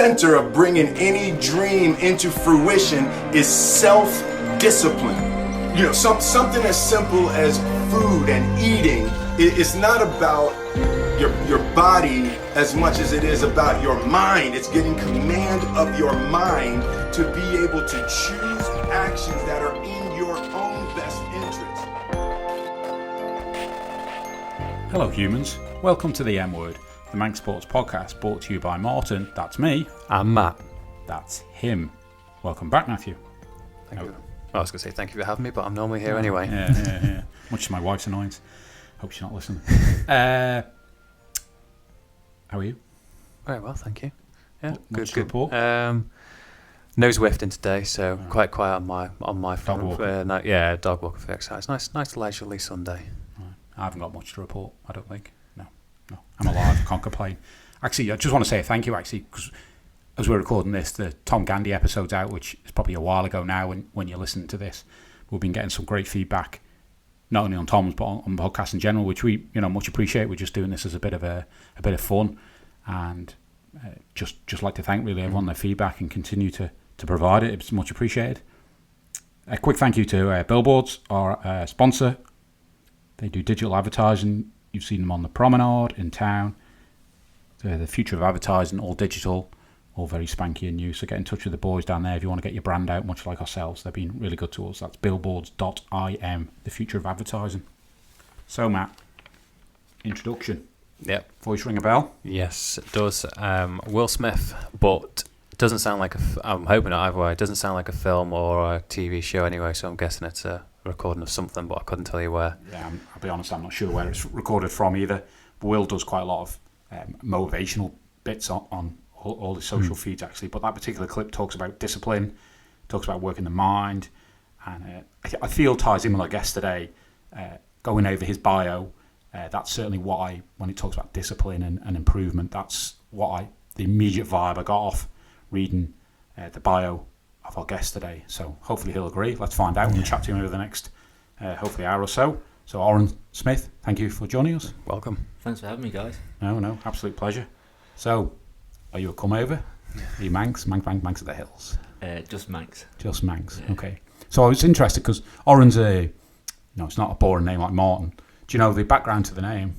center of bringing any dream into fruition is self-discipline. Something as simple as food and eating. It's not about your body as much as it is about your mind. It's getting command of your mind to be able to choose actions that are in your own best interest. Hello humans, welcome to the M Word, the Manx Sports podcast brought to you by Martin, that's me. And Matt. That's him. Welcome back, Matthew. Thank you. I was going to say thank you for having me, but I'm normally here anyway. Yeah. Much to my wife's annoyance. Hope she's not listening. How are you? Very well, thank you. Yeah, What's good. your report? Nose whiffed today, so quite quiet on my Dog walk. Dog walk for exercise. Nice leisurely Sunday. Right. I haven't got much to report, I don't think. No. I'm alive, can't complain. Actually, I just want to say a thank you, because as we're recording this, the Tom Gandy episode's out, which is probably a while ago now when you're listening to this. We've been getting some great feedback, not only on Tom's, but on podcasts in general, which we much appreciate. We're just doing this as a bit of fun, and just like to thank really everyone their feedback and continue to provide it. It's much appreciated. A quick thank you to Billboards, our sponsor. They do digital advertising. You've seen them on the promenade in town. They're the future of advertising, all digital, all very spanky and new. So get in touch with the boys down there if you want to get your brand out, much like ourselves. They've been really good to us. That's billboards.im, the future of advertising. So Matt, introduction. Yep. Voice ring a bell? Yes, it does. Will Smith, but it doesn't sound like I'm hoping not either way. It doesn't sound like a film or a TV show anyway, so I'm guessing it's a recording of something, but I couldn't tell you where. Yeah, I'll be honest, I'm not sure where it's recorded from either. But Will does quite a lot of motivational bits on all the social feeds actually, but that particular clip talks about discipline, talks about working the mind, and I feel ties in with our guest today, going over his bio. That's certainly when it talks about discipline and improvement, that's the immediate vibe I got off reading the bio of our guest today. So hopefully he'll agree. Let's find out when we chat to him over the next hopefully hour or so. So Orran Smith, thank you for joining us. Welcome. Thanks for having me, guys. No, absolute pleasure. So, are you a come over? Are you Manx? Manx of the Hills? Just Manx. Just Manx, yeah. Okay. So I was interested because Orran's it's not a boring name like Martin. Do you know the background to the name?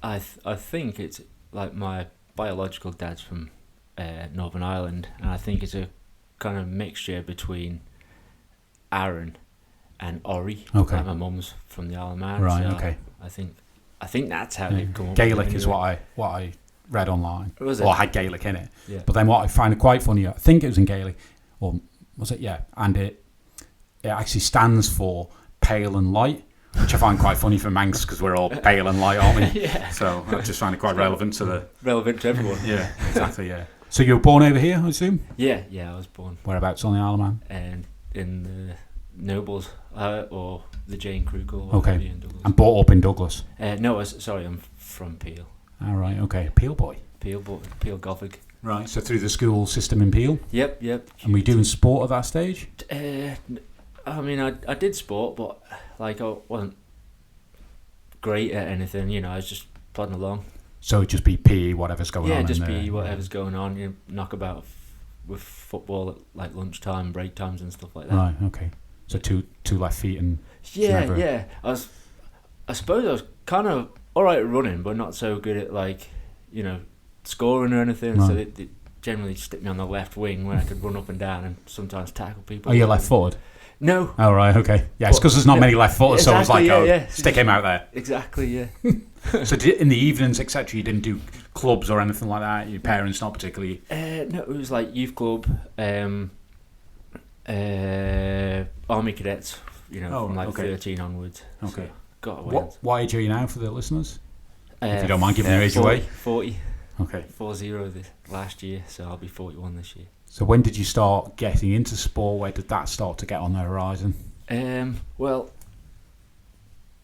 I think it's like my biological dad's from Northern Ireland, and I think it's a kind of mixture between Aaron and Ori. Okay. Like my mum's from the Isle of Man. Right. So Okay. I think that's how they've come up. Gaelic with it is anyway. what I read online. Was it? Or had Gaelic in it. Yeah. But then what I find quite funny, I think it was in Gaelic, or was it? Yeah. And it actually stands for pale and light, which I find quite funny for Manx because we're all pale and light, aren't we? Yeah. So I just find it quite relevant to Relevant to everyone. Yeah, exactly. Yeah. So you were born over here, I assume? Yeah, I was born Whereabouts on the Isle of Man? and in the Nobles or the Jane Kruger. Okay. In Douglas. And brought up in Douglas. No, I'm from Peel. All right. Okay. Peel boy. Peel Gothic. Right. So through the school system in Peel. Yep. And were you doing sport at that stage? I mean, I did sport, but like I wasn't great at anything. I was just plodding along. So it'd just be PE, whatever's going on. Yeah, just in there. be whatever's going on. Knock about with football at like lunchtime, break times, and stuff like that. Right. Okay. So two left feet and. Yeah. I suppose I was kind of all right at running, but not so good at scoring or anything. Right. So they generally stick me on the left wing where I could run up and down and sometimes tackle people. Oh, you're left-footed? No. Oh, right, okay. Yeah, it's because there's not many left-footers, so it's like, stick him out there. Exactly, yeah. So in the evenings, etc., you didn't do clubs or anything like that? Your parents not particularly? No, it was like youth club, army cadets, from like 13 onwards. Okay. So got away. What age are you now for the listeners? If you don't mind giving your age 40, away. 40. Okay. 40 this last year, so I'll be 41 this year. So when did you start getting into sport? Where did that start to get on the horizon? Well,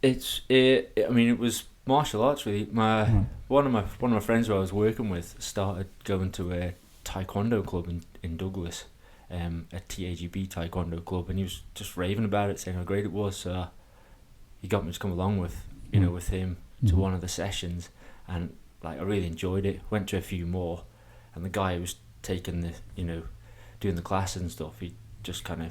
it was martial arts really. One of my friends who I was working with started going to a Taekwondo club in Douglas, a TAGB Taekwondo club, and he was just raving about it, saying how great it was. So he got me to come along with with him to one of the sessions, and like I really enjoyed it. Went to a few more, and the guy who was taking the, doing the classes and stuff, he just kind of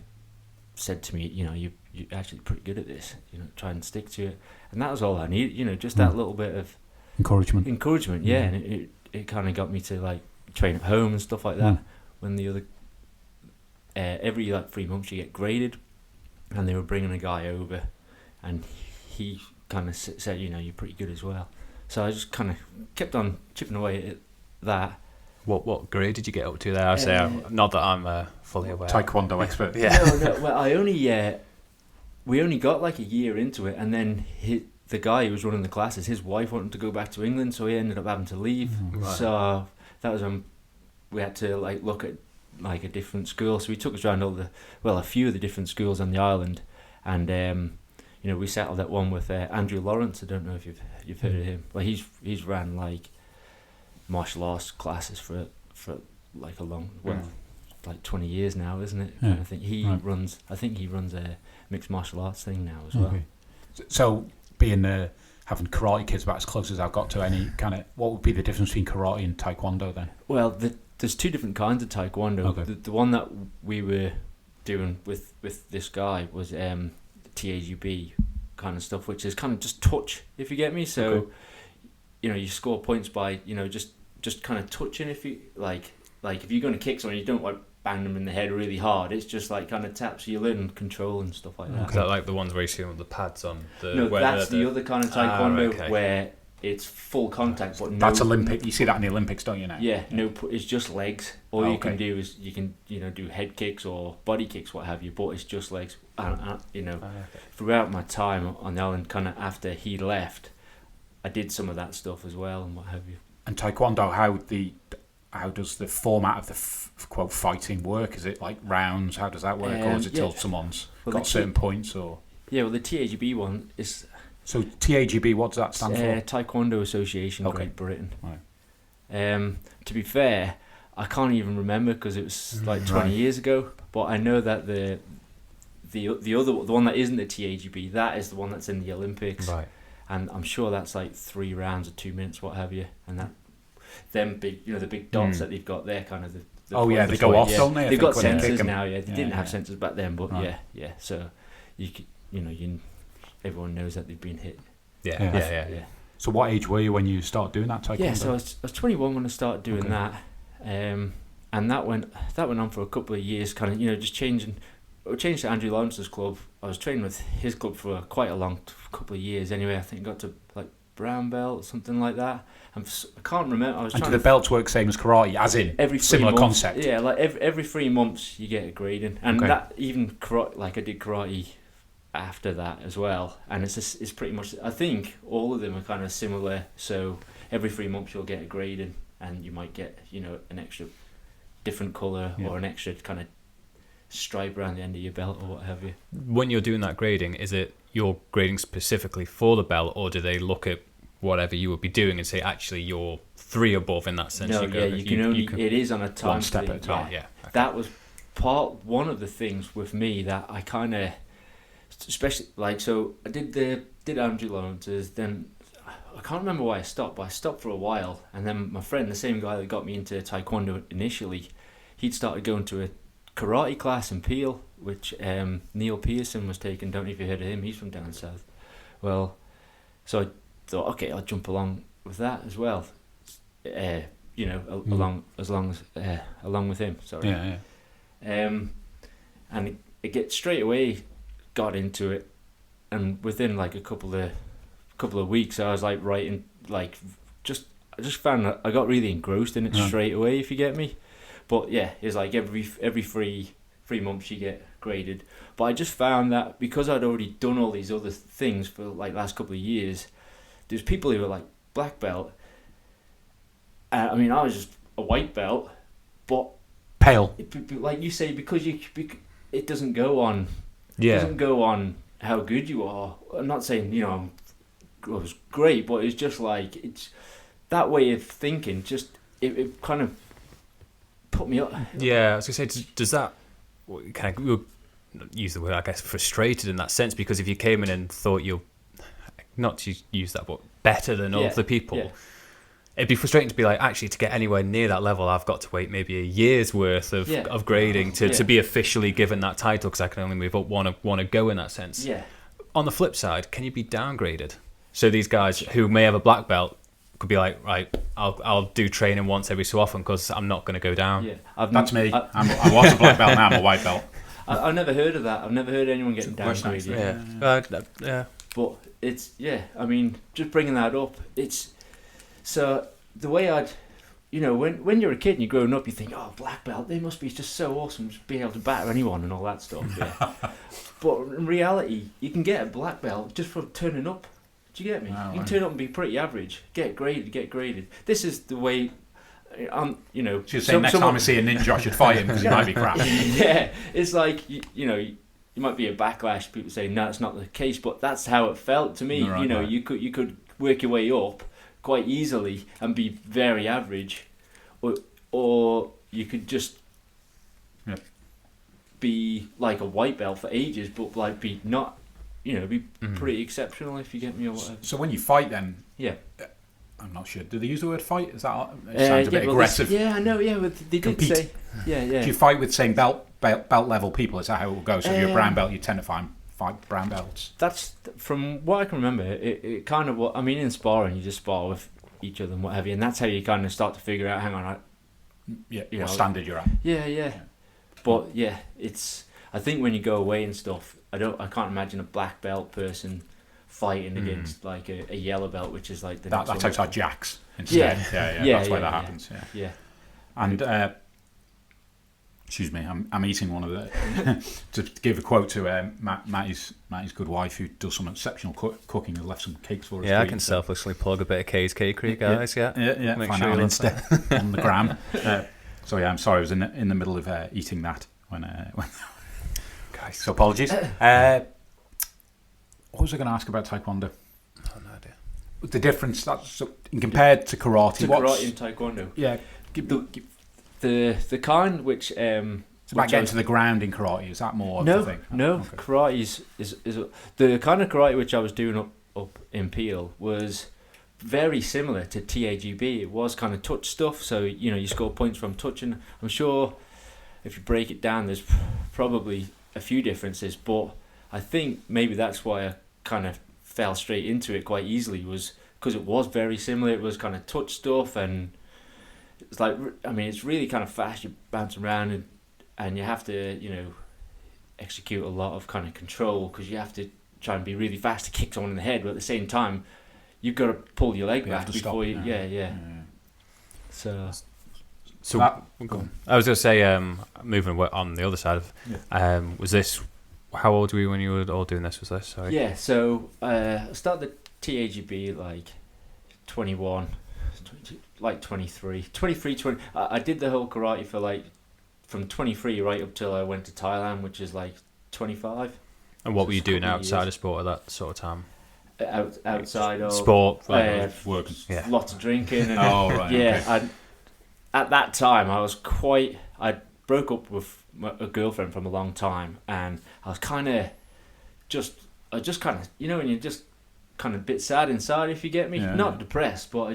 said to me, you're actually pretty good at this, try and stick to it. And that was all I needed, just that little bit of encouragement, yeah. And it kind of got me to like train at home and stuff like that. When the other every like 3 months you get graded, and they were bringing a guy over, and he kind of said, you're pretty good as well. So I just kind of kept on chipping away at that. What grade did you get up to there? I say, not that I'm fully aware. Taekwondo expert. Yeah. No. Well, we only got like a year into it, and then the guy who was running the classes, his wife wanted to go back to England, so he ended up having to leave. Right. So that was when we had to like look at like a different school. So we took us around a few of the different schools on the island, and we settled at one with Andrew Lawrence. I don't know if you've heard of him. Well, he's ran like martial arts classes for like a long like 20 years now, isn't it? Yeah. And I think he runs a mixed martial arts thing now as well. Okay. So being having karate kids about as close as I've got to any kind of, what would be the difference between karate and taekwondo then? Well, there's two different kinds of taekwondo. Okay. The one that we were doing with this guy was TAGB kind of stuff, which is kind of just touch, if you get me. So you score points by just kind of touching. If you like if you're going to kick someone, you don't like bang them in the head really hard. It's just like kind of taps. So you learn control and stuff like that. Is that like the ones where you see with the pads on? No, that's the other kind of taekwondo where it's full contact, but that's Olympic. You see that in the Olympics, don't you now? Yeah, it's just legs. All you can do is you can do head kicks or body kicks, what have you. But it's just legs. And throughout my time on the island, kind of after he left, I did some of that stuff as well and what have you. And taekwondo, how does the format of the quote fighting work? Is it like rounds? How does that work, or is it till someone's got certain points? Or well, the TAGB one is. So TAGB, what does that stand for? Taekwondo Association, Great Britain. Right. To be fair, I can't even remember because it was like 20 years ago. But I know that the one that isn't the TAGB, that is the one that's in the Olympics. Right. And I'm sure that's like 3 rounds of 2 minutes, what have you. And that them big, the big dots that they've got there, kind of the they go off, don't they? They've got sensors now. Yeah, they didn't have sensors back then, but yeah. So you could, everyone knows that they've been hit. Yeah. So what age were you when you started doing that taekwondo? Yeah, so I was 21 when I started doing that, and that went on for a couple of years, kind of just changing. I changed to Andrew Lawrence's club. I was training with his club for quite a long couple of years. Anyway, I think I got to like brown belt or something like that. I can't remember. I was. And do the belts work same as karate, as in every similar concept? Yeah, like every 3 months you get a grading, and that even karate, like I did karate after that as well, and it's pretty much, I think all of them are kind of similar. So every 3 months you'll get a grading, and you might get an extra different colour or an extra kind of stripe around the end of your belt or what have you. When you're doing that grading, is it you're grading specifically for the belt, or do they look at whatever you would be doing and say actually you're 3 above in that sense? No, you can only it is on a time one step thing. at a time. Yeah. Okay. That was one of the things with me that I kind of, especially like, so I did Andrew Lawrence's, then I can't remember why I stopped, but I stopped for a while, and then my friend, the same guy that got me into taekwondo initially, he'd started going to a karate class in Peel, which Neil Pearson was taking. Don't know if you heard of him. He's from down south. Well, so I thought, okay, I'll jump along with that as well. Along with him. Sorry. Yeah. And it gets straight away got into it, and within like a couple of weeks, I was like writing I just found that I got really engrossed in it straight away, if you get me. But yeah, it's like every 3 months you get graded. But I just found that because I'd already done all these other things for like last couple of years, there's people who were like black belt. I mean, I was just a white belt, but pale. Like you say, because it doesn't go on. Yeah. It doesn't go on how good you are. I'm not saying I was great, but it's just like it's that way of thinking. Just it kind of put me up. Yeah, I was gonna say, does that kind of, we'll use the word, I guess, frustrated in that sense? Because if you came in and thought you're, not to use that, but better than other people, it'd be frustrating to be like, actually, to get anywhere near that level, I've got to wait maybe a year's worth of grading to be officially given that title, because I can only move up one to go in that sense. Yeah. On the flip side, can you be downgraded? So these guys who may have a black belt could be like, right, I'll do training once every so often because I'm not going to go down. Yeah, That's me. I was a black belt, now I'm a white belt. I've never heard of that. I've never heard anyone getting downgraded. Yeah. But it's, I mean, just bringing that up, it's, so the way when you're a kid and you're growing up, you think, oh, black belt, they must be just so awesome, just being able to batter anyone and all that stuff. Yeah. But in reality, you can get a black belt just from turning up. Do you get me? You can turn up and be pretty average, get graded. This is the way, So you're saying next time I see a ninja, I should fight him because he might be crap. Yeah, it's like, you might be a backlash, people saying, no, it's not the case, but that's how it felt to me. You could work your way up quite easily and be very average, or you could just be like a white belt for ages, but like be not, be pretty exceptional, if you get me, or whatever. So when you fight, then I'm not sure. Do they use the word fight? Is that it sounds a bit aggressive? I know. Yeah, but they did say. Yeah. Do you fight with same belt level people? Is that how it will go? So if you're a brown belt, you tend to fight brown belts. That's from what I can remember. It kind of what I mean in sparring. You just spar with each other and what have you, and that's how you kind of start to figure out. Hang on, what standard you're at. Yeah. But it's. I think when you go away and stuff, I can't imagine a black belt person fighting against like a yellow belt, which is like that takes our jacks instead. Yeah. That's where that happens. Yeah. And excuse me, I'm eating one of the. To give a quote to Matty's good wife, who does some exceptional cooking and left some cakes for us. Yeah, I can selfishly plug a bit of Kay's Cakery, guys. Yeah. Make sure on Insta on the gram. So I'm sorry, I was in the middle of eating that when. Guys, so apologies. What was I going to ask about Taekwondo? Oh, no idea. The difference compared to karate. Karate and Taekwondo. Yeah. The kind which it's about getting to the ground in karate. Is that more? No, of the thing? No. Okay. Karate is the kind of karate which I was doing up in Peel was very similar to TAGB. It was kind of touch stuff. So you score points from touching. I'm sure if you break it down, there's probably a few differences, but I think maybe that's why I kind of fell straight into it quite easily, was because it was very similar. It was kind of touch stuff, and it's like, I mean, it's really kind of fast. You bounce around and you have to, execute a lot of kind of control, because you have to try and be really fast to kick someone in the head, but at the same time, you've got to pull your leg back before you. Yeah. So I was going to say, moving on the other side of, was this, how old were you when you were all doing this? Was this? Sorry. Yeah, so I started TAGB like 21, like 23, 20. I did the whole karate for like from 23 right up till I went to Thailand, which is like 25. And what were you doing outside of sport at that sort of time? Outside of sport, working, lots of drinking, and okay. At that time, I broke up with a girlfriend from a long time, and I was kind of when you're just kind of a bit sad inside, if you get me. Not depressed, but I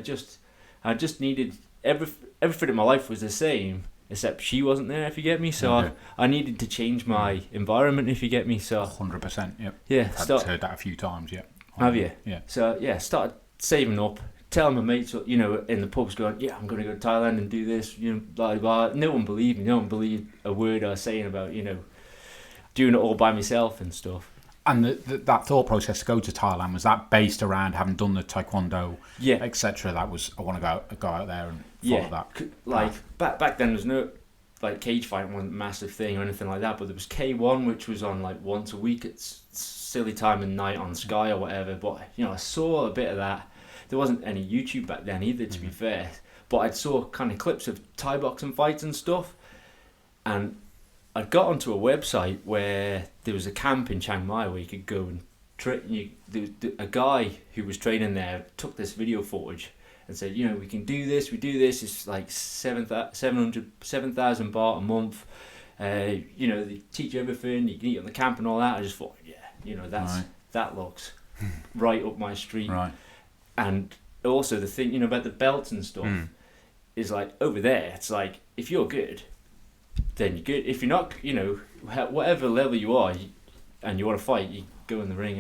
just needed, everything in my life was the same, except she wasn't there, if you get me. So I needed to change my environment, if you get me. So 100%, yep. Yeah. I've heard that a few times, yeah. Have you? Yeah. So started saving up, telling my mates, in the pubs, going, I'm going to go to Thailand and do this, blah, blah. No one believed me. No one believed a word I was saying about, doing it all by myself and stuff. And that thought process to go to Thailand, was that based around having done the Taekwondo, etc.? That was, I want to go out there and follow that. Like back then, there was no, like, cage fighting wasn't a massive thing or anything like that, but there was K1, which was on like once a week at silly time of night on Sky or whatever. But I saw a bit of that. There wasn't any YouTube back then either, to be fair. But I saw kind of clips of Thai boxing fights and stuff, and I got onto a website where there was a camp in Chiang Mai where you could go and train. A guy who was training there took this video footage and said, we can do this. We do this. It's like 7,000 baht a month. They teach you everything. You can eat on the camp and all that. I just thought, that looks right up my street. Right. And also the thing, you know, about the belts and stuff is like over there. It's like if you're good, then you're good. If you're not, you know, whatever level you are, and you want to fight, you go in the ring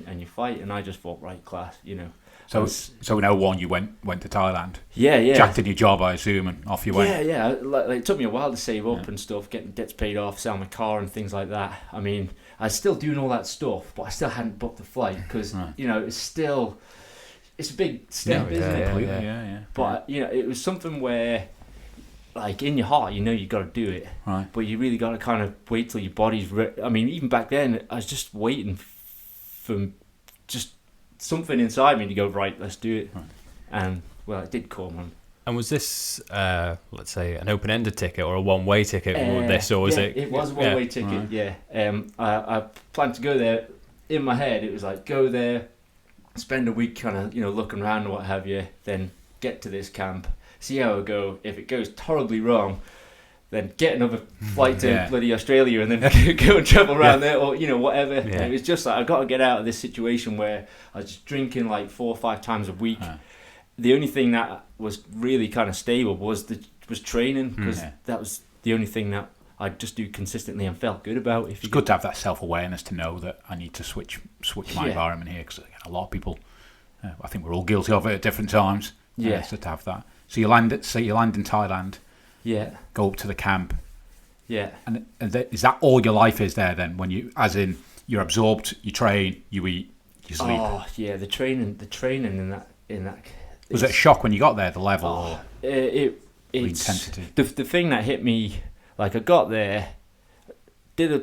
and you fight. And I just thought, right, class, you know. So in 01 you went to Thailand. Yeah. Jacked in your job, I assume, and off you went. Yeah. Like, it took me a while to save up and stuff, getting debts paid off, sell my car and things like that. I mean, I was still doing all that stuff, but I still hadn't booked the flight because you know it's a big step, isn't it? Yeah. But you know, it was something where, like in your heart, you know you got to do it, right? But you really got to kind of wait till your body's. I mean, even back then, I was just waiting for just something inside me to go, right, let's do it. Right. And well, it did come. And was this, let's say, an open-ended ticket or a one-way ticket? Or was it? It was a one-way ticket. Right. Yeah. I planned to go there. In my head, it was like go there, spend a week, kind of, you know, looking around and what have you. Then get to this camp, see how it go. If it goes horribly wrong, then get another flight to bloody Australia and then go and travel around there, or you know, whatever. Yeah. And it was just like I got to get out of this situation where I was just drinking like 4 or 5 times a week. The only thing that was really kind of stable was training, because that was the only thing that I'd just do consistently and felt good about. It's good to have that self-awareness to know that I need to switch my environment here, because a lot of people, I think we're all guilty of it at different times. Yeah, so to have that. So you land in Thailand. Yeah. Go up to the camp. Yeah. And is that all your life is there then? When you, as in, you're absorbed, you train, you eat, you sleep. Oh yeah, the training in that. Was it a shock when you got there? The level, or the intensity. The thing that hit me, like I got there, did a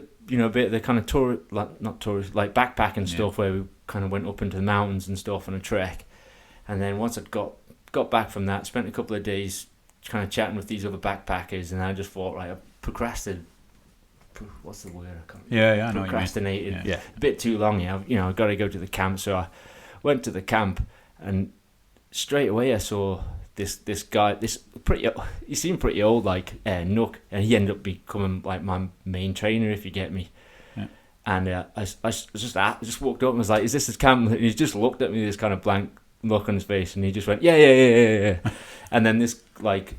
bit of the kind of like backpacking stuff where we kind of went up into the mountains and stuff on a trek, and then once I got back from that, spent a couple of days kind of chatting with these other backpackers, and I just thought, right, I procrastinated. What's the word? I can't. I know. Procrastinated. Yeah. A bit too long. I've got to go to the camp, so I went to the camp, and straight away I saw this guy. He seemed pretty old, like Nook, and he ended up becoming like my main trainer, if you get me. Yeah. And I just walked up and was like, "Is this his camp?" And he just looked at me with this kind of blank look on his face, and he just went, yeah. And then this like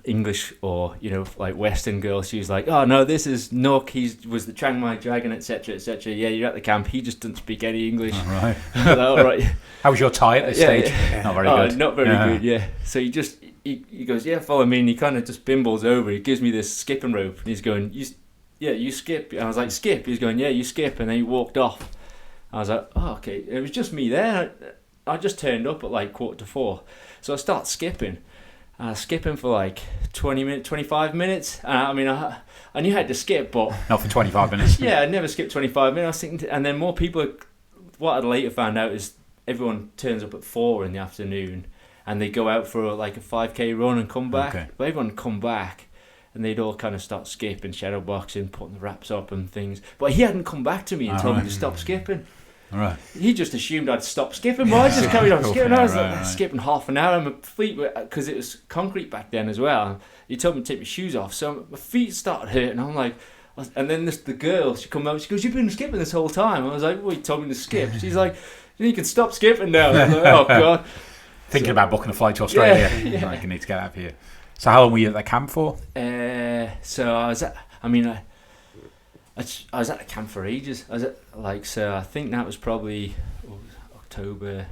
English or like Western girl, she was like, "Oh no, this is Nook. He was the Chiang Mai Dragon, etc., etc. Yeah, you're at the camp. He just doesn't speak any English." All right. All right. How was your Thai at this stage? Not very good. Not very good. Yeah. So he goes, "Yeah, follow me," and he kind of just bimbles over. He gives me this skipping rope, and he's going, you skip." And I was like, "Skip." He's going, "Yeah, you skip," and then he walked off. I was like, "Oh, okay." It was just me there. I just turned up at like 3:45, so I start skipping. I was skipping for like 25 minutes. I mean, I knew I had to skip, but not for 25 minutes. Yeah, I never skipped 25 minutes. I was thinking, and then more people. What I later found out is everyone turns up at 4 in the afternoon, and they go out for like a 5k run and come back. Okay. But everyone come back, and they'd all kind of start skipping, shadow boxing, putting the wraps up and things. But he hadn't come back to me and told me to stop skipping. Right. He just assumed I'd stop skipping, but I just carried on skipping. I was skipping half an hour, and my feet were, because it was concrete back then as well. He told me to take my shoes off, so my feet started hurting. I'm like, and then the girl, she come out, she goes, "You've been skipping this whole time." I was like, "Well, you told me to skip." She's like, "You can stop skipping now." I was like, "Oh God." Thinking about booking a flight to Australia. Yeah. Like, I need to get out of here. So how long were you at that camp for? So I was at, I was at the camp for ages. I think that was probably October.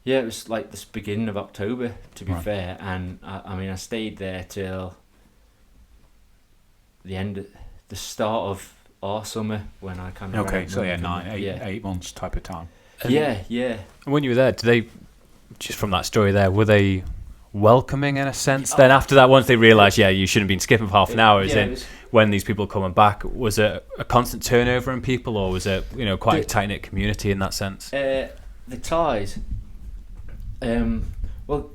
Yeah, it was like this beginning of October, to be fair. And I stayed there till the start of our summer, when I kind of so 8 months type of time. And when you were there, did they, just from that story there, were they welcoming in a sense? Then after that, once they realised, you shouldn't have been skipping for half an hour, when these people coming back, was it a constant turnover in people, or was it quite a tight knit community in that sense? The Thais, well,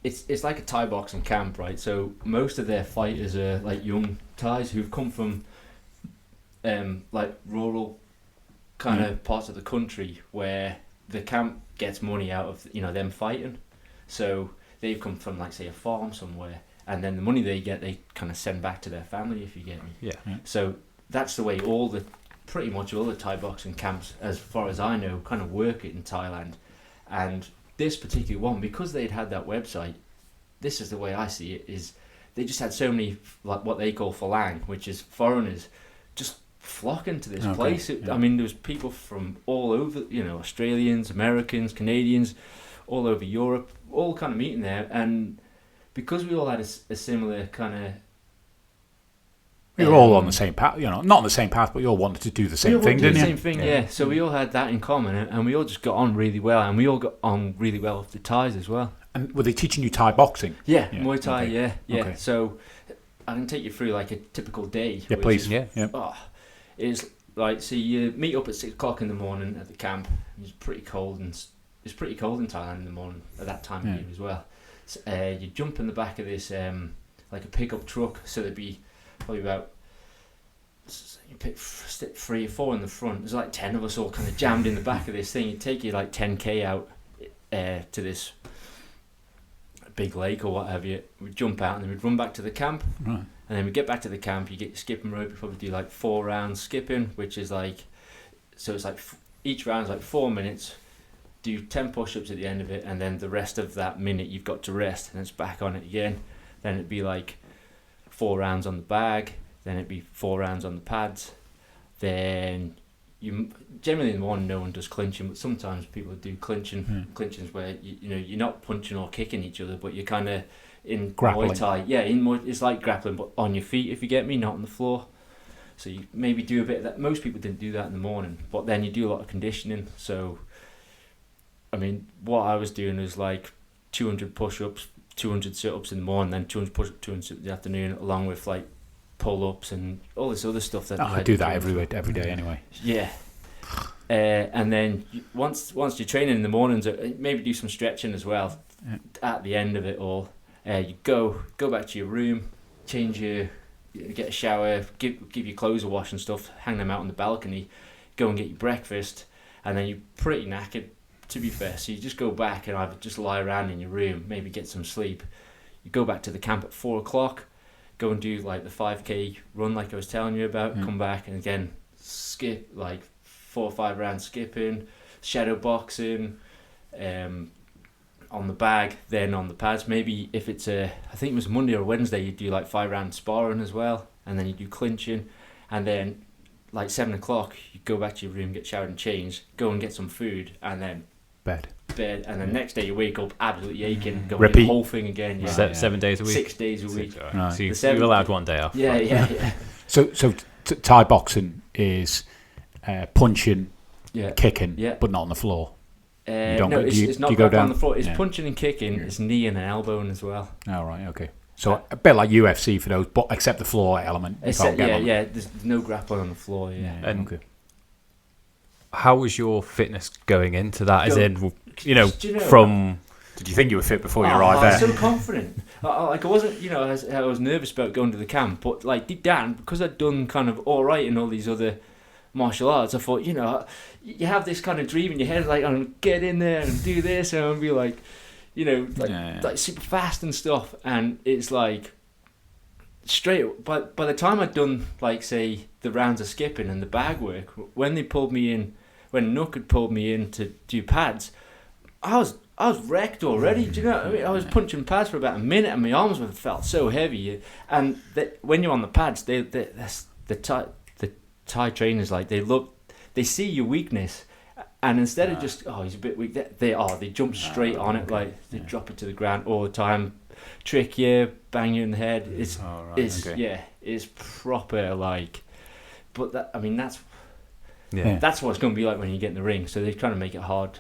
it's like a Thai boxing camp, right? So most of their fighters are like young Thais who've come from like rural kind of parts of the country where the camp gets money out of them fighting. So they've come from, like, say, a farm somewhere, and then the money they get, they kind of send back to their family, if you get me. Yeah. So that's the way pretty much all the Thai boxing camps, as far as I know, kind of work it in Thailand. And this particular one, because they'd had that website, this is the way I see it, is they just had so many, like what they call falang, which is foreigners, just flocking to this place. I mean, there was people from all over, Australians, Americans, Canadians, all over Europe, all kind of meeting there. And because we all had a similar kind of... We were all on the same path, not on the same path, but we all wanted to do the same thing, didn't you? The same thing, yeah. So we all had that in common, and we all just got on really well, and we all got on really well with the Thais as well. And were they teaching you Thai boxing? Yeah. Muay Thai, okay. yeah. Okay. So I can take you through like a typical day. Yeah, please. It's like, so you meet up at 6 o'clock in the morning at the camp. It's pretty cold, and it's pretty cold in Thailand in the morning at that time of year as well. So, you jump in the back of this like a pickup truck. So there'd be probably about, you pick 3 or 4 in the front. There's like 10 of us all kind of jammed in the back of this thing. It'd take you like 10k out to this big lake or what have you. We'd jump out and then we'd run back to the camp. Right. And then we get back to the camp, you get your skipping rope, you probably do like 4 rounds skipping, which is like, so it's like each round's like 4 minutes, do 10 push-ups at the end of it, and then the rest of that minute you've got to rest, and it's back on it again. Then it'd be like 4 rounds on the bag, then it'd be 4 rounds on the pads. Then you generally in the morning no one does clinching, but sometimes people do clinching. Clinching's where you're not punching or kicking each other, but you're kind of in grappling. Muay Thai. Yeah, it's like grappling, but on your feet, if you get me, not on the floor. So you maybe do a bit of that. Most people didn't do that in the morning, but then you do a lot of conditioning. So, I mean, what I was doing was like 200 push-ups, 200 sit-ups in the morning, then 200 push-ups, 200 sit-ups in the afternoon, along with like pull-ups and all this other stuff that I do that every day anyway. Yeah. And then once you're training in the mornings, maybe do some stretching as well. At the end of it all, you go back to your room, get a shower, give your clothes a wash and stuff, hang them out on the balcony, go and get your breakfast, and then you're pretty knackered, to be fair. So you just go back and either just lie around in your room, maybe get some sleep. You go back to the camp at 4 o'clock, go and do like the 5k run like I was telling you about, come back and again skip like 4 or 5 rounds skipping, shadow boxing, on the bag, then on the pads. Maybe if it's I think it was Monday or Wednesday, you do like 5 round sparring as well, and then you do clinching, and then like 7 o'clock you go back to your room, get showered and changed, go and get some food, and then bed, and then next day you wake up absolutely aching, go and do the whole thing again. Yeah. 7 days a week, 6 days a week. Right. So you're allowed 1 day off. Yeah, right? yeah. So Thai boxing is punching, kicking, but not on the floor. It's not go down on the floor. It's punching and kicking. It's knee and elbowing as well. Oh, right, okay. So a bit like UFC for those, but except the floor element. There's no grappling on the floor. Yeah. And how was your fitness going into that? As in, from... Did you think you were fit before you arrived there? I was so confident. I wasn't, I was nervous about going to the camp, but like deep down, because I'd done kind of all right in all these other martial arts, I thought, you have this kind of dream in your head, like, I'm gonna get in there and do this, and I'm gonna be like, like super fast and stuff. And it's like straight. But by the time I'd done, like, say, the rounds of skipping and the bag work, when Nook had pulled me in to do pads, I was wrecked already. Do you know what I mean? I was punching pads for about a minute, and my arms felt so heavy. And when you're on the pads, the Thai trainers, like, they see your weakness, and instead of just he's a bit weak, they jump straight on it, like they drop it to the ground all the time, trick you, bang you in the head. It's proper, like. But that's what it's going to be like when you get in the ring. So they're trying to make it hard.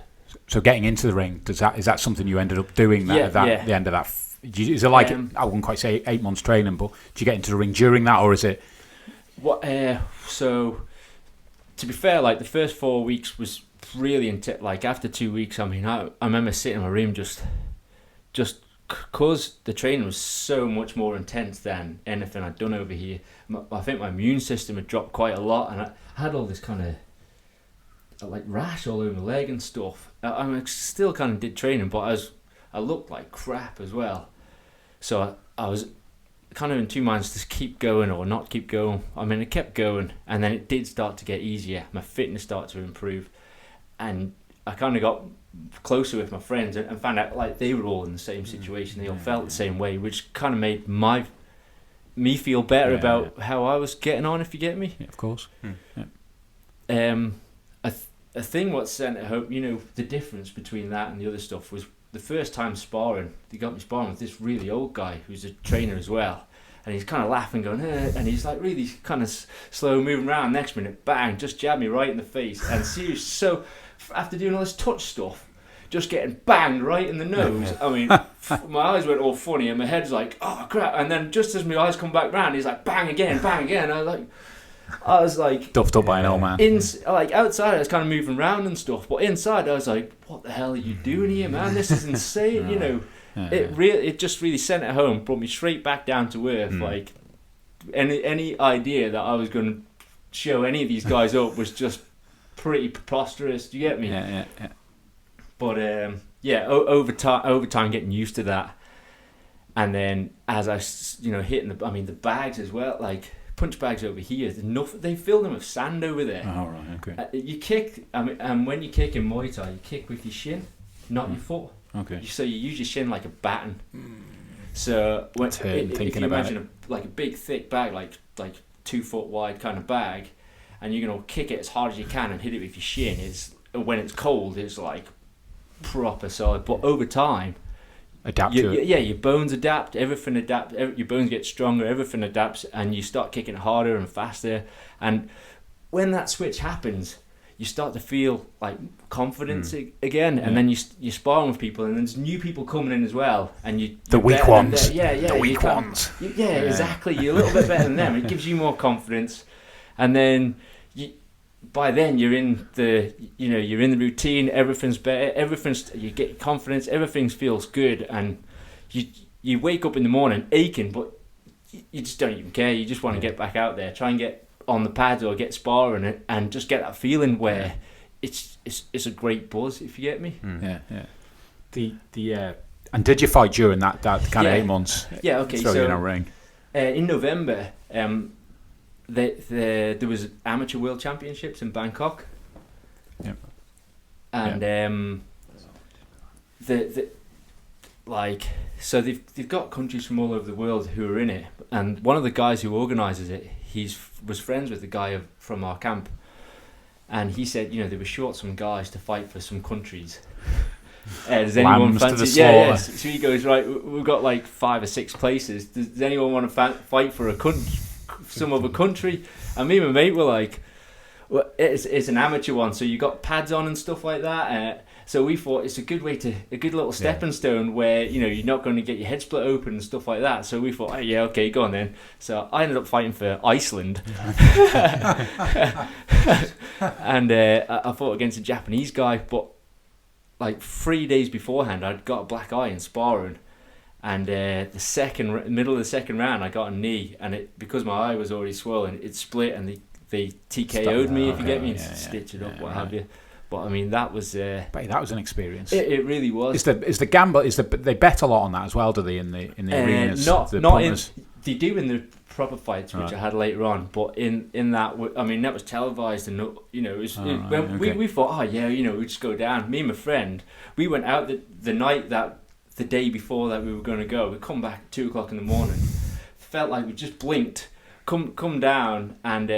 So getting into the ring, is that something you ended up doing? The end of that. Is it like I wouldn't quite say 8 months training, but do you get into the ring during that, or is it? So to be fair, like the first 4 weeks was really intense. Like after 2 weeks, I mean, I remember sitting in my room just because the training was so much more intense than anything I'd done over here. I think my immune system had dropped quite a lot, and I had all this kind of like rash all over my leg and stuff. I still kind of did training, but I looked like crap as well. So I was kind of in two minds to keep going or not keep going. I mean, I kept going, and then it did start to get easier. My fitness started to improve, and I kind of got closer with my friends and found out like they were all in the same situation. They all felt the same way, which kind of made me feel better about how I was getting on, if you get me. Yeah, of course. A thing what sent it home, you know, the difference between that and the other stuff was the first time sparring. They got me sparring with this really old guy who's a trainer as well, and he's kind of laughing, going, and he's like really kind of slow moving around. Next minute, bang, just jabbed me right in the face. And seriously, so after doing all this touch stuff, just getting banged right in the nose. I mean, my eyes went all funny, and my head's like, oh crap! And then just as my eyes come back round, he's like, bang again, bang again. I was like duffed up by an old man. Like outside, I was kind of moving around and stuff, but inside, I was like, "What the hell are you doing here, man? This is insane!" You know, it just really sent it home, brought me straight back down to earth. Like any idea that I was going to show any of these guys up was just pretty preposterous. Do you get me? Yeah. But over time, getting used to that, and then as I, hitting the bags as well, like. Punch bags over here, they fill them with sand over there. Oh, right, okay. You kick, and when you kick in Muay Thai, you kick with your shin, not your foot. Okay. So you use your shin like a baton. So if you imagine a big thick bag, like 2 foot wide kind of bag, and you're gonna kick it as hard as you can and hit it with your shin, when it's cold, it's like proper solid. But over time, adapt to it. Yeah, your bones adapt, everything adapts, your bones get stronger, everything adapts, and you start kicking harder and faster. And when that switch happens, you start to feel like confidence again, and then you're sparring with people, and there's new people coming in as well, and the weak ones. The weak ones. Exactly. You're a little bit better than them. It gives you more confidence, and then by then you're in the routine. Everything's better. You get confidence. Everything feels good, and you wake up in the morning aching, but you just don't even care. You just want to get back out there, try and get on the pads or get sparring, and just get that feeling where it's a great buzz, if you get me. And did you fight during that kind of 8 months? Yeah. Okay. Throw you in a ring. In November, there was amateur world championships in Bangkok, and so they've got countries from all over the world who are in it, and one of the guys who organises it, was friends with the guy from our camp, and he said, they were short some guys to fight for some countries. Does anyone fancy? Yeah. So he goes, right, we've got like 5 or 6 places. Does anyone want to fight for a country? Some other country? And me and my mate were like, well, it's an amateur one, so you got pads on and stuff like that. So we thought it's a good little stepping stone where you're not going to get your head split open and stuff like that. So we thought, oh, yeah, okay, go on then. So I ended up fighting for Iceland, and I fought against a Japanese guy. But like 3 days beforehand, I'd got a black eye in sparring. And middle of the second round, I got a knee, and because my eye was already swollen, it split, and they TKO'd me, if you get me, and stitched it up, what have you. But I mean, that was that was an experience. It really was. Is the gamble? They bet a lot on that as well, do they? In the arenas, they do in the proper fights, which I had later on. But in that, I mean, that was televised, and we thought, we just go down. Me and my friend, we went out the night that. The day before that we were going to go, we come back at 2 o'clock in the morning. Felt like we just blinked. Come down, and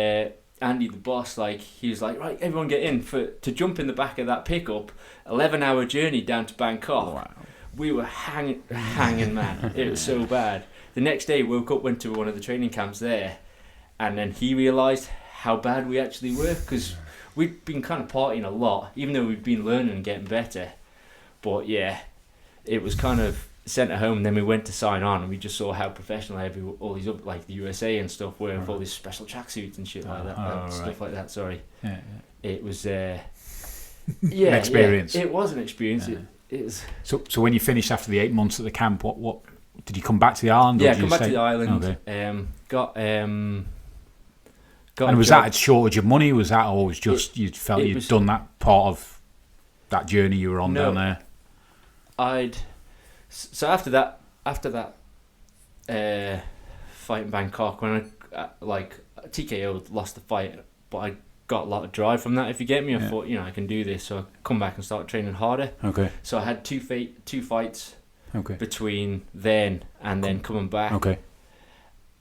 Andy, the boss, he was like, right, everyone get in to jump in the back of that pickup. 11-hour journey down to Bangkok. Wow. We were hanging, man. It was so bad. The next day, woke up, went to one of the training camps there, and then he realised how bad we actually were, because we'd been kind of partying a lot, even though we'd been learning and getting better. But yeah. It was kind of sent at home, and then we went to sign on, and we just saw how professional all these other, like the USA and stuff, wearing with all these special tracksuits and shit like that, stuff like that. Sorry, it was an experience. It was an experience. Yeah. It was. So when you finished after the 8 months at the camp, what did you come back to the island? Yeah, come back to the island. Okay. And was that a shortage of money? Was that always just you felt you'd done that part of that journey you were on down there? So after that fight in Bangkok, when I TKO'd, lost the fight, but I got a lot of drive from that, if you get me. I thought, I can do this, so I come back and start training harder. Okay. So I had two fights Okay. between then and then coming back. Okay.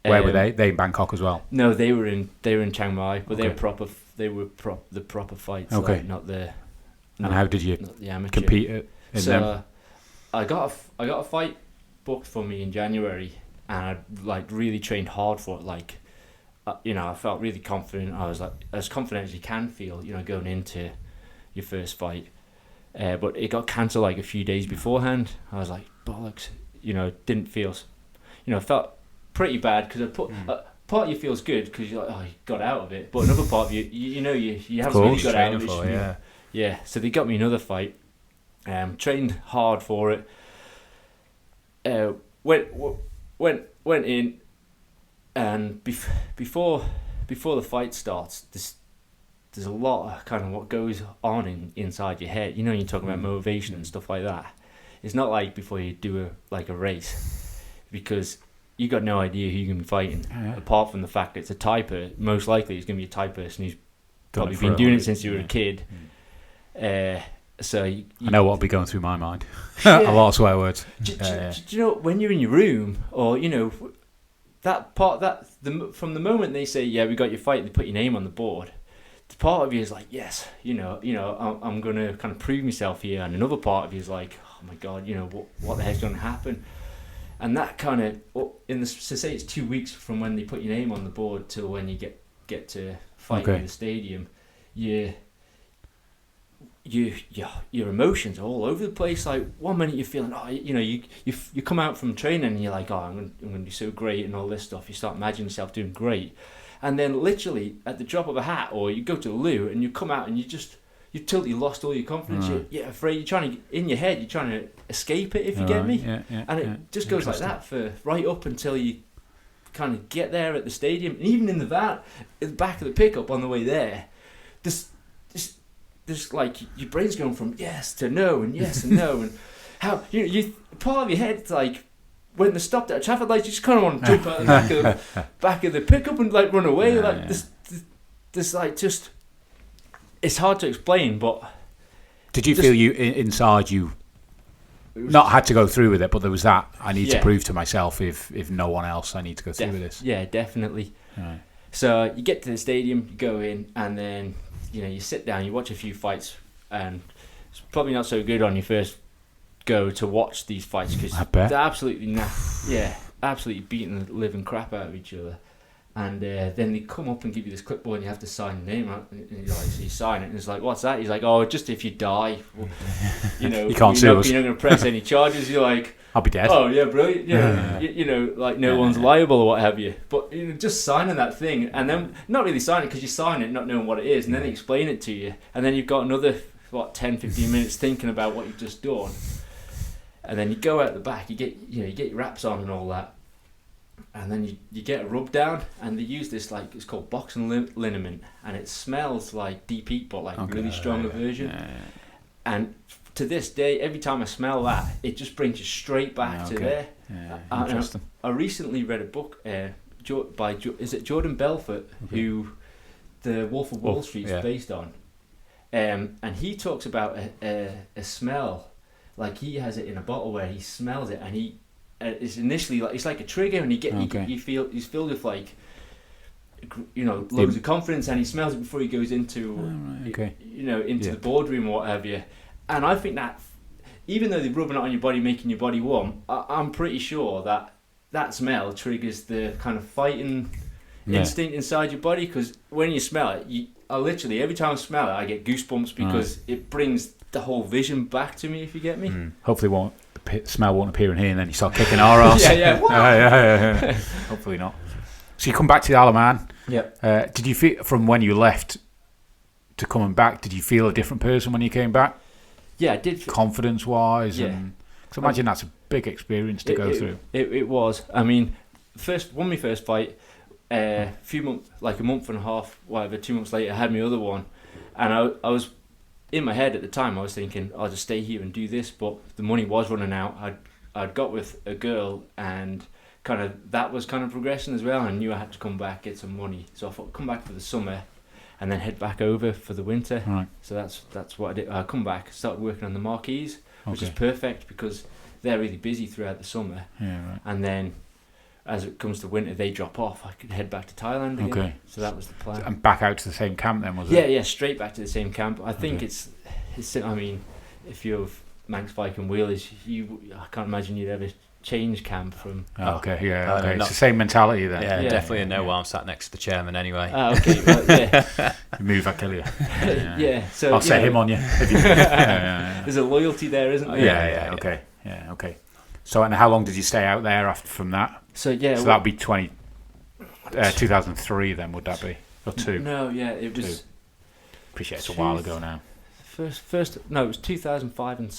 Where were they? They in Bangkok as well. No, they were in Chiang Mai, but Okay. they were the proper fights, Okay. like, not the. And how did you not the amateur. compete in So them? I got a fight booked for me in January, and I like really trained hard for it. Like, I felt really confident. I was like as confident as you can feel, going into your first fight. But it got cancelled like a few days beforehand. I was like, bollocks. Didn't feel. Felt pretty bad because I put. Part of you feels good because you're like, oh, you got out of it. But another part of you, you haven't really got out of it. For, yeah. So they got me another fight. Trained hard for it. Went in, and before the fight starts, there's a lot of kind of what goes on inside your head. You're talking about motivation and stuff like that. It's not like before you do a race, because you got no idea who you're gonna be fighting. Apart from the fact that it's a Thai person, most likely it's gonna be a Thai person who's probably been doing it since you were a kid. So I know what'll be going through my mind. A lot of swear words. Do you know when you're in your room, or that part from the moment they say, yeah, we got your fight, they put your name on the board. The part of you is like, yes, I'm gonna kind of prove myself here, and another part of you is like, oh my god, what the heck's gonna happen? And that kind of so say it's 2 weeks from when they put your name on the board till when you get to fight in the stadium, your emotions are all over the place. Like, 1 minute you're feeling, you come out from training and you're like, oh, I'm going to do so great and all this stuff. You start imagining yourself doing great, and then literally at the drop of a hat, or you go to the loo and you come out and you totally lost all your confidence. You're afraid. You're trying to, in your head, you're trying to escape it, if you get me. And it just goes like that for right up until you kind of get there at the stadium. And even in the van, at the back of the pickup on the way there, there's like your brain's going from yes to no and yes and no, and how you part of your head's like, when they stopped at a traffic light, you just kind of want to jump out the back of the pickup and like run away. This like just, it's hard to explain. But did you feel you inside you not had to go through with it, but there was that I need to prove to myself, if no one else, I need to go through with this? Yeah, definitely. Right. So you get to the stadium, you go in, and then you sit down, you watch a few fights, and it's probably not so good on your first go to watch these fights because they're absolutely absolutely beating the living crap out of each other. And then they come up and give you this clipboard and you have to sign your name out, and you're like, so you sign it, and it's like, what's that? He's like, oh, just if you die, you can't sue us. You're not going to press any charges. You're like, I'll be dead. Oh yeah, brilliant. Like no one's liable or what have you. But just signing that thing, and then not really signing because you sign it not knowing what it is, and then they explain it to you, and then you've got another 10-15 minutes thinking about what you've just done, and then you go out the back, you get your wraps on and all that, and then you get a rub down, and they use this, like, it's called boxing liniment, and it smells like deep heat, but like really stronger version. And to this day, every time I smell that, it just brings you straight back to there. Interesting. I recently read a book by is it Jordan Belfort, who the Wolf of Wall Street is based on, and he talks about a smell, like he has it in a bottle where he smells it, and he it's initially like, it's like a trigger, and you feel he's filled with like, loads of confidence, and he smells it before he goes into into the boardroom or what have you. And I think that even though they're rubbing it on your body, making your body warm, I'm pretty sure that smell triggers the kind of fighting instinct inside your body, because when you smell it, I literally, every time I smell it, I get goosebumps because it brings the whole vision back to me, if you get me. Hopefully the smell won't appear in here and then you start kicking our ass. Yeah. Hopefully not. So you come back to the Isle of Man. Yep. Did you feel, from when you left to coming back, did you feel a different person when you came back? Yeah, I did. Confidence-wise, because I imagine that's a big experience to go through. It was. I mean, won my first fight. A month and a half, whatever, 2 months later, I had my other one, and I was in my head at the time. I was thinking, I'll just stay here and do this, but the money was running out. I'd got with a girl, and that was kind of progressing as well. And I knew I had to come back, get some money, so I thought, come back for the summer, and then head back over for the winter. Right. So that's what I did. I come back, started working on the marquees, which is Okay. perfect because they're really busy throughout the summer, Yeah, right. and then as it comes to winter, they drop off. I could head back to Thailand again. Okay. So that was the plan. And back out to the same camp then, was Yeah, it? yeah, straight back to the same camp. I think Okay. it's. I mean, if you're Manx Bike and Wheelers, I can't imagine you'd ever change camp from. Oh, okay, yeah, No, okay. no, It's not- the same mentality then. Yeah, Yeah. definitely a no while I'm sat next to the chairman anyway. Okay, well, yeah, You move, I kill you. yeah. So I'll set know, him on you. If you yeah. There's a loyalty there, isn't there? Yeah, okay. Yeah, okay. So, and how long did you stay out there after from that? So yeah, So that'd be 2003 then, would that be? Or two? No, yeah, it was. Appreciate it's a while ago now. First, no, it was 2005 and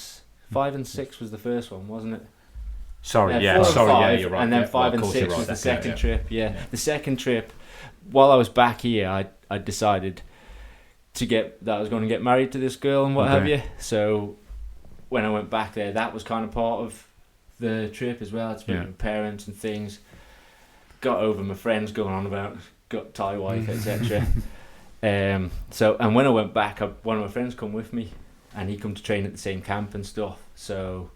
5 and 6 was the first one, wasn't it? Sorry, Yeah, yeah, 4 and sorry, 5, yeah, you're right. and then yeah, 5 of and course 6 you're right. was the Yeah, second yeah. trip. Yeah. Yeah. The second trip, while I was back here, I decided that I was going to get married to this girl and what have Okay. you. So when I went back there, that was kind of part of the trip as well. I'd speak Yeah. with my parents and things. Got over my friends going on about got Thai wife, etc. So and when I went back, one of my friends come with me, and he come to train at the same camp and stuff. So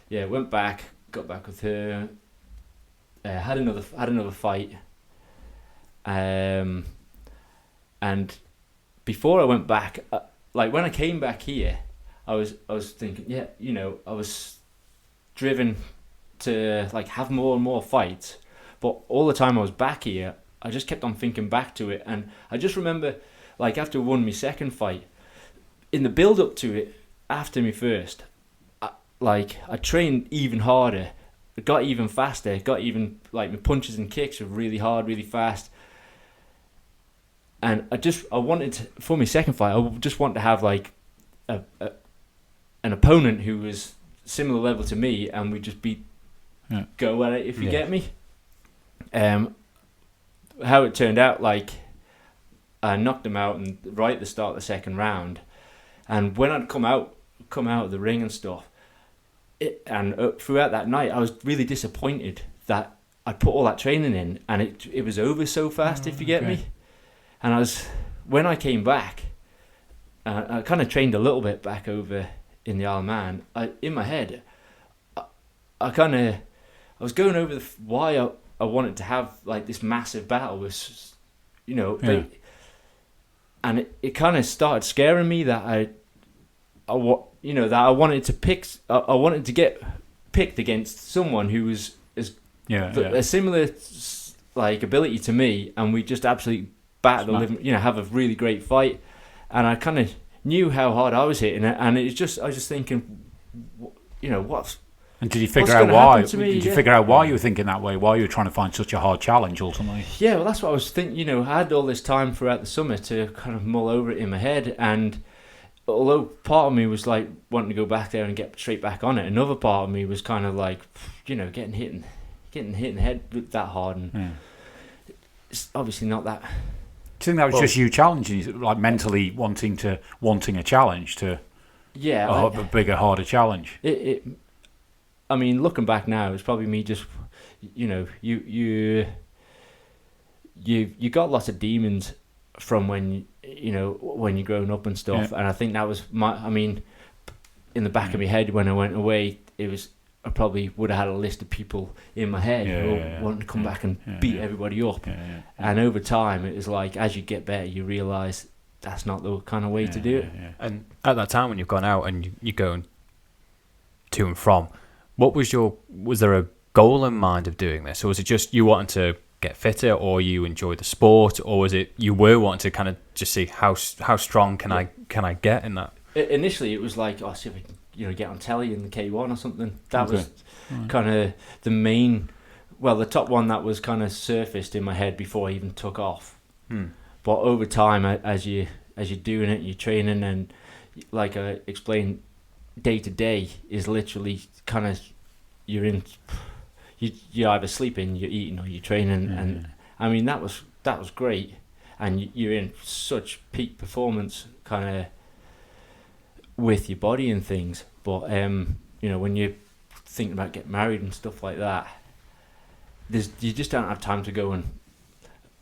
yeah, went back, got back with her. Had another fight. And before I went back, like when I came back here, I was thinking, yeah, you know, I was driven to like have more and more fights, but all the time I was back here, I just kept on thinking back to it, and I just remember, like after I won my second fight, in the build up to it, after me first, I trained even harder, got even faster, got even like my punches and kicks were really hard, really fast. And I wanted to, for my second fight, I just want to have like an opponent who was similar level to me, and we just go at it, if you get me. How it turned out, like I knocked him out and right at the start of the second round, and when I'd come out of the ring and stuff, throughout that night, I was really disappointed that I put all that training in and it was over so fast, if you get me. And when I came back, I kind of trained a little bit back over in the Isle of Man. In my head, I was going over why I wanted to have like this massive battle with, you know, and it kind of started scaring me that I wanted to get picked against someone who was a similar like ability to me, and we just absolutely batter the living, have a really great fight. And I kind of knew how hard I was hitting it, and I was just thinking, what's. And did you figure What's out gonna why? happen to me? Did you Yeah. figure out why you were thinking that way? Why you were trying to find such a hard challenge ultimately? Yeah, well, that's what I was thinking. I had all this time throughout the summer to kind of mull over it in my head, and although part of me was like wanting to go back there and get straight back on it, another part of me was kind of like, getting hit in the head that hard, and it's obviously not that. Do you think that was just you challenging, you, like mentally wanting a challenge to a bigger, harder challenge? I mean, looking back now, it's probably me just, you got lots of demons from when you're growing up and stuff, and I think that was in the back of my head when I went away, I probably would have had a list of people in my head who wanted to come back and beat everybody up, and over time it was like, as you get better, you realise that's not the kind of way to do it. And at that time when you've gone out and you're going to and from, was there a goal in mind of doing this, or was it just you wanting to get fitter, or you enjoy the sport, or was it you were wanting to kind of just see how strong can I get in that? Initially it was like, see if I can get on telly in the K1 or something. That was kind of the main, the top one that was kind of surfaced in my head before I even took off. But over time, as you're doing it, you're training, and like I explained, day to day is literally kind of you're either sleeping, you're eating, or you're training, and I mean that was great, and you're in such peak performance kind of with your body and things. But when you're thinking about getting married and stuff like that, you just don't have time to go and,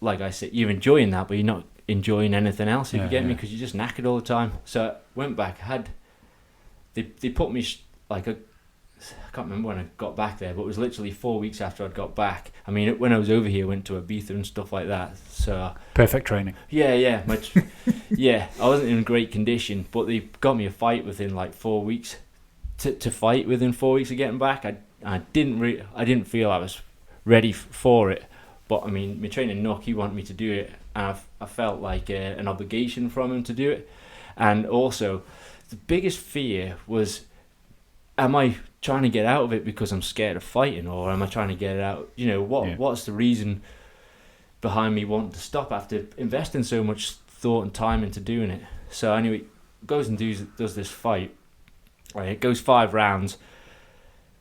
like I said, you're enjoying that, but you're not enjoying anything else, if Yeah, you get me, yeah. because you're just knackered all the time. So I went back. They put me I can't remember when I got back there, but it was literally 4 weeks after I'd got back. I mean, when I was over here, I went to Ibiza and stuff like that. So Perfect training. yeah, yeah. I wasn't in great condition, but they got me a fight within like 4 weeks. To fight within 4 weeks of getting back, I didn't feel I was ready for it. But I mean, my trainer Nook, he wanted me to do it, and I felt like an obligation from him to do it. And also, the biggest fear was, am I trying to get out of it because I'm scared of fighting, or am I trying to get it out? You know, what's the reason behind me wanting to stop after investing so much thought and time into doing it? So anyway, goes and does this fight. Right, it goes 5 rounds.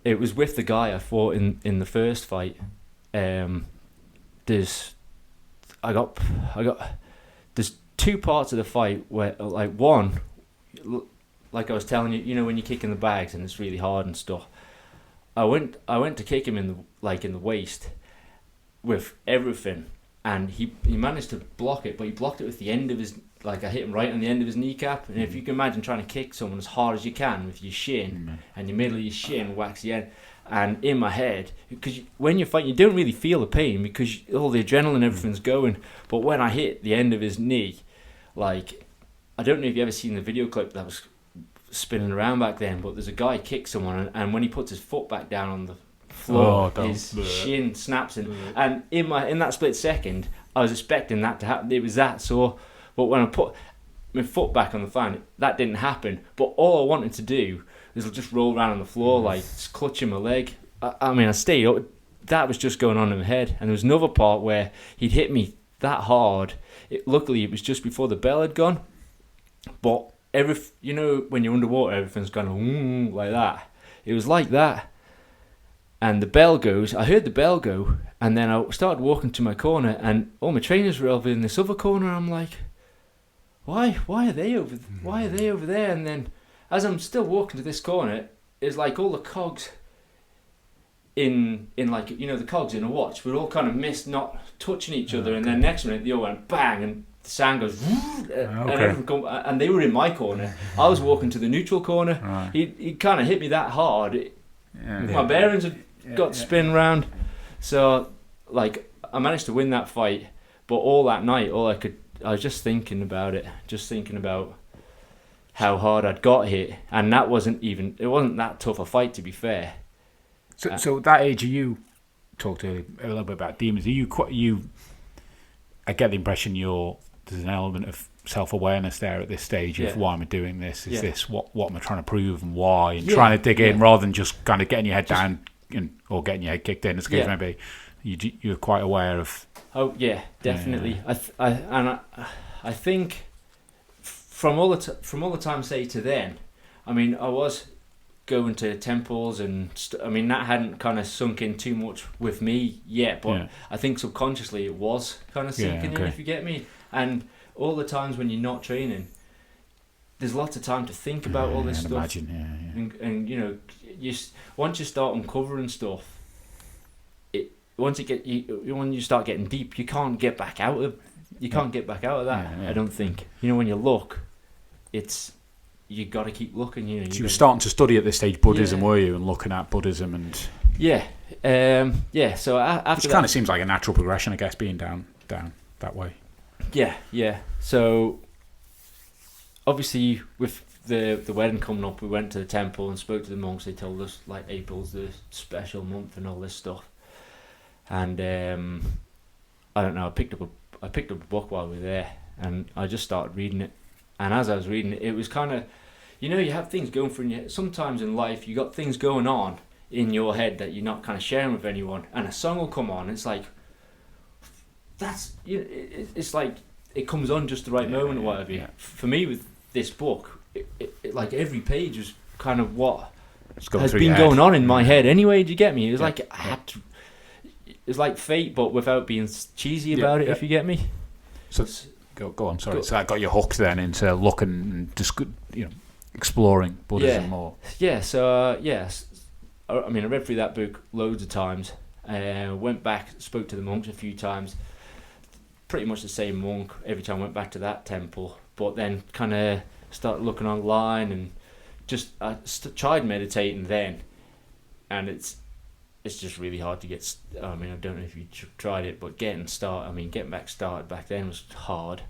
It was with the guy I fought in the first fight. There's 2 parts of the fight where, like, one, like I was telling you, you know, when you're kicking the bags and it's really hard and stuff. I went to kick him in the waist with everything, and he managed to block it, but he blocked it with the end of his, like, I hit him right on the end of his kneecap. And if you can imagine trying to kick someone as hard as you can with your shin, and your middle of your shin whacks the end. And in my head, because when you're fighting, you don't really feel the pain because all the adrenaline, everything's going. But when I hit the end of his knee, like, I don't know if you ever seen the video clip that was spinning around back then, but there's a guy kick someone, and when he puts his foot back down on the floor, his shin snaps in. And in that split second, I was expecting that to happen. It was that sore. But when I put my foot back on the fan, that didn't happen. But all I wanted to do was just roll around on the floor, like, just clutching my leg. I mean, I stayed up. That was just going on in my head. And there was another part where he'd hit me that hard. Luckily, it was just before the bell had gone. But you know, when you're underwater, everything's going like that. It was like that. And the bell goes. I heard the bell go, and then I started walking to my corner, and all my trainers were over in this other corner. I'm like, why are they over there? And then, as I'm still walking to this corner, it's like all the cogs in like, you know, the cogs in a watch, we're all kind of missed, not touching each other. And then next minute they all went bang, and the sound goes and everything and they were in my corner. I was walking to the neutral corner. Right. He kind of hit me that hard. My bearings had got spin round. So, like, I managed to win that fight, but all that night, I was just thinking about it, how hard I'd got hit, and it wasn't that tough a fight, to be fair. So at that age, you talked a little bit about demons. I get the impression there's an element of self-awareness there at this stage of why am I doing this? Is this what am I trying to prove and why? And trying to dig in rather than just kind of getting your head down or getting your head kicked in, as the case may be. You're quite aware of. Oh yeah, definitely. I think from all the time, say, to then, I mean, I was going to temples and I mean, that hadn't kind of sunk in too much with me yet, but I think subconsciously it was kind of sinking in, if you get me. And all the times when you're not training, there's lots of time to think about all this stuff. Imagine, and you know, once you start uncovering stuff, when you start getting deep, you can't get back out of that. I don't think. You know, when you look, you got to keep looking. You know, so you were starting to study at this stage Buddhism, were you, and looking at Buddhism and. So after which kind of seems like a natural progression, I guess, being down that way. Yeah. So obviously, with the wedding coming up, we went to the temple and spoke to the monks. They told us, like, April's the special month and all this stuff. And I don't know. I picked up a book while we were there, and I just started reading it. And as I was reading it, it was kind of, you know, you have things going for you. Sometimes in life, you got things going on in your head that you're not kind of sharing with anyone, and a song will come on. It's like it's like it comes on just the right moment or whatever. Yeah. For me, with this book, it like every page was kind of what has been going on in my head. Anyway, do you get me? It was like I had to. It's like fate, but without being cheesy about it. If you get me. So go on. Sorry. So that got you hooked then into looking and just, you know, exploring Buddhism more. Yeah. So I mean, I read through that book loads of times. Went back, spoke to the monks a few times. pretty much the same monk every time I went back to that temple. But then kind of started looking online and just I tried meditating then, and it's just really hard to get. I mean, I don't know if you tried it, but getting back started back then was hard.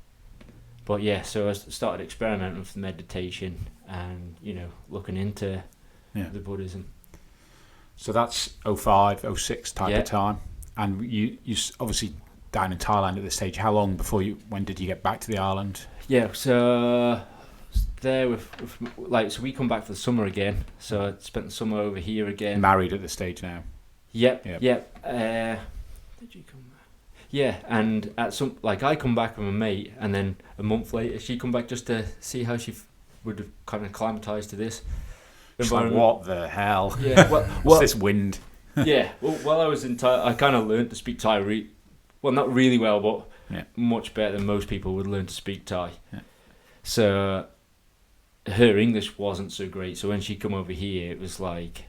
But yeah, so I started experimenting with meditation and looking into the Buddhism. So that's 05, 06 type of time, and you obviously down in Thailand at this stage. How long when did you get back to the island? Yeah, so there so we come back for the summer again. So I spent the summer over here again. Married at this stage now. Yep. Did you come back? Yeah, and at I come back with my mate, and then a month later she come back just to see how she would have kind of acclimatized to this. She's like, what the hell? Yeah, what's this wind? Yeah, well, while I was in Thai, I kind of learned to speak Thai. Well, not really well, but much better than most people would learn to speak Thai. Yeah. So her English wasn't so great. So when she come over here, it was like,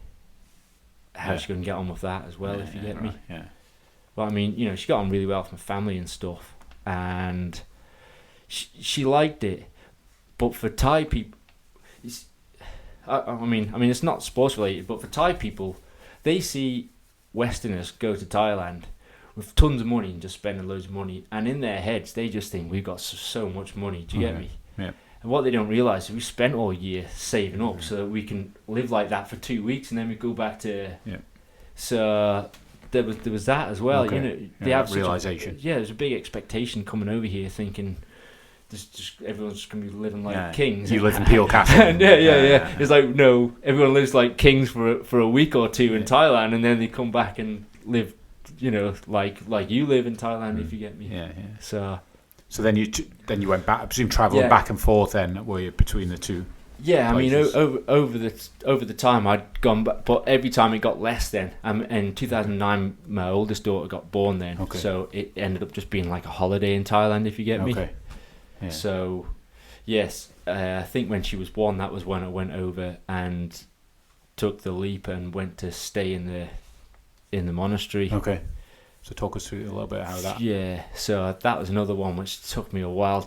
how's she going to get on with that as well, if you get me? Yeah. But I mean, she got on really well with my family and stuff. And she liked it. But for Thai people, I mean, it's not sports related, but for Thai people, they see Westerners go to Thailand with tons of money and just spending loads of money, and in their heads they just think we've got so much money. Do you get me? Yeah. And what they don't realise is we spent all year saving up so that we can live like that for 2 weeks, and then we go back to. Yeah. So there was that as well. Okay. They have realisation. There's a big expectation coming over here, thinking. Everyone's just gonna be living like kings. You live in Peel Castle. Yeah. It's like, no, everyone lives like kings for a week or two in Thailand, and then they come back and live, like you live in Thailand, if you get me. Yeah. So then you went back. I presume travelling back and forth. Then were you between the two? Yeah, places? I mean, over the time I'd gone back, but every time it got less. Then, in 2009, my oldest daughter got born. Then, so it ended up just being like a holiday in Thailand, if you get me. Okay. Yeah. So, yes, I think when she was born, that was when I went over and took the leap and went to stay in the monastery. Okay. So talk us through a little bit how that. Yeah. So that was another one which took me a while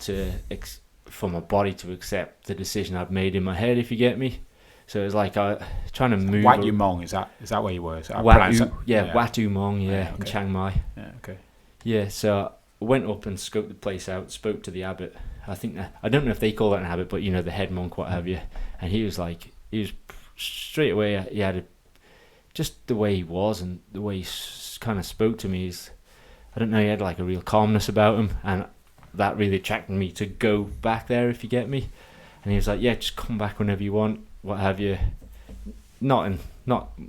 for my body to accept the decision I'd made in my head. If you get me. So it was like trying to move. Wat Umong, is that where you were? Watu Mong, in Chiang Mai. Yeah. Okay. Yeah. So. Went up and scoped the place out, spoke to the abbot. I don't know if they call that an abbot, but the head monk, what have you. And he was straight away, he had just the way he was and the way he kind of spoke to me is, I don't know, he had like a real calmness about him, and that really attracted me to go back there, if you get me. And he was like, yeah, just come back whenever you want, what have you. Not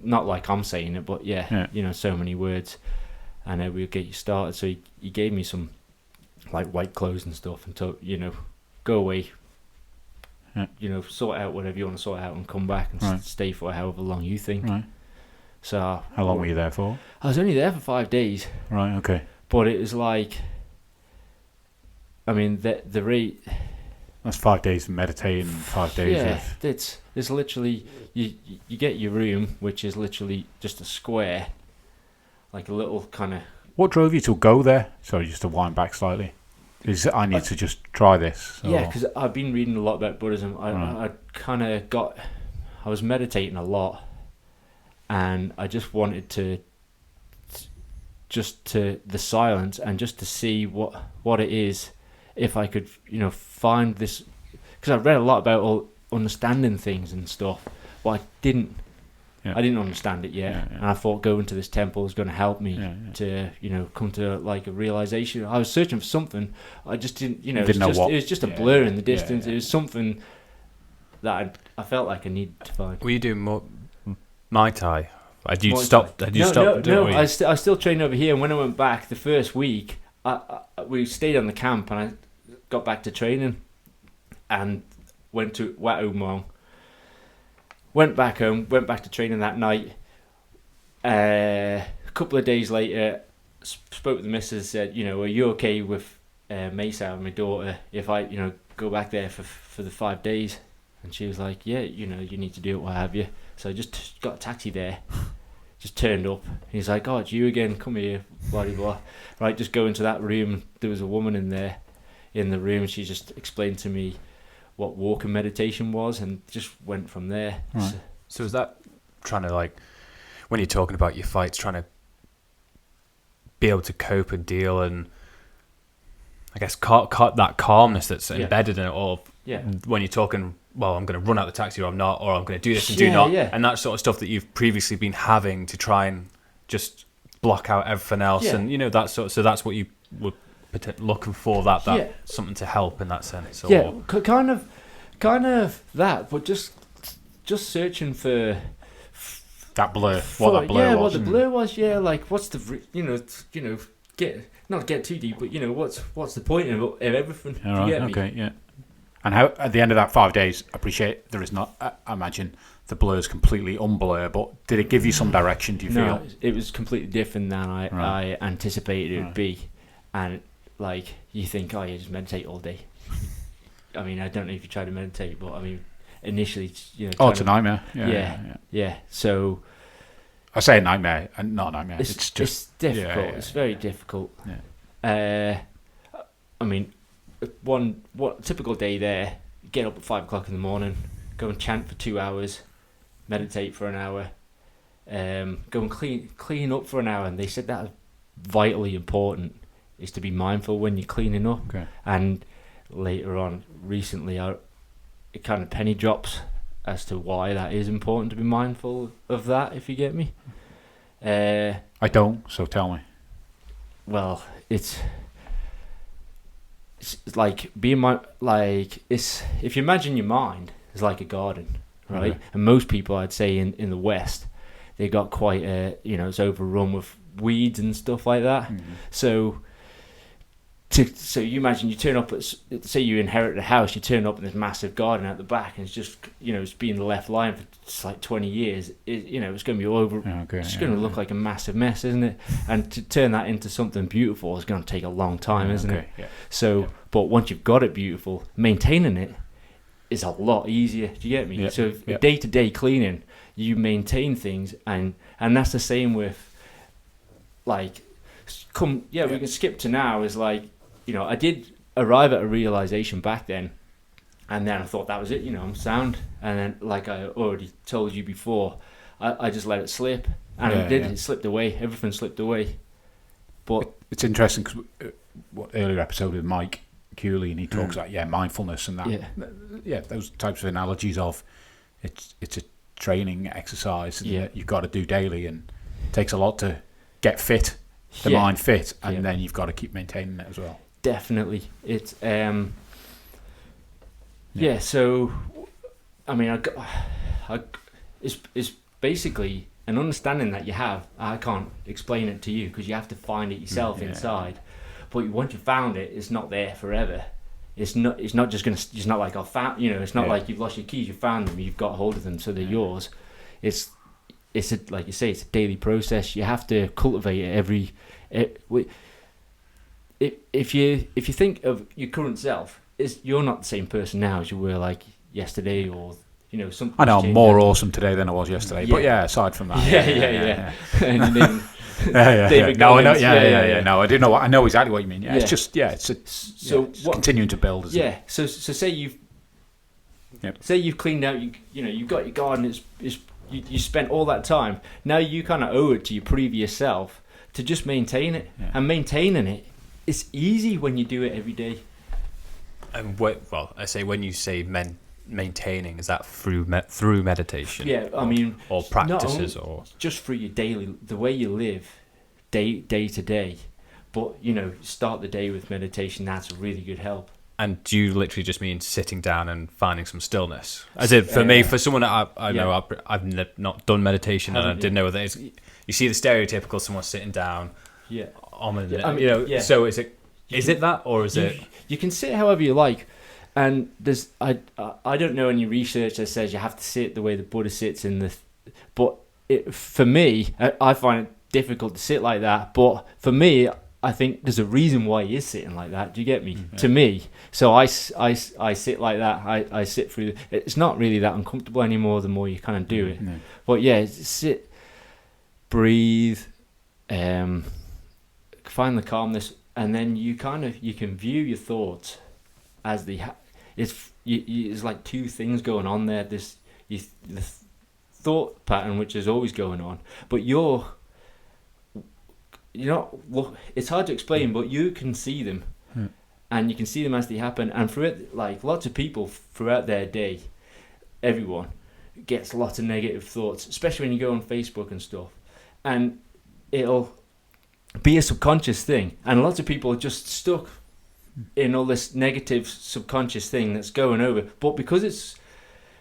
like I'm saying it, but so many words. And we'll get you started. So he gave me some like white clothes and stuff, and told go away, sort out whatever you want to sort out, and come back and stay for however long you think. Right. So how long were you there for? I was only there for 5 days. Right. Okay. But it was like, I mean, the rate. That's 5 days of meditating, 5 days of. Yeah, it's literally you get your room, which is literally just a square. Like a little kind of. What drove you to go there? Sorry, just to wind back slightly. I need to just try this. Yeah, because I've been reading a lot about Buddhism. I kind of I was meditating a lot, and I just wanted to the silence and just to see what it is, if I could find this, because I've read a lot about understanding things and stuff, but I didn't understand it yet, and I thought going to this temple was going to help me to come to like a realization. I was searching for something, I just didn't it was just a blur in the distance. It was something that I felt like I needed to find. Were you doing more Muay Thai? Had you Muay stopped? Thai. Had you stopped? No. I still trained over here, and when I went back the first week, we stayed on the camp, and I got back to training, and went to Wat Umong. Went back home, went back to training that night. A couple of days later, spoke with the missus, said, are you okay with Mesa and my daughter if I, go back there for the 5 days? And she was like, yeah, you need to do it, what have you. So I just got a taxi there, just turned up. He's like, "Oh, it's you again? Come here, blah blah blah." Right, just go into that room. There was a woman in there, in the room. She just explained to me what walking meditation was, and just went from there. Right. So is that trying to, like, when you're talking about your fights, trying to be able to cope and deal, and I guess that calmness that's embedded in it all. Yeah. When you're talking, well, I'm going to run out the taxi, or I'm not, or I'm going to do this and do not, and that sort of stuff that you've previously been having to try and just block out everything else, and that sort. So that's what you were looking for, that something to help in that sense. Or, yeah, kind of that, but just searching for that blur. What that blur was. What the blur was. Yeah, like what's the get too deep, but what's the point of everything? All right, okay, yeah. And how at the end of that 5 days, I appreciate there is not. I imagine the blur is completely unblur, but did it give you some direction? Do you feel? No, it was completely different than I anticipated it would be, and like you think, oh, you just meditate all day. I mean, I don't know if you try to meditate, but I mean, initially, it's a nightmare. Yeah. So I say a nightmare, and not a nightmare. It's just it's difficult. Yeah. It's very difficult. Yeah. I mean, what typical day there? Get up at 5 o'clock in the morning, go and chant for 2 hours, meditate for an hour, go and clean up for an hour. And they said that vitally important is to be mindful when you're cleaning up. Okay. And later on, recently, it kind of penny drops as to why that is important to be mindful of that. If you get me. I don't. So tell me. Well, it's like being if you imagine your mind is like a garden, right? Okay. And most people, I'd say in the West, they got quite it's overrun with weeds and stuff like that. Mm-hmm. So you imagine you turn up at, say you inherit a house, you turn up in this massive garden at the back, and it's just it's been left lying for just like 20 years. It's going to be all over. It's going to look like a massive mess, isn't it? And to turn that into something beautiful is going to take a long time, isn't it? Yeah. So, but once you've got it beautiful, maintaining it is a lot easier. Do you get me? Yeah. So day-to-day cleaning, you maintain things, and that's the same with like we can skip to now. Is like, I did arrive at a realization back then, and then I thought that was it. I'm sound, and then like I already told you before, I just let it slip, and it slipped away. Everything slipped away. But it's interesting because earlier episode with Mike Cooley, and he talks about mindfulness and that those types of analogies of it's a training exercise that you've got to do daily, and it takes a lot to get fit, the mind fit, and then you've got to keep maintaining it as well. Definitely, it's So, I mean, it's basically an understanding that you have. I can't explain it to you because you have to find it yourself inside. But once you found it, it's not there forever. It's not just gonna. It's not like I found. It's not like you've lost your keys. You found them. You've got hold of them, so they're yours. It's like you say. It's a daily process. You have to cultivate it If you think of your current self, you're not the same person now as you were like yesterday, or something. I know I'm more awesome today than I was yesterday, but aside from that, And your name, David No, I know. Goggins, No, I do know. I know exactly what you mean. It's just it's continuing to build. Isn't it? So say you've cleaned out. You've got your garden. You spent all that time. Now you kind of owe it to your previous self to just maintain it, and maintaining it. It's easy when you do it every day. And I say when you say maintaining, is that through meditation? Yeah, I mean, or practices, or just through your the way you live, day to day. But start the day with meditation. That's a really good help. And do you literally just mean sitting down and finding some stillness? As if for me, for someone that I know, I've not done meditation, and I didn't know whether you see the stereotypical someone sitting down. Yeah. So is it that, or is it? You can sit however you like, and there's I don't know any research that says you have to sit the way the Buddha sits but for me, I find it difficult to sit like that. But for me, I think there's a reason why he is sitting like that. Do you get me? Mm-hmm. To me, so I sit like that. I sit through. It's not really that uncomfortable anymore. The more you kind of do it, but sit. breathe, find the calmness, and then you can view your thoughts as it's like two things going on there. The thought pattern, which is always going on, but it's hard to explain, but you can see them, and you can see them as they happen. And for it, like lots of people throughout their day, everyone gets lots of negative thoughts, especially when you go on Facebook and stuff, and it'll be a subconscious thing, and lots of people are just stuck in all this negative subconscious thing that's going over, but because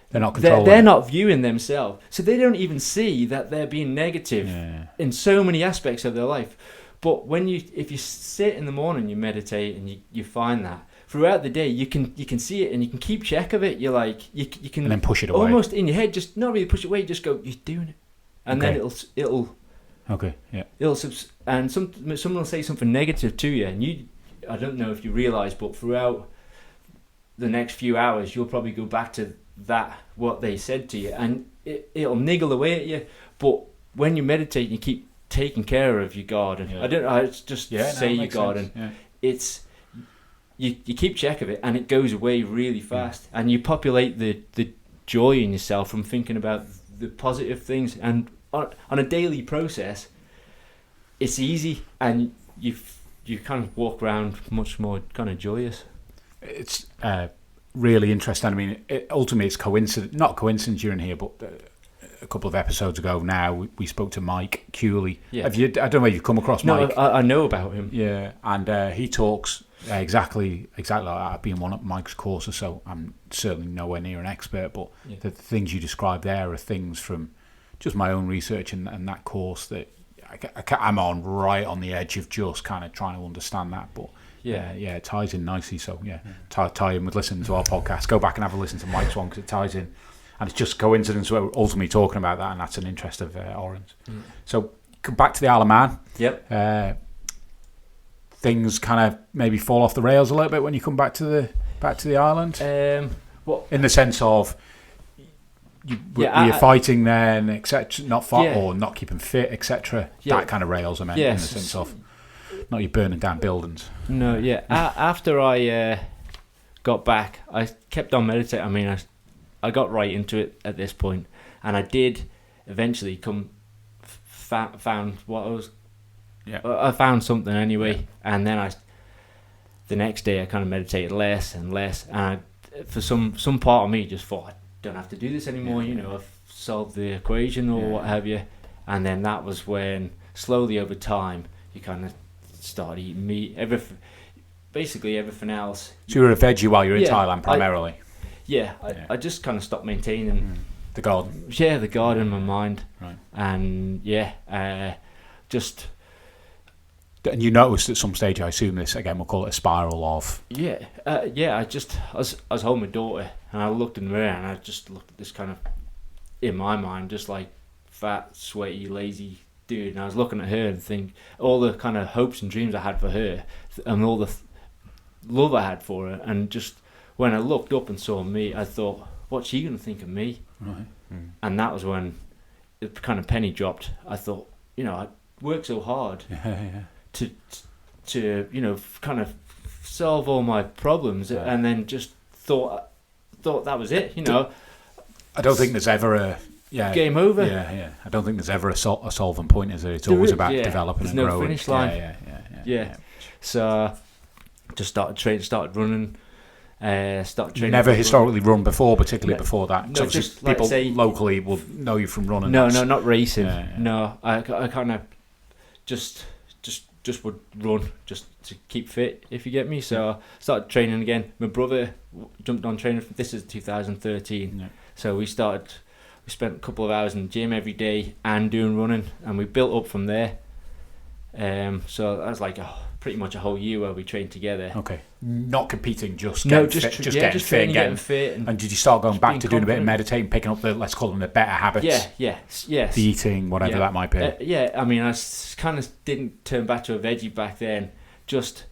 they're not controlling they're not viewing themselves, so they don't even see that they're being negative in so many aspects of their life. But if you sit in the morning, you meditate, and you find that throughout the day, you can see it, and you can keep check of it. You're like you can, and then push it away almost in your head, just not really push it away, just go, you're doing it, and then it'll and someone will say something negative to you, and I don't know if you realise, but throughout the next few hours, you'll probably go back to what they said to you, and it'll niggle away at you. But when you meditate, you keep taking care of your garden. I don't know. It's just say your garden. Yeah. It's you keep check of it, and it goes away really fast, and you populate the joy in yourself from thinking about the positive things, and on a daily process, it's easy, and you kind of walk around much more kind of joyous. It's really interesting. I mean, ultimately it's not coincidence you're in here, but a couple of episodes ago now we spoke to Mike Cooley. I don't know if you've come across Mike. No, I know about him. Yeah, and he talks exactly like that. I've been on Mike's courses, so I'm certainly nowhere near an expert, but the things you describe there are things from just my own research and that course that I'm right on the edge of just kind of trying to understand that, but it ties in nicely. So tie in with listening to our podcast. Go back and have a listen to Mike's one, because it ties in, and it's just coincidence we're ultimately talking about that, and that's an interest of Orran's. So back to the Isle of Man. Yep. Things kind of maybe fall off the rails a little bit when you come back to the island. In the sense of you're fighting then, etc. Or not keeping fit, etc. That kind of rails, I meant, in the sense of not you burning down buildings. No, after I got back, I kept on meditating. I mean, I got right into it at this point, and I did eventually found what I was. I found something anyway, and then the next day I kind of meditated less and less, and for some part of me just thought, I don't have to do this anymore. I've solved the equation or what have you, and then that was when slowly over time you kind of start eating meat, basically everything else. So you were a veggie while you were in Thailand primarily. I just kind of stopped maintaining the garden. Yeah, the garden in my mind, right? And just. And you noticed at some stage, I assume this again, we'll call it a spiral of. I was holding my daughter, and I looked in the mirror, and I just looked at this kind of, in my mind, just like fat, sweaty, lazy dude, and I was looking at her and think all the kind of hopes and dreams I had for her, and all the love I had for her, and just when I looked up and saw me, I thought, what's she going to think of me? Right. And that was when the kind of penny dropped. I thought, I worked so hard. To kind of solve all my problems, and then just thought that was it. I don't think there's ever a game over. I don't think there's ever a solvent point, is there? It's always about developing there's and growing. There's no finish line. Yeah. So just started running. Started training. Never historically run before, particularly before that. No, just like people locally will know you from running. No, not racing. No, I kind of just would run just to keep fit, if you get me. So I started training again. My brother jumped on training. This is 2013. So we spent a couple of hours in the gym every day and doing running, and we built up from there. So that was like pretty much a whole year where we trained together. Okay. Not competing, just getting fit. Getting fit. And did you start going back to doing a bit of meditating, picking up let's call them the better habits? Yes. The eating, whatever that might be. I mean, I kind of didn't turn back to a veggie back then. Just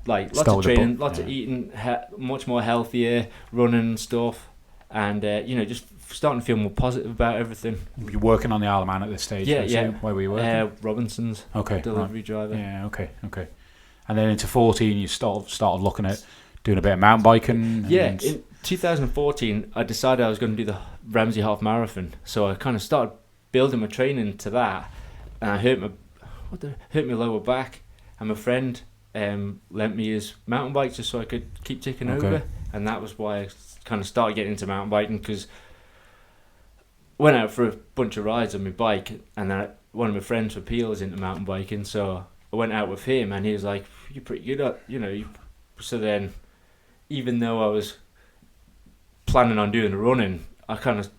like lots of training, lots of eating, much more healthier, running and stuff, and just starting to feel more positive about everything. You're working on the Isle of Man at this stage. I assume? Where were you working? Robinson's. Okay. Delivery driver. Yeah. Okay. And then into 14, you started looking at doing a bit of mountain biking. Yeah. In 2014, I decided I was going to do the Ramsey Half Marathon, so I kind of started building my training to that, and I hurt my lower back, and my friend lent me his mountain bike just so I could keep ticking over, and that was why I kind of started getting into mountain biking, because I went out for a bunch of rides on my bike, and then one of my friends for Peel is into mountain biking, so I went out with him, and he was like, "You're pretty good at, So then, even though I was planning on doing the running, I kind of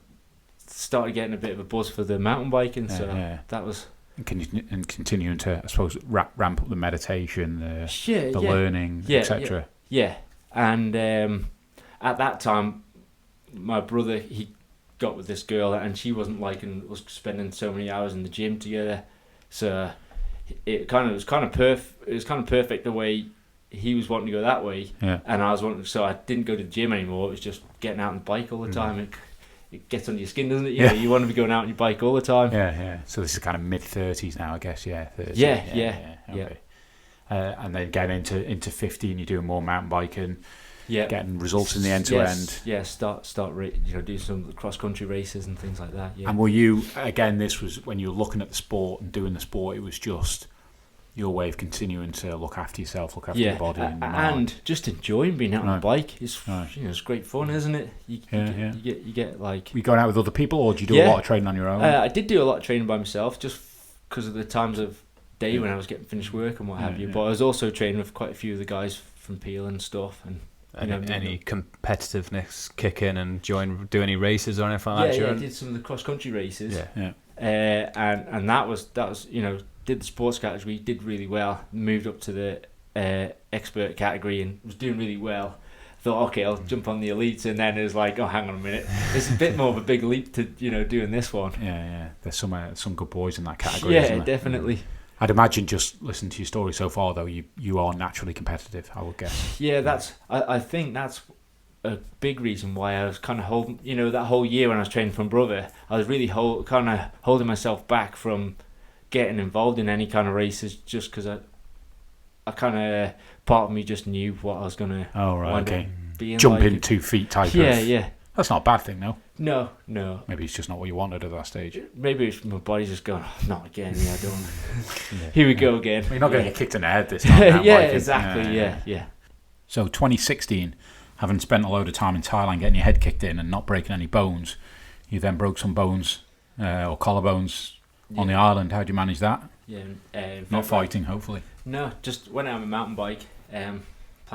started getting a bit of a buzz for the mountain biking, that was... And continuing to, I suppose, ramp up the meditation, the learning, etc. Yeah, and at that time, my brother, he got with this girl, and she wasn't liking us spending so many hours in the gym together. So it was kind of perfect the way he was wanting to go that way, and I was wanting. So I didn't go to the gym anymore. It was just getting out on the bike all the time. It gets under your skin, doesn't it? You want to be going out on your bike all the time. Yeah. So this is kind of mid-30s now, I guess. 30. Yeah. Okay. And then getting into 15, you're doing more mountain biking. Yeah. Getting results in the end to end. Yeah. Start. Do some cross country races and things like that. Yeah. And were you, again? This was when you were looking at the sport and doing the sport. It was just your way of continuing to look after yourself, look after your body, and just enjoying being out on a bike. It's it's great fun, isn't it? You get like. Were you going out with other people, or do you do a lot of training on your own? I did do a lot of training by myself, just because of the times of day when I was getting finished work and what have you. But I was also training with quite a few of the guys from Peel and stuff, and. Any competitiveness kick in and do any races or anything like that? Yeah, I did some of the cross country races. And that was did the sports category, did really well, moved up to the expert category and was doing really well. Thought, okay, I'll jump on the elites, and then it was like, oh, hang on a minute, it's a bit more of a big leap to doing this one. There's some good boys in that category. Yeah, definitely. I'd imagine, just listening to your story so far, though, you are naturally competitive, I would guess. Yeah, I think that's a big reason why I was kind of holding, that whole year when I was training from brother, I was really kind of holding myself back from getting involved in any kind of races, just because I kind of, part of me just knew what I was going to be in. Jump in 2 feet type of. Yeah. That's not a bad thing, though. No. Maybe it's just not what you wanted at that stage. Maybe it's my body's just going, oh, not again. Yeah, I don't. Here we go again. You're not going to get kicked in the head this time. Exactly. Yeah. So 2016, having spent a load of time in Thailand getting your head kicked in and not breaking any bones, you then broke some bones or collarbones on the island. How'd you manage that? Yeah. Not fighting, hopefully. No, just went out on a mountain bike. Planned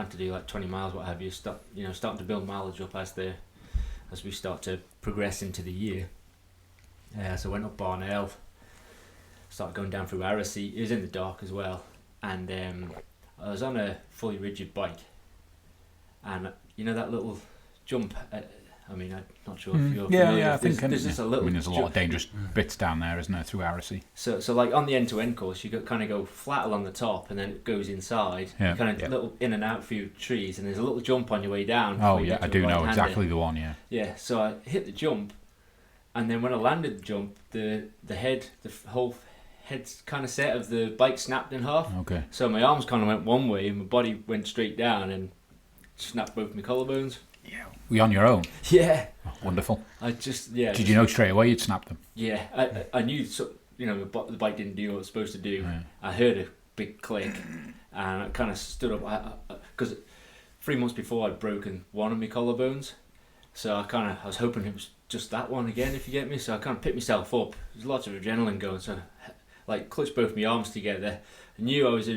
to do like 20 miles, what have you. Starting to build mileage up as we start to progress into the year. So I went up Barnell, started going down through Aracy. It was in the dark as well, and I was on a fully rigid bike, and that little jump. I'm not sure if you're familiar. I think there's just a little. There's a lot of dangerous bits down there, isn't there, through Aracy? So like on the end-to-end course, you kind of go flat along the top, and then it goes inside. You kind of little in and out through trees, and there's a little jump on your way down. Oh yeah, I do know exactly the one. Yeah. Yeah. So I hit the jump, and then when I landed the jump, the whole head kind of set of the bike snapped in half. Okay. So my arms kind of went one way, and my body went straight down, and snapped both my collarbones. Yeah. Were you on your own? Yeah. Oh, wonderful. Did you know straight away you'd snap them? Yeah, I knew. So, the bike didn't do what it was supposed to do. Yeah. I heard a big click, and I kind of stood up because 3 months before I'd broken one of my collarbones, so I was hoping it was just that one again, if you get me. So I kind of picked myself up. There's lots of adrenaline going, so like clutched both my arms together. I knew I was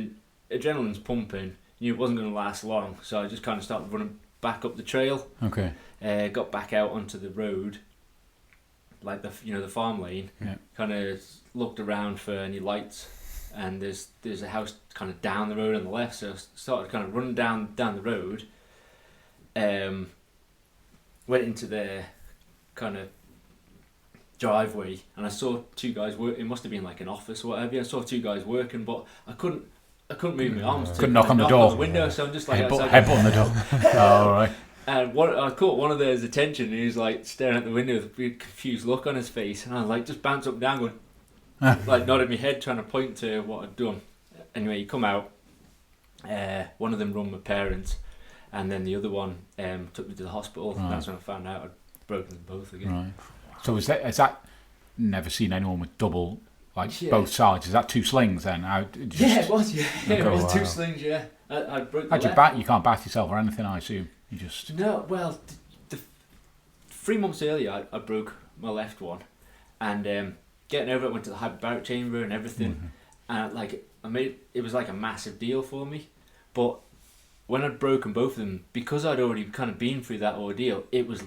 adrenaline's pumping. Knew it wasn't going to last long, so I just kind of started running back up the trail. Okay. Got back out onto the road, like the farm lane. Yeah. Kind of looked around for any lights, and there's a house kind of down the road on the left. So I started kind of running down the road. Went into the kind of driveway, and I saw two guys work. It must have been like an office or whatever. I saw two guys working, but I couldn't move my arms. Couldn't knock on the door. On the window, so I'm just like headbutt on the door. Oh, all right. And I caught one of theirs attention, and he was like staring at the window with a big confused look on his face, and I was like just bounced up and down, going like nodding my head, trying to point to what I'd done. Anyway, you come out. One of them run my parents, and then the other one took me to the hospital. Right. That's when I found out I'd broken them both again. Right. So is that never seen anyone with double, like both sides? Is that two slings then? It was. Yeah, Okay, it was wow. 2 slings. Yeah, I broke. How'd you bat? You can't bat yourself or anything, I assume. You just No, well, the 3 months earlier, I broke my left one, and getting over it, went to the hyperbaric chamber and everything, and like it was like a massive deal for me. But when I'd broken both of them, because I'd already kind of been through that ordeal, it was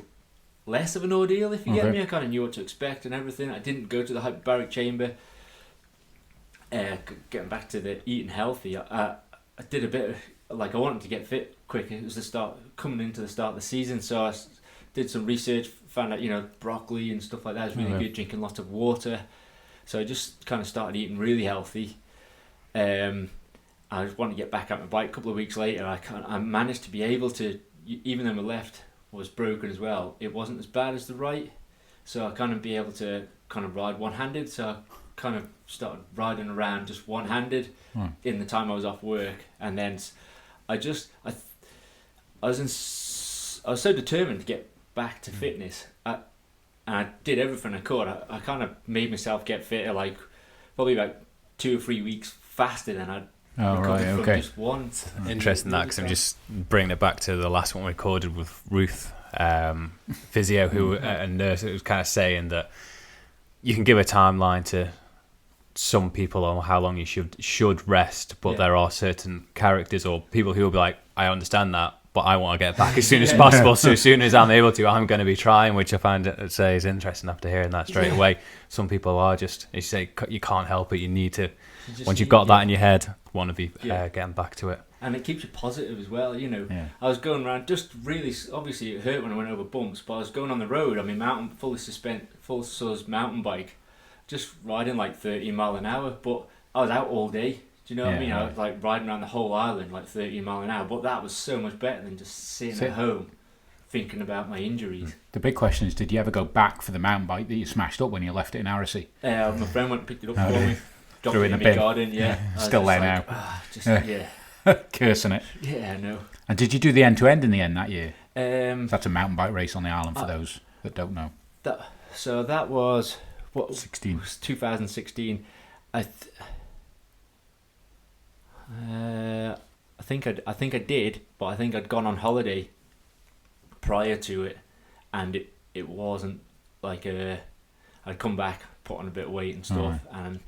less of an ordeal, if you get me. I kind of knew what to expect and everything. I didn't go to the hyperbaric chamber. Getting back to the eating healthy, I did a bit of, like, I wanted to get fit quick. It was coming into the start of the season, so I did some research, found out, broccoli and stuff like that is really good, drinking lots of water. So I just kind of started eating really healthy. I just wanted to get back on my bike. A couple of weeks later, I managed to be able to, even though my left was broken as well, it wasn't as bad as the right. So I kind of be able to kind of ride one-handed. So I kind of started riding around just one-handed in the time I was off work. And then I was so determined to get back to fitness. And I did everything I could. I kind of made myself get fitter, like probably about 2 or 3 weeks faster than I'd recovered from just one. Interesting that, because I'm just bringing it back to the last one we recorded with Ruth, physio, who a nurse, who was kind of saying that you can give a timeline to some people on how long you should rest, but there are certain characters or people who will be like, I understand that, but I want to get back as soon as possible. So as soon as I'm able to, I'm going to be trying, which I find is interesting after hearing that straight away. Some people are just, you say, you can't help it. You need to, once you've got that in your head, want to be getting back to it. And it keeps you positive as well, I was going around, just really, obviously it hurt when I went over bumps, but I was going on the road on my full sus mountain bike, just riding like 30 mile an hour, but I was out all day. Do you know what I mean? I was like riding around the whole island like 30 mile an hour, but that was so much better than just sitting at home thinking about my injuries. The big question is, did you ever go back for the mountain bike that you smashed up when you left it in Aracy? My friend went and picked it up for me, dropped Threw it in the my bin. garden. Yeah, Still there now. Cursing it. Yeah, I know. And did you do the end-to-end in the end that year? That's a mountain bike race on the island for those that don't know. That was 16. It was 2016. I think I did, but I think I'd gone on holiday prior to it, and it wasn't like I'd come back, put on a bit of weight and stuff, and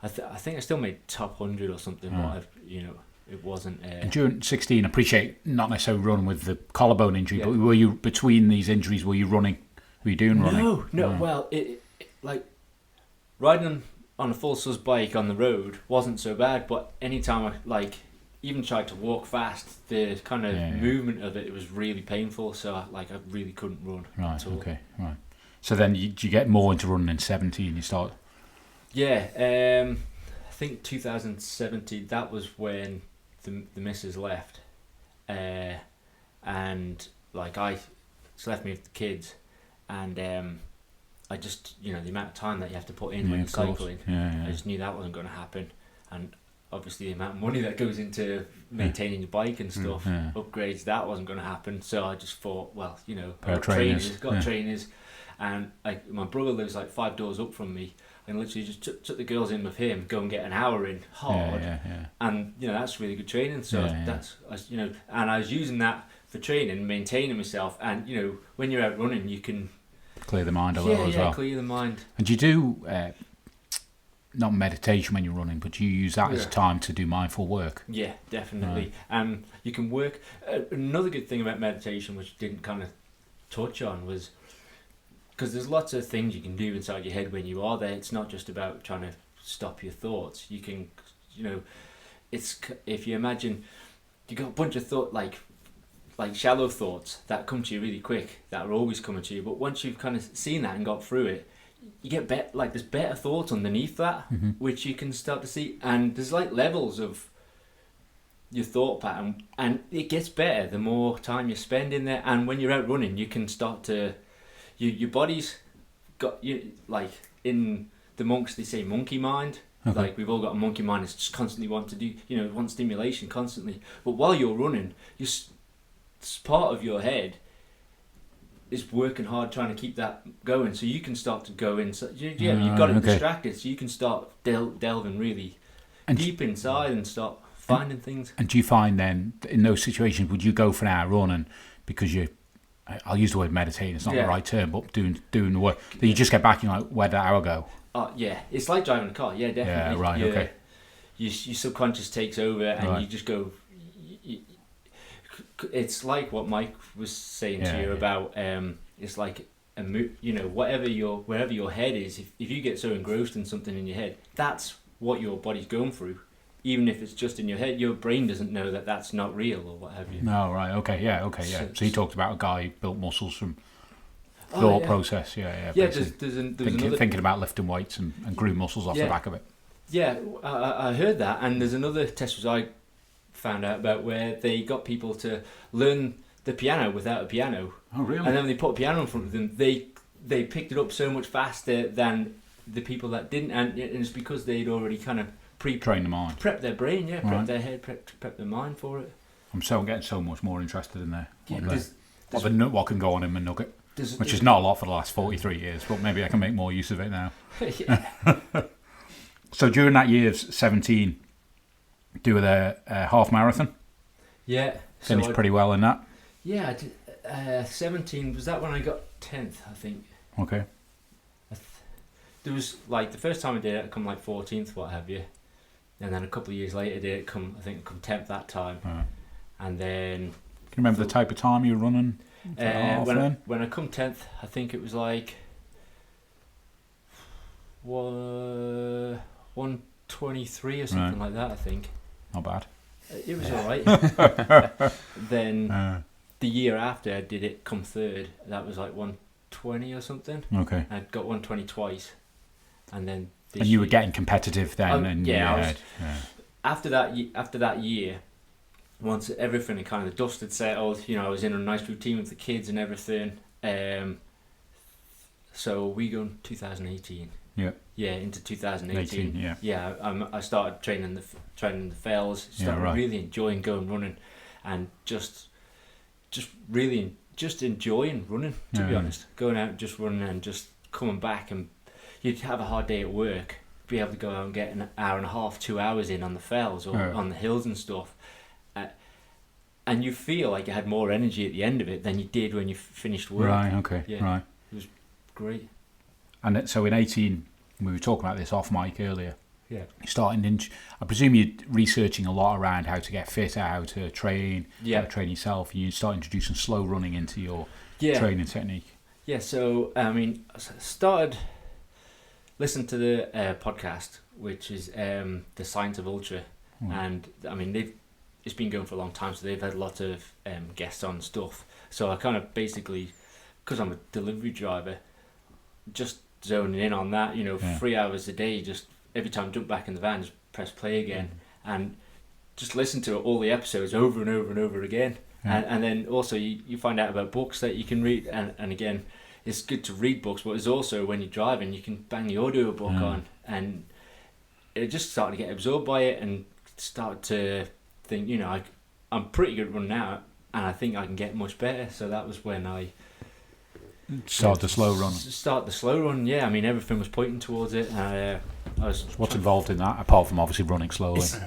I think I still made top 100 or something, but it wasn't. And during 16, I appreciate not necessarily running with the collarbone injury, but were you, between these injuries, were you running? Were you doing running? No. Well, it like riding on a full sus bike on the road wasn't so bad, but anytime I even tried to walk fast, the kind of movement of it was really painful. So I really couldn't run. Right. At all. Okay. Right. So then you get more into running in 17. You start. Yeah. I think 2017. That was when the missus left, and she left me with the kids, and I just, the amount of time that you have to put in when you're cycling, I just knew that wasn't going to happen. And obviously the amount of money that goes into maintaining your bike and stuff, upgrades, that wasn't going to happen. So I just thought, well, got trainers, and my brother lives like 5 doors up from me, and literally just took the girls in with him, go and get an hour in hard, and that's really good training. So and I was using that for training, maintaining myself, and when you're out running, you can clear the mind a little as well. Clear the mind. And do you do not meditation when you're running, but you use that as time to do mindful work? Yeah, definitely. And you can work. Another good thing about meditation, which I didn't kind of touch on, was because there's lots of things you can do inside your head when you are there. It's not just about trying to stop your thoughts. You can, it's, if you imagine you got a bunch of thought like shallow thoughts that come to you really quick, that are always coming to you, but once you've kind of seen that and got through it, you get there's better thoughts underneath that, which you can start to see, and there's like levels of your thought pattern, and it gets better the more time you spend in there. And when you're out running, you can start to your body's got you, like in the monks they say monkey mind. Okay. Like we've all got a monkey mind. It's just constantly want to do, want stimulation constantly. But while you're running, part of your head is working hard trying to keep that going, so you can start to go in. So you've got it distracted, so you can start delving really deep inside and start finding things. And do you find then in those situations, would you go for an hour run and because I'll use the word meditating, it's not the right term, but doing the work, that you just get back and you're like, where'd that hour go? Yeah, it's like driving a car. Yeah, definitely. Yeah, right, okay. Your subconscious takes over and you just go. It's like what Mike was saying to you about. It's like wherever your head is. If you get so engrossed in something in your head, that's what your body's going through. Even if it's just in your head, your brain doesn't know that that's not real or what have you. No, right, okay, yeah. So he talked about a guy who built muscles from thought process, there's another thinking about lifting weights and grew muscles off the back of it. Yeah, I heard that, and there's another test which I found out about where they got people to learn the piano without a piano. Oh, really? And then when they put a piano in front of them, they picked it up so much faster than the people that didn't, and it's because they'd already kind of train the mind, prep their brain, prep their head, prep their mind for it. I'm getting so much more interested in there. Yeah, what can go on in my nugget. Which is not a lot for the last 43 years, but maybe I can make more use of it now. So during that year of 17, do a half marathon? Yeah. Finished pretty well in that? Yeah, I did, 17, was that when I got 10th, I think? Okay. There was, like, the first time I did it, I come like 14th, what have you. And then a couple of years later, I come 10th that time. Right. And then... Can you remember the type of time you were running? When I come 10th, I think it was like 123 or something like that, I think. Not bad. It was alright. Then the year after I did it, come third, that was like 120 or something. Okay. I got 120 twice. And then you were getting competitive then? After that year, once everything had kind of the dust had settled, I was in a nice routine with the kids and everything. So we go in 2018. Yeah. Yeah, into 2018. 18, yeah. I started training the fells. Started really enjoying going running, and just really enjoying running. To be honest, going out and just running and just coming back, and you'd have a hard day at work, be able to go out and get an hour and a half, 2 hours in on the fells or on the hills and stuff. And you feel like you had more energy at the end of it than you did when you finished work. Right, okay, right. It was great. And so in 18, we were talking about this off mic earlier. Yeah. You're starting I presume you're researching a lot around how to get fitter, how to train, how to train yourself. You start introducing slow running into your training technique. Yeah, so, I started listening to the podcast, which is The Science of Ultra. And, it's been going for a long time, so they've had a lot of guests on stuff. So I kind of basically, because I'm a delivery driver, just zoning in on that, 3 hours a day, just every time I jump back in the van, just press play again and just listen to all the episodes over and over and over again. And then also you find out about books that you can read, and again, it's good to read books, but it's also when you're driving, you can bang the audio book on, and it just started to get absorbed by it and start to think, I'm pretty good at running now, and I think I can get much better. So that was when I started the slow run. Yeah. Everything was pointing towards it. What's involved in that, apart from obviously running slowly? Some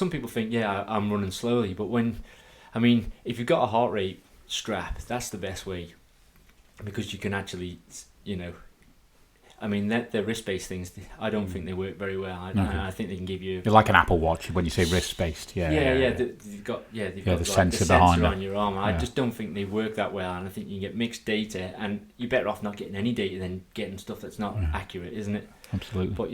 people think, I'm running slowly, but if you've got a heart rate strap, that's the best way, because you can actually, the wrist-based things, I don't think they work very well. I think they can give you... You're like an Apple Watch when you say wrist-based. They've got the sensor behind on your arm. I just don't think they work that well, and I think you can get mixed data, and you're better off not getting any data than getting stuff that's not accurate, isn't it? Absolutely. But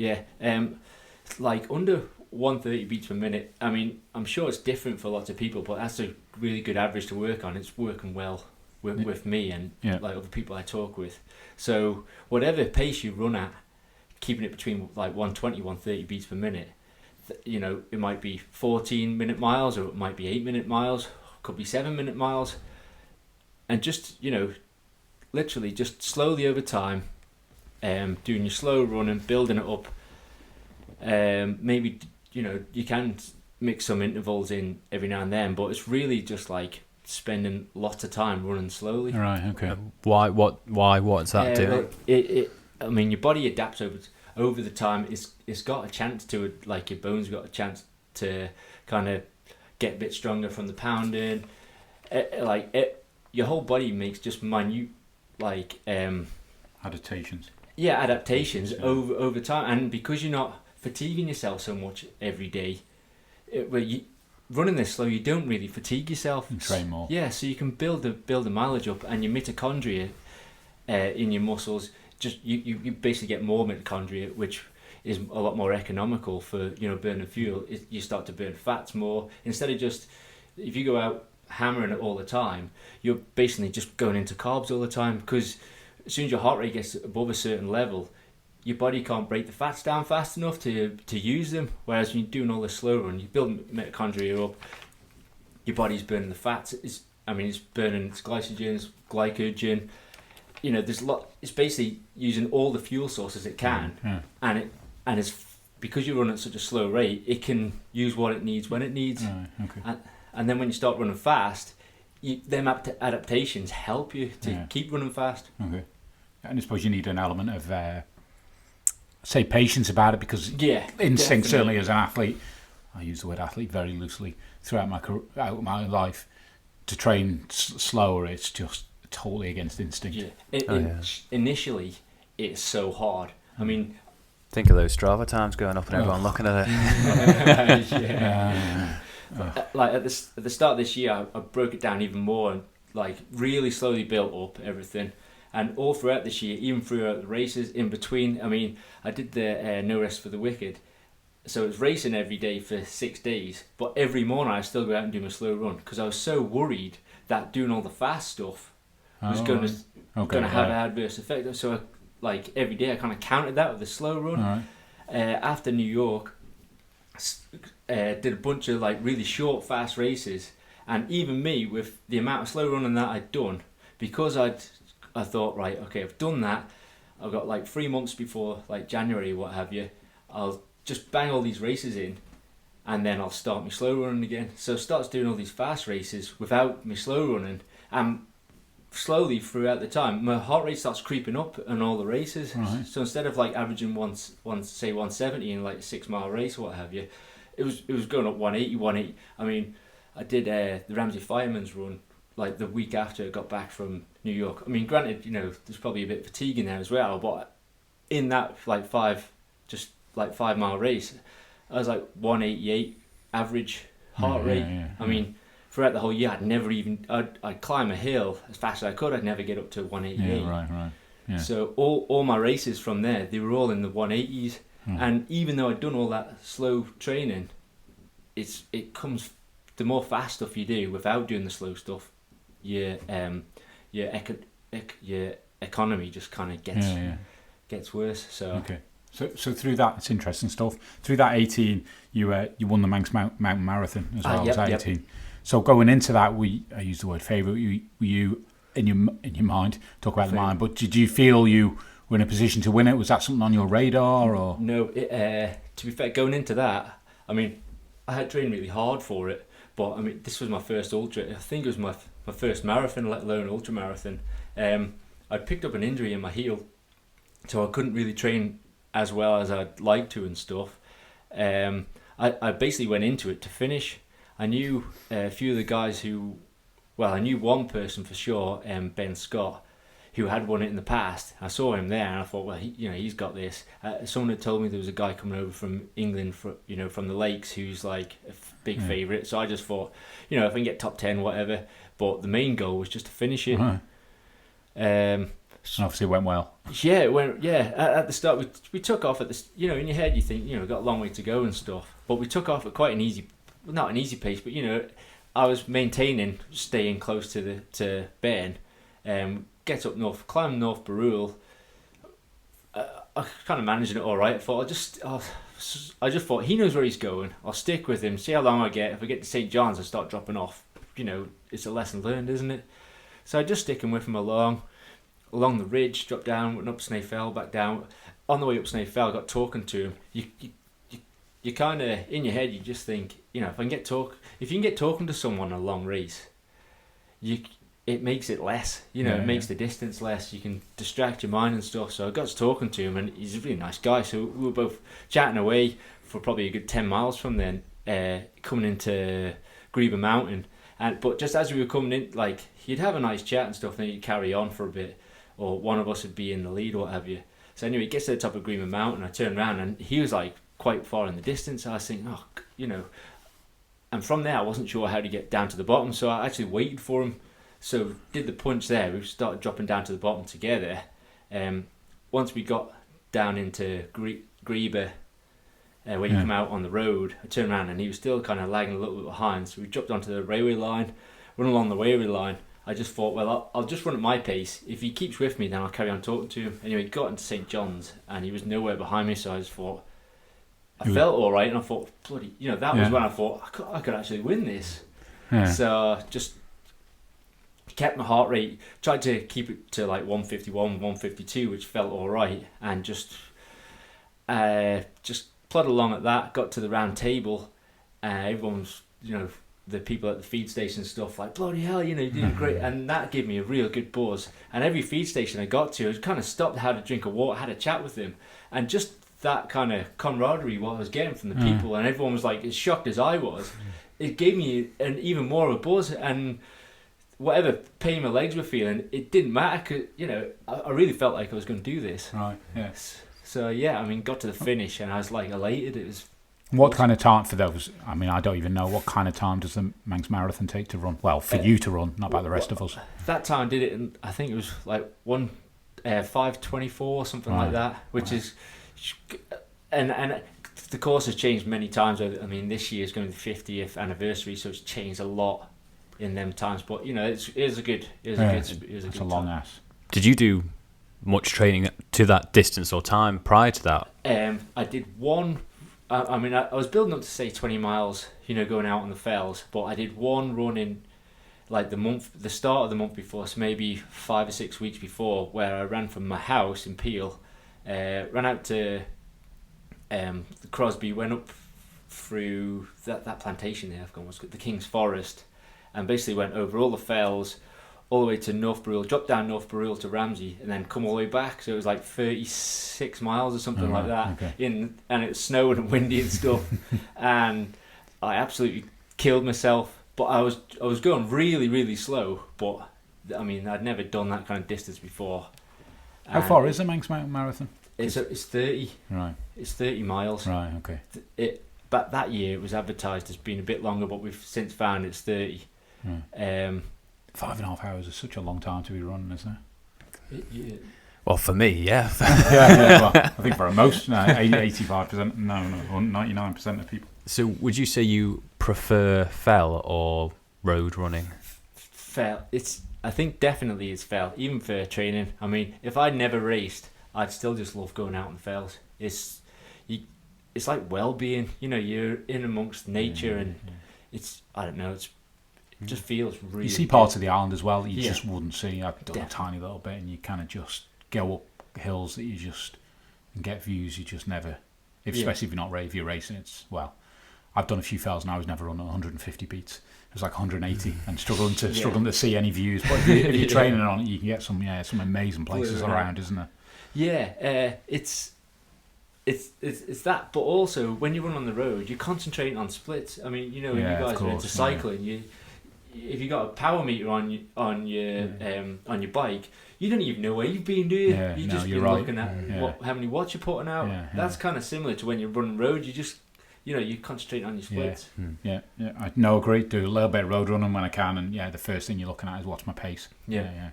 like under 130 beats per minute, I'm sure it's different for lots of people, but that's a really good average to work on. It's working well with me and like other people I talk with. So whatever pace you run at, keeping it between like 120, 130 beats per minute, it might be 14-minute miles, or it might be 8-minute miles, could be 7-minute miles, and just literally just slowly over time, doing your slow running, building it up. Maybe you can mix some intervals in every now and then, but it's really just like spending lots of time running slowly. Right. Okay. Why? What's that doing? I mean, your body adapts over the time. It's got a chance to, like, your bones got a chance to kind of get a bit stronger from the pounding. Your whole body makes just minute Adaptations. Yeah, adaptations over time, and because you're not fatiguing yourself so much every day, running this slow, you don't really fatigue yourself. And train more. Yeah, so you can build the mileage up, and your mitochondria in your muscles, just you basically get more mitochondria, which is a lot more economical for burning fuel. You start to burn fats more instead of just, if you go out hammering it all the time, you're basically just going into carbs all the time, because as soon as your heart rate gets above a certain level, your body can't break the fats down fast enough to use them. Whereas when you're doing all this slow run, you build mitochondria up, your body's burning the fats. It's burning its glycogen. There's a lot. It's basically using all the fuel sources it can, and it's because you run at such a slow rate, it can use what it needs when it needs. Okay. And then when you start running fast, them adaptations help you to keep running fast. Okay. And I suppose you need an element of say patience about it, because instinct, definitely. certainly as an athlete, I use the word athlete very loosely throughout my life, to train slower, it's just totally against instinct. Initially it's so hard. I mean, think of those Strava times going up and everyone looking at it. Like at the start of this year, I broke it down even more, and like really slowly built up everything. And all throughout this year, even throughout the races in between, I mean, I did the No Rest for the Wicked. So it was racing every day for 6 days. But every morning I still go out and do my slow run, because I was so worried that doing all the fast stuff was going to have an adverse effect. So every day I kind of counted that with the slow run. After New York, did a bunch of really short, fast races. And even me, with the amount of slow running that I'd done, because I thought, right, okay, I've done that. I've got 3 months before January, what have you. I'll just bang all these races in, and then I'll start my slow running again. So I started doing all these fast races without my slow running, and slowly throughout the time, my heart rate starts creeping up in all the races. Right. So instead of averaging say 170 in a 6 mile race or what have you, it was going up 180. I mean, I did the Ramsey Fireman's run the week after I got back from New York. I mean, granted, there's probably a bit of fatigue in there as well, but in that 5 mile race, I was 188 average heart rate. I mean, throughout the whole year, I'd climb a hill as fast as I could. I'd never get up to 188. Right. Yeah. So all my races from there, they were all in the 180s. And even though I'd done all that slow training, it comes, the more fast stuff you do without doing the slow stuff, your economy just kind of gets worse. So okay. So through that, it's interesting stuff. Through that 18, you won the Manx Mountain Marathon as well as 18. Yep. So going into that, I use the word favourite. Were you in your mind, talk about the mind, but did you feel you were in a position to win it? Was that something on your radar, or no? To be fair, going into that, I mean, I had trained really hard for it, but I mean, this was my first ultra. I think it was my first marathon, let alone ultra marathon. I picked up an injury in my heel, so I couldn't really train as well as I'd like to and stuff. I basically went into it to finish. I knew a few of the guys I knew one person for sure, Ben Scott, who had won it in the past. I saw him there and I thought, well, he's got this. Someone had told me there was a guy coming over from England, from the Lakes, who's a big favourite. So I just thought, if I can get top 10, whatever. But the main goal was just to finish it. And obviously it went well. Yeah, it went. Yeah, at the start we took off at this. In your head you think we've got a long way to go and stuff. But we took off at quite an easy, not an easy pace, but I was maintaining, staying close to Ben. Get up north, climb North Barul. I was kind of managing it all right. I just thought he knows where he's going. I'll stick with him, see how long I get. If I get to St. John's, I start dropping off. You know, it's a lesson learned, isn't it? So I just sticking with him along the ridge, dropped down, went up Snaefell, back down. On the way up Snaefell, I got talking to him. You kind of, in your head, you just think, you know, if you can get talking to someone on a long race, it makes it less, you know, it makes the distance less. You can distract your mind and stuff. So I got to talking to him, and he's a really nice guy. So we were both chatting away for probably a good 10 miles from then, coming into Greba Mountain. But just as we were coming in, like, he'd have a nice chat and stuff, and then he'd carry on for a bit, or one of us would be in the lead or what have you. So anyway, he gets to the top of Greba Mountain, I turned around, and he was like quite far in the distance. I was thinking, you know, and from there I wasn't sure how to get down to the bottom, so I actually waited for him. So did the punch there. We started dropping down to the bottom together. Once we got down into Greba, when you come out on the road, I turned around and he was still kind of lagging a little bit behind. So we dropped onto the railway line, run along the railway line. I just thought, well, I'll just run at my pace. If he keeps with me, then I'll carry on talking to him. Anyway, he got into St. John's and he was nowhere behind me, so I just thought, I felt all right, and I thought, bloody, you know, that was when I thought I could actually win this. Yeah. So just kept my heart rate, tried to keep it to like 151, 152, which felt all right, and just plodded along at that. Got to the round table, everyone was, you know, the people at the feed station and stuff, like, bloody hell, you know, you did great. And that gave me a real good buzz. And every feed station I got to, I kind of stopped, had a drink of water, had a chat with them, and just that kind of camaraderie what I was getting from the people, and everyone was like as shocked as I was. It gave me an even more of a buzz, and whatever pain my legs were feeling, it didn't matter, 'cause, you know, I really felt like I was going to do this. Right, yes. So yeah, I mean, got to the finish and I was like elated. It was. What kind of time for those? I mean, I don't even know what kind of time does the Manx Marathon take to run? Well, for you to run, not by the rest of us. That time I did it, and I think it was like 5:24, something like that, which is, and the course has changed many times. I mean, this year is going to be the 50th anniversary, so it's changed a lot in them times. But you know, it was a good long ass. Did you do much training to that distance or time prior to that? I did one. I mean, I was building up to say 20 miles, you know, going out on the fells, but I did one run in like the start of the month before, so maybe 5 or 6 weeks before, where I ran from my house in Peel, ran out to the Crosby, went up through that plantation there, I've gone, what's it, the King's Forest, and basically went over all the fells, all the way to North Barrule, dropped down North Barrule to Ramsey, and then come all the way back. So it was like 36 miles or something like that. Okay. And it was snowing and windy and stuff, and I absolutely killed myself. But I was going really, really slow. But I mean, I'd never done that kind of distance before. How far is the Manx Marathon? It's 30. Right. It's 30 miles. Right. Okay. But that year it was advertised as being a bit longer, but we've since found it's 30. Right. 5.5 hours is such a long time to be running, isn't it? Well, for me, yeah. Well, I think for most, 85%, no, 99% of people. So would you say you prefer fell or road running? Fell. I think definitely it's fell, even for training. I mean, if I'd never raced, I'd still just love going out on the fells. It's like well-being, you know, you're in amongst nature, and it's, I don't know, it just feels really. You see parts of the island as well that you just wouldn't see. I've done a tiny little bit, and you kind of just go up hills that you just and get views you just never. Especially if you're not if you're racing, it's I've done a few fells and I was never on 150 beats. It was like 180 and struggling to see any views. But if you're training on it, you can get some amazing places around, isn't there? Yeah, it's that, but also when you run on the road, you're concentrating on splits. I mean, you know, when you guys are into cycling, if you got a power meter on your bike, you don't even know where you've been, do you? Yeah, you just been looking at how many watts you're putting out. That's kind of similar to when you're running road. You just, you know, you concentrate on your splits. Yeah. I agree. Do a little bit of road running when I can, and the first thing you're looking at is what's my pace. Yeah.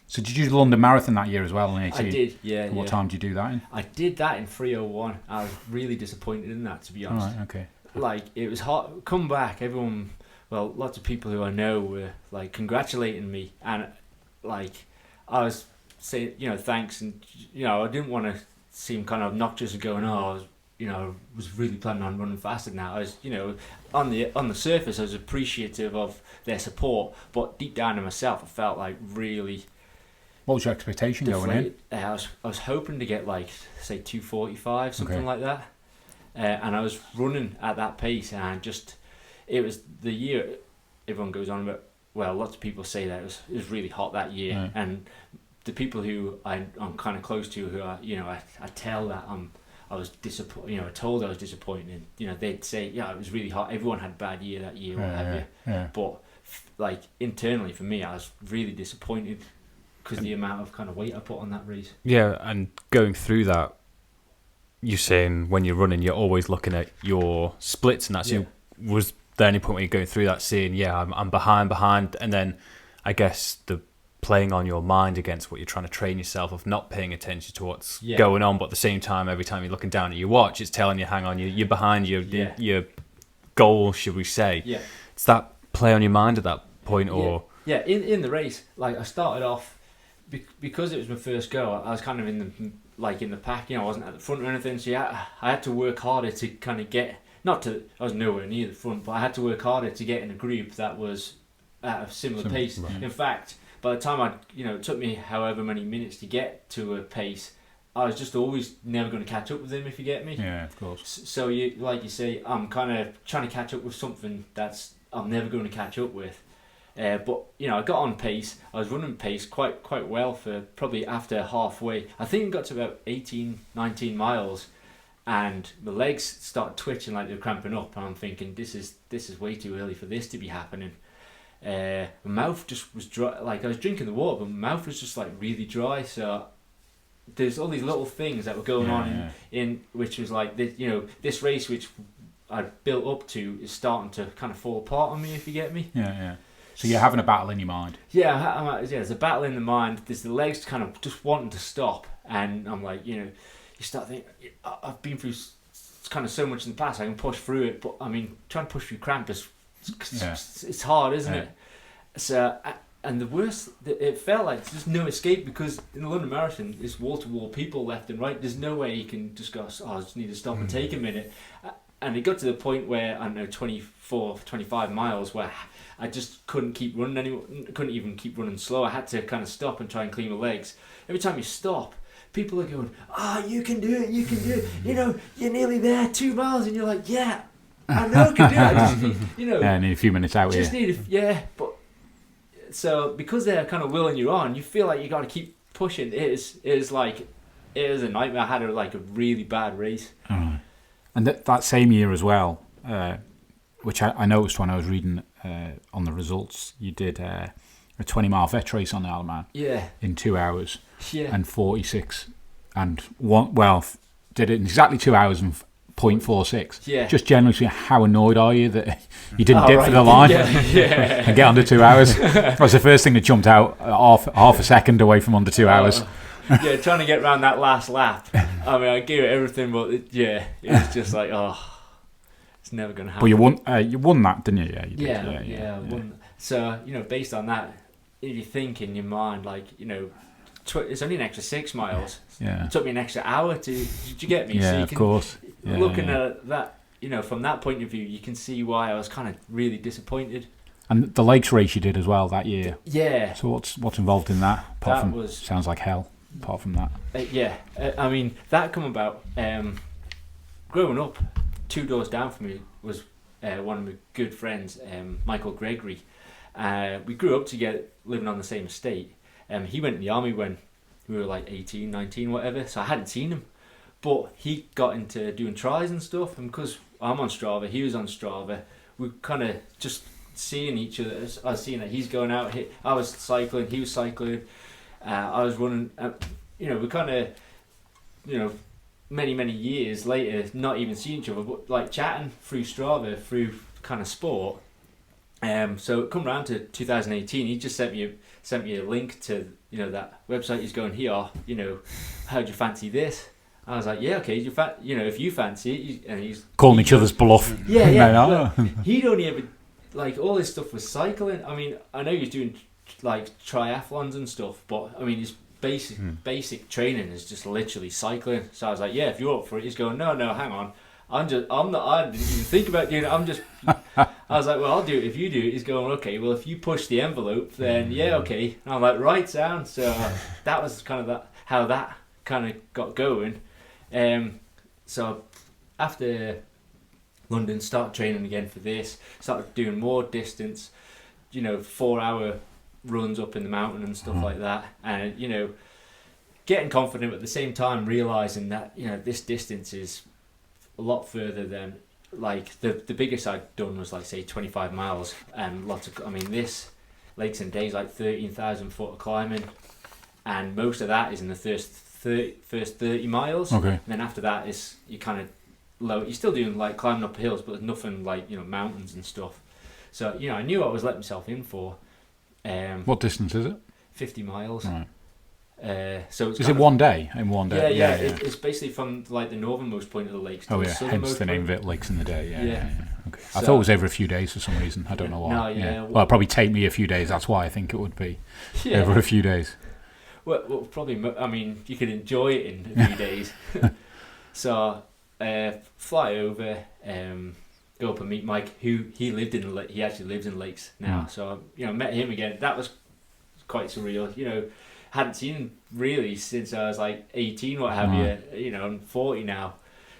So did you do the London Marathon that year as well? In 18? I did. Yeah. What time did you do that in? I did that in 3:01. I was really disappointed in that, to be honest. All right. Okay. Like, it was hot. Come back, everyone. Well, lots of people who I know were like congratulating me, and like I was saying, you know, thanks, and you know, I didn't want to seem kind of obnoxious and going, oh, I was really planning on running faster now. I was, on the surface, I was appreciative of their support, but deep down in myself, I felt like really. What was your expectation deflated. going in? I was hoping to get like, say, 2:45, something like that, and I was running at that pace, and it was the year everyone goes on about. Well, lots of people say that it was really hot that year, and the people who I'm kind of close to, who are, I tell that I was disappointed. I told I was disappointed. They'd say, yeah, it was really hot. Everyone had a bad year that year, what have you. Yeah. But like internally for me, I was really disappointed because the amount of kind of weight I put on that race. Yeah, and going through that, you're saying when you're running, you're always looking at your splits, and that's was there any point when you're going through that, saying, yeah, I'm behind, and then I guess the playing on your mind against what you're trying to train yourself of not paying attention to what's going on, but at the same time, every time you're looking down at your watch, it's telling you, hang on, you're behind your goal, should we say. Yeah. It's that play on your mind at that point, or... Yeah, in the race, like I started off, because it was my first go, I was kind of in the pack, I wasn't at the front or anything, so I had to work harder to kind of get, I was nowhere near the front, but I had to work harder to get in a group that was at a similar pace. Right. In fact, by the time it took me however many minutes to get to a pace, I was just always never going to catch up with him, if you get me. Yeah, of course. So like you say, I'm kind of trying to catch up with something that's I'm never going to catch up with. But I got on pace. I was running pace quite well for probably after halfway. I think it got to about 18, 19 miles, and the legs started twitching like they were cramping up. And I'm thinking, this is way too early for this to be happening. My mouth just was dry. Like I was drinking the water, but my mouth was just like really dry. So there's all these little things that were going on in which was like this race which I built up to is starting to kind of fall apart on me, if you get me. Yeah. So you're having a battle in your mind. Yeah, there's a battle in the mind. There's the legs kind of just wanting to stop, and I'm like, you start thinking, I've been through kind of so much in the past. I can push through it, but I mean, trying to push through cramp is. It's hard, isn't it? So, and the worst, it felt like there's no escape, because in the London Marathon, it's wall-to-wall people left and right. There's no way you can just go, I just need to stop and take a minute. And it got to the point where, I don't know, 24, 25 miles, where I just couldn't keep running anymore, couldn't even keep running slow. I had to kind of stop and try and clean my legs. Every time you stop, people are going, you can do it, you're nearly there, 2 miles, and you're like, yeah, I know I can do it. I just need, I need a few minutes out here. But so because they're kind of willing you on, you feel like you got to keep pushing. It is a nightmare. I had a really bad race. Oh. And that same year as well, which I noticed when I was reading on the results, you did a 20-mile vet race on the Isle of Man. Yeah. In 2 hours. Yeah. And 46, and did it in exactly 2 hours and 0.46. Yeah. Just generally speaking, how annoyed are you that you didn't dip for the line and get under 2 hours? That was the first thing that jumped out, half a second away from under 2 hours. Yeah, trying to get around that last lap. I mean, I gave it everything, but it was just like, it's never going to happen. But you won that, didn't you? Yeah, you did. Yeah, I won. So, based on that, if you think in your mind, like, it's only an extra 6 miles. Yeah. It took me an extra hour to. Did you get me? Yeah, so of course. Looking at that, from that point of view, you can see why I was kind of really disappointed. And the Lakes race you did as well that year. Yeah. So what's involved in that? Sounds like hell. Apart from that. I mean, that come about. Growing up, 2 doors down from me was one of my good friends, Michael Gregory. We grew up together, living on the same estate. He went in the army when we were like 18, 19, whatever, so I hadn't seen him. But he got into doing tries and stuff, and because I'm on Strava, he was on Strava, we kind of just seeing each other. I was seeing that he's going out, I was cycling, he was cycling, I was running, we kind of, many years later, not even seeing each other, but like chatting through Strava, through kind of sport. So it come around to 2018, he just sent me a link to that website. He's going, here, how'd you fancy this? I was like, yeah, okay. If you fancy it, and he's calling each other's bluff. Yeah. He'd only ever all his stuff was cycling. I mean, I know he's doing like triathlons and stuff, but I mean, basic training is just literally cycling. So I was like, yeah, if you're up for it. He's going, no, hang on. I didn't even think about doing it. I was like, well, I'll do it if you do it. He's going, okay, well, if you push the envelope, then yeah, okay. And I'm like, right, sound. So that was kind of how that kind of got going. So after London, started training again for this, started doing more distance, 4-hour runs up in the mountain and stuff like that. And, getting confident, but at the same time realising that, this distance is a lot further than, like, the biggest I'd done was, like, say, 25 miles. And this Lakes and Days, like 13,000 foot of climbing. And most of that is in the first 30 miles. Okay. And then after that is you kind of low. You're still doing like climbing up hills, but there's nothing like mountains and stuff. So I knew what I was letting myself in for. What distance is it? 50 miles. Right. So it's is it one day? In one day? Yeah. It's basically from like the northernmost point of the lakes to the hence southernmost the name of point. it, Lakes in the Day. Yeah. Okay. So, I thought it was every few days for some reason. I don't know why. No, Well, it'll probably take me a few days. That's why I think it would be over a few days. Well, probably. You could enjoy it in a few days. So, fly over, go up and meet Mike, who he actually lives in Lakes now. So, met him again. That was quite surreal. Hadn't seen him really since I was like 18, what have you. I'm 40 now.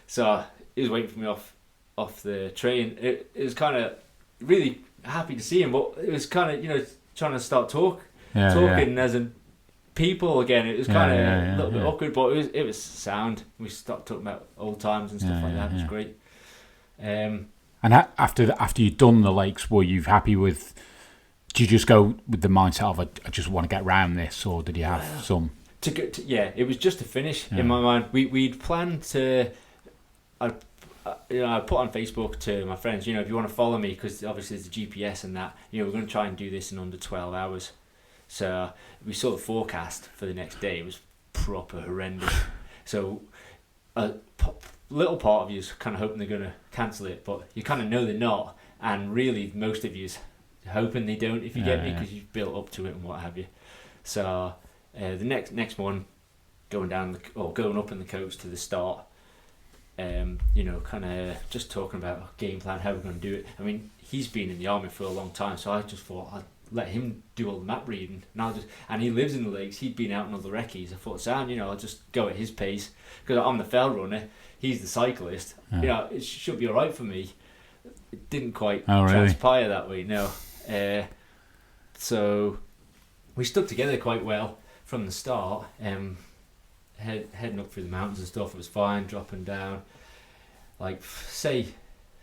So he was waiting for me off the train. It was kind of really happy to see him, but it was kind of trying to start talking as in people again. It was kind of a little bit awkward, but it was sound. We started talking about old times and stuff like that. It was great. And after you'd done the lakes, were you happy with? Did you just go with the mindset of I just want to get around this, or did you have some? It was just to finish in my mind. We'd planned to. I put on Facebook to my friends, if you want to follow me, because obviously there's a GPS and that, we're going to try and do this in under 12 hours. So we saw the forecast for the next day. It was proper horrendous. So a little part of you is kind of hoping they're going to cancel it, but you kind of know they're not. And really, most of you's hoping they don't, if you get me, because you've built up to it and what have you. So the next one, going up in the coast to the start, kind of just talking about game plan, how we're going to do it. I mean, he's been in the army for a long time, so I just thought I'd let him do all the map reading, and he lives in the lakes. He'd been out on other recce's. I thought, I'll just go at his pace, because I'm the fell runner, he's the cyclist. It should be all right for me. It didn't quite transpire that way, no. So we stuck together quite well from the start. Heading up through the mountains and stuff, it was fine. Dropping down, like say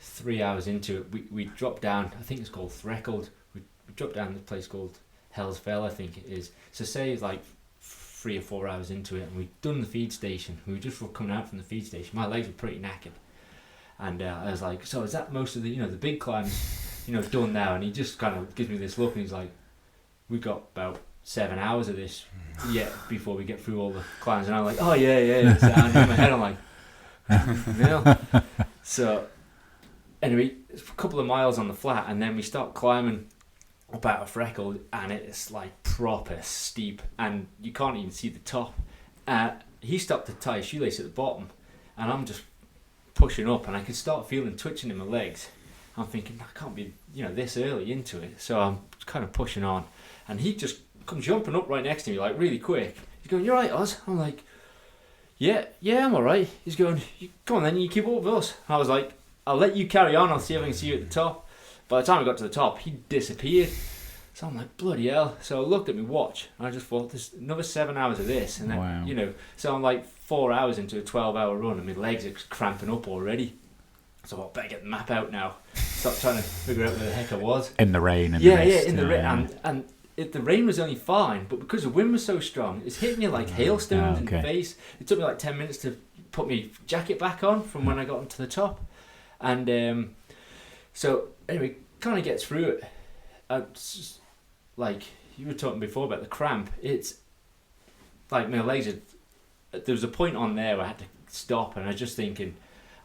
3 hours into it, we dropped down. I think it's called Threckeld. We dropped down to a place called Hell's Fell, I think it is. So say like 3 or 4 hours into it, and we'd done the feed station. We were just coming out from the feed station. My legs were pretty knackered, and I was like, "So is that most of the the big climbs, done now?" And he just kind of gives me this look, and he's like, "We've got about 7 hours of this yet before we get through all the climbs." And I'm like, "Oh yeah." So in my head, I'm like, "No." So anyway, it's a couple of miles on the flat, and then we start climbing up out of Threckeld, and it's like proper steep, and you can't even see the top. He stopped to tie a shoelace at the bottom, and I'm just pushing up, and I could start feeling twitching in my legs. I'm thinking, I can't be this early into it, so I'm kind of pushing on, and he just comes jumping up right next to me, like really quick. He's going, "You alright, Oz?" I'm like, yeah, I'm alright. He's going, "Come on then, you keep up with us." I was like, "I'll let you carry on, I'll see if I can see you at the top." By the time I got to the top, he disappeared. So I'm like, bloody hell. So I looked at my watch, and I just thought, there's another 7 hours of this, and then, so I'm like 4 hours into a 12-hour run, and my legs are cramping up already. So I better get the map out now. Start trying to figure out where the heck I was. In the rain. In the rain. And the rain was only fine, but because the wind was so strong, it's hitting you like hailstones in the face. It took me like 10 minutes to put my jacket back on from when I got onto the top. And so anyway, kind of gets through it. Like you were talking before about the cramp, it's like my legs there was a point on there where I had to stop, and I was just thinking,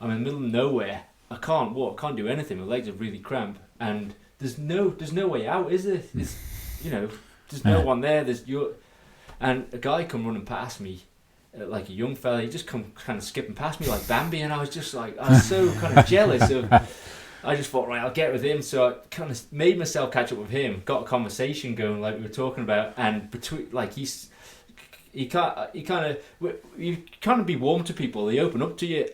I'm in the middle of nowhere, I can't walk, can't do anything, my legs are really cramped, and there's no way out, is there? There's no one there, and a guy come running past me, like a young fella. He just come kind of skipping past me like Bambi, and I was just like, I was so kind of jealous of. I just thought, right, I'll get with him. So I kind of made myself catch up with him, got a conversation going like we were talking about, and between like you kind of be warm to people. They open up to you,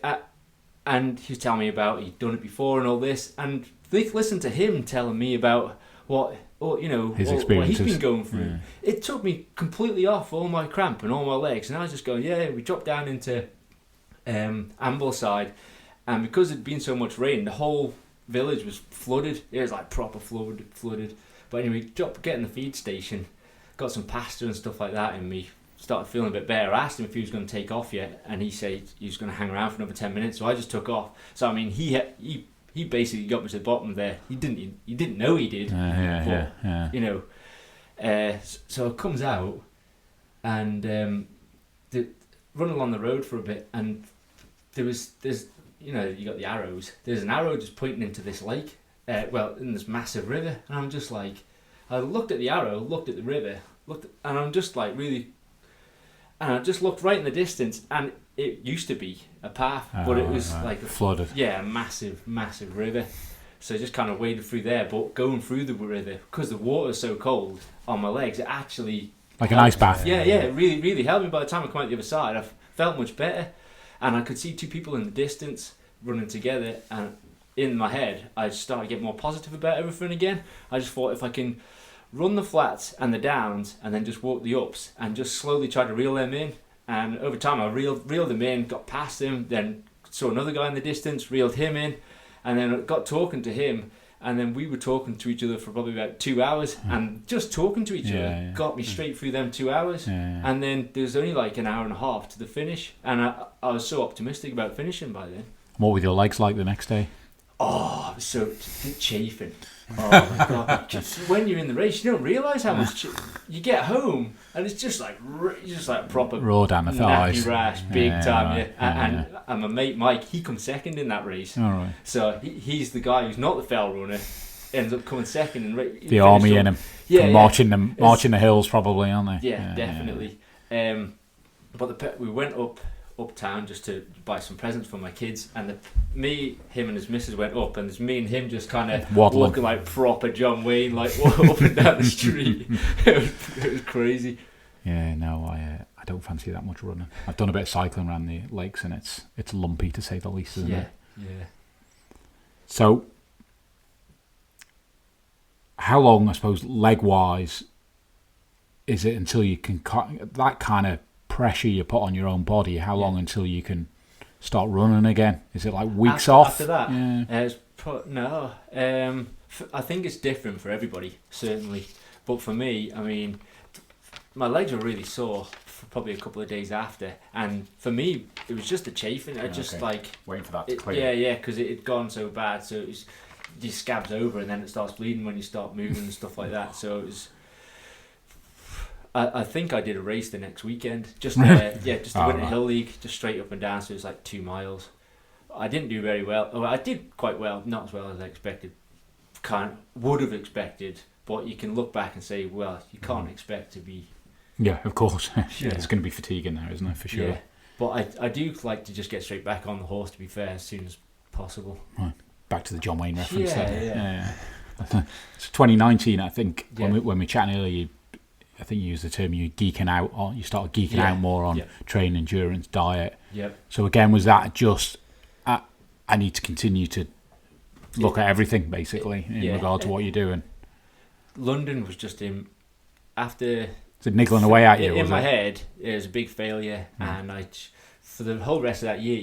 and he's telling me about he'd done it before and all this, and they listen to him telling me about what he's been going through. Yeah. It took me completely off all my cramp and all my legs, and I was just going, we dropped down into Ambleside, and because it'd been so much rain, the whole village was flooded. It was like proper flooded. But anyway, getting the feed station, got some pasta and stuff like that in me. Started feeling a bit better. I asked him if he was going to take off yet, and he said he was going to hang around for another 10 minutes. So I just took off. So I mean, he basically got me to the bottom there. He didn't know he did. You know, so it comes out, and run along the road for a bit, and there's you got the arrows. There's an arrow just pointing into this lake, in this massive river, and I'm just like, I looked at the arrow, looked at the river, and I'm just like really, and I just looked right in the distance, and it used to be a path, but it was like flooded. Yeah, a massive river. So I just kind of waded through there, but going through the river, because the water's so cold on my legs, it actually like an ice bath. Yeah, it really helped me. By the time I come out the other side, I felt much better. And I could see two people in the distance running together, and in my head I started getting more positive about everything again. I just thought, if I can run the flats and the downs and then just walk the ups and just slowly try to reel them in, and over time I reeled them in, got past him, then saw another guy in the distance, reeled him in, and then got talking to him, and then we were talking to each other for probably about 2 hours, and just talking to each other got me straight through them 2 hours. And then there's only like an hour and a half to the finish, and I was so optimistic about finishing by then. What were your legs like the next day? Oh, so chafing. Oh my god! Just when you're in the race, you don't realise how much you get home, and it's just like proper raw down the thighs, rash, big time. And my mate Mike, he comes second in that race. All right. So he's the guy who's not the fell runner, ends up coming second and the army in him. Marching the hills probably, aren't they? Yeah, definitely. But we went uptown just to buy some presents for my kids, and him and his missus went up, and there's me and him just kind of walking like proper John Wayne, like up and down the street. It was crazy. Yeah, no, I don't fancy that much running. I've done a bit of cycling around the lakes, and it's lumpy to say the least, isn't it? Yeah. So, how long, I suppose, leg wise, is it until you can that kind of pressure you put on your own body? How long until you can start running again? Is it like weeks off after that? Yeah. I think it's different for everybody, certainly, but for me, I mean, my legs were really sore for probably a couple of days after, and for me it was just a chafing. I just like waiting for that to clear. Yeah, because it had gone so bad, so it just scabs over, and then it starts bleeding when you start moving and stuff like that. So it was. I think I did a race the next weekend, just the Winter Hill League, just straight up and down. So it was like 2 miles. I didn't do very well. Oh, I did quite well, not as well as I expected. Would have expected, but you can look back and say, well, you can't expect to be. Yeah, of course. It's going to be fatiguing now, isn't it, for sure? Yeah, but I do like to just get straight back on the horse, to be fair, as soon as possible. Right. Back to the John Wayne reference there. Yeah. It's 2019, I think, when we chatted earlier, I think you used the term you geeking out, or you started geeking out more on training, endurance, diet. Yep. So again, was that just I need to continue to look at everything basically in regard to what you're doing? London was just after. Is it niggling away at you? In my head, it was a big failure, and for the whole rest of that year,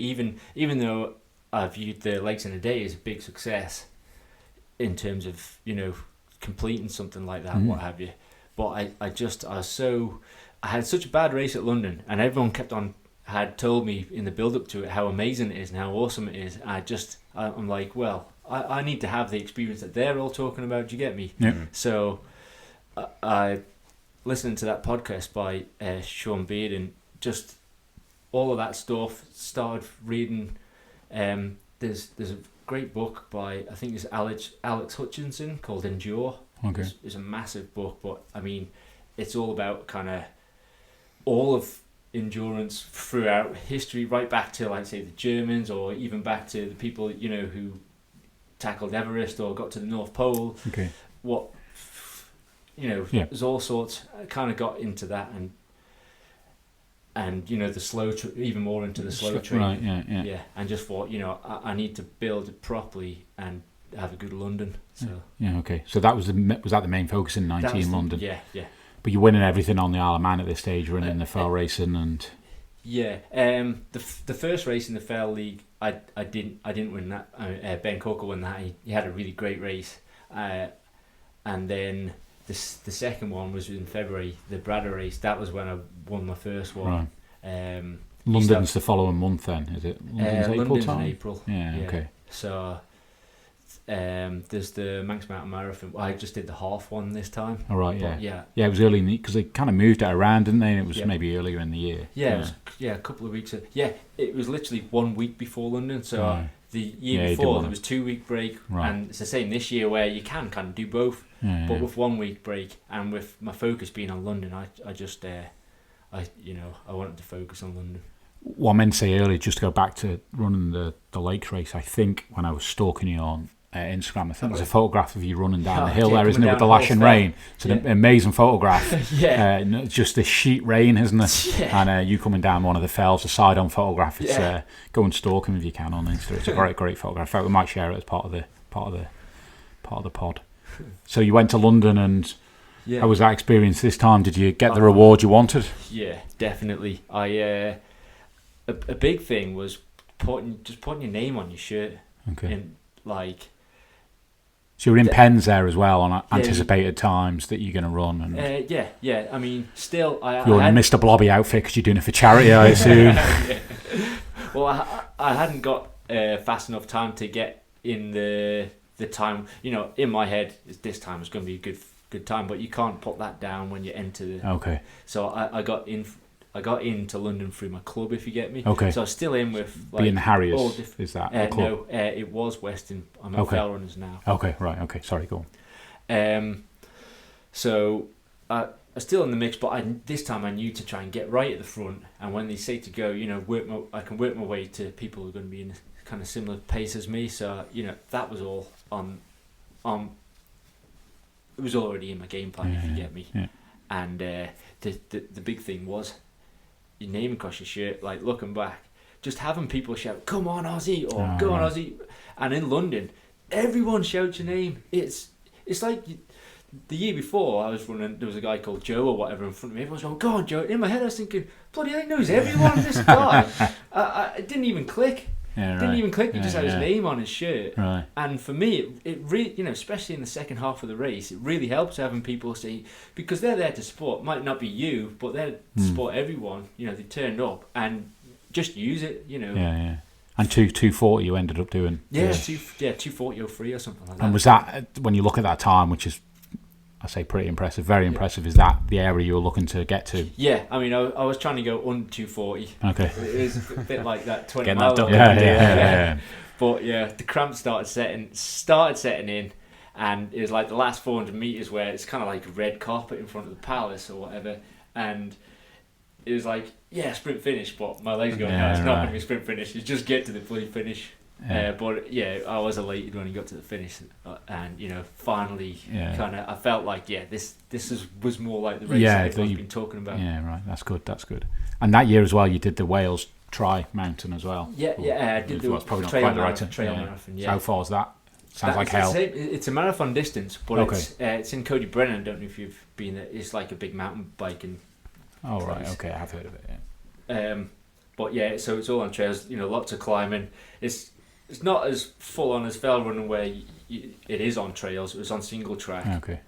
even though I viewed the legs in a day as a big success in terms of completing something like that, what have you. But I had such a bad race at London, and everyone had told me in the build up to it how amazing it is and how awesome it is. I'm like, well, I need to have the experience that they're all talking about. Do you get me? Yeah. So I listened to that podcast by Sean Beard, and just all of that stuff. Started reading. There's a great book by, I think it's Alex Hutchinson, called Endure. Okay. It's a massive book, but I mean, it's all about kind of all of endurance throughout history, right back to, like, say, the Germans, or even back to the people, you know, who tackled Everest or got to the North Pole. Okay. What, you know, there's all sorts. I kind of got into that, and you know, the slow, even more into the slow training. Right. Yeah. And just thought, you know, I need to build it properly and have a good London. So yeah. Okay. So that was that the main focus in 19 London? Yeah. But you're winning everything on the Isle of Man at this stage, running the fell racing and. Yeah. The first race in the fell league, I didn't win that. Ben Coker won that. He had a really great race. And then the second one was in February, the Bradder race. That was when I won my first one. Right. London's the following month then, is it? London's in April. Yeah, okay. So there's the Manx Mountain Marathon. I just did the half one this time. All right, yeah. Yeah, it was early in the, because they kind of moved it around, didn't they? And it was maybe earlier in the year. Yeah, it was, a couple of weeks. It was literally 1 week before London. So the year before there was 2 week break, and it's the same this year where you can kind of do both, but with 1 week break, and with my focus being on London, I just I wanted to focus on London. What I meant to say earlier, just to go back to running the Lakes race, I think when I was stalking you on Instagram, I think there's a photograph of you running down the hill there, isn't it, with the lashing rain? It's an amazing photograph. It's just this sheet rain, isn't it? Yeah. And you coming down one of the fells, a side-on photograph. It's go and stalk him if you can on Insta. It's a great photograph. In fact, we might share it as part of the pod. So you went to London, and how was that experience this time? Did you get the reward you wanted? Yeah, definitely. A big thing was putting your name on your shirt. Okay. And like. So you're in pens there as well on anticipated times that you're going to run. And yeah. I mean, still, you're in a Mr. Blobby outfit because you're doing it for charity, I assume. Well, I hadn't got fast enough time to get in the time. You know, in my head, this time is going to be a good time, but you can't put that down when you enter the. Okay. So I got in. I got into London through my club, if you get me. Okay. So I was still in with like being Harriers. Is that the club? No, it was Weston. I'm at Fell Runners now. Okay, right. Okay, sorry, go on. So I was still in the mix, but this time I knew to try and get right at the front. And when they say to go, you know, I can work my way to people who are going to be in a kind of similar pace as me. So you know, that was all on. It was already in my game plan, if you get me. Yeah. And the big thing was. Your name across your shirt, like looking back, just having people shout, "Come on, Aussie!" or "Go on, Aussie!" And in London, everyone shouts your name. It's like the year before I was running. There was a guy called Joe or whatever in front of me. Everyone's going, "Go on, Joe!" In my head, I was thinking, "Bloody hell, he knows everyone." This guy, it didn't even click. Didn't even click. He just had his name on his shirt. Right. And for me, it really, you know, especially in the second half of the race, it really helps having people say, because they're there to support. Might not be you, but they're to support everyone. You know, they turned up and just use it. You know. Yeah. And 240 you ended up doing. 240.03 or something like that. And was that, when you look at that time, which is, I say, pretty impressive, very impressive, is that the area you were looking to get to? Yeah, I mean, I was trying to go under 240. Okay. It was a bit like that 20 Getting mile. that done. Yeah. But yeah, the cramps started setting in, and it was like the last 400 meters where it's kind of like a red carpet in front of the palace or whatever, and it was like, sprint finish, but my legs going, no, it's not going to be a sprint finish. You just get to the bloody finish. But I was elated when he got to the finish, and you know, finally, kind of, I felt like, this was more like the race that everyone's been talking about. Yeah, right. That's good. And that year as well, you did the Wales Tri Mountain as well. I did the probably not trail quite the right trail marathon. So how far is that? Sounds like hell. It's a marathon distance, but it's in Cody Brennan. I don't know if you've been there. It's like a big mountain biking. Oh right, okay, I have heard of it. Yeah. But so it's all on trails. You know, lots of climbing. It's not as full on as fell running where it is on trails. It was on single track. Okay.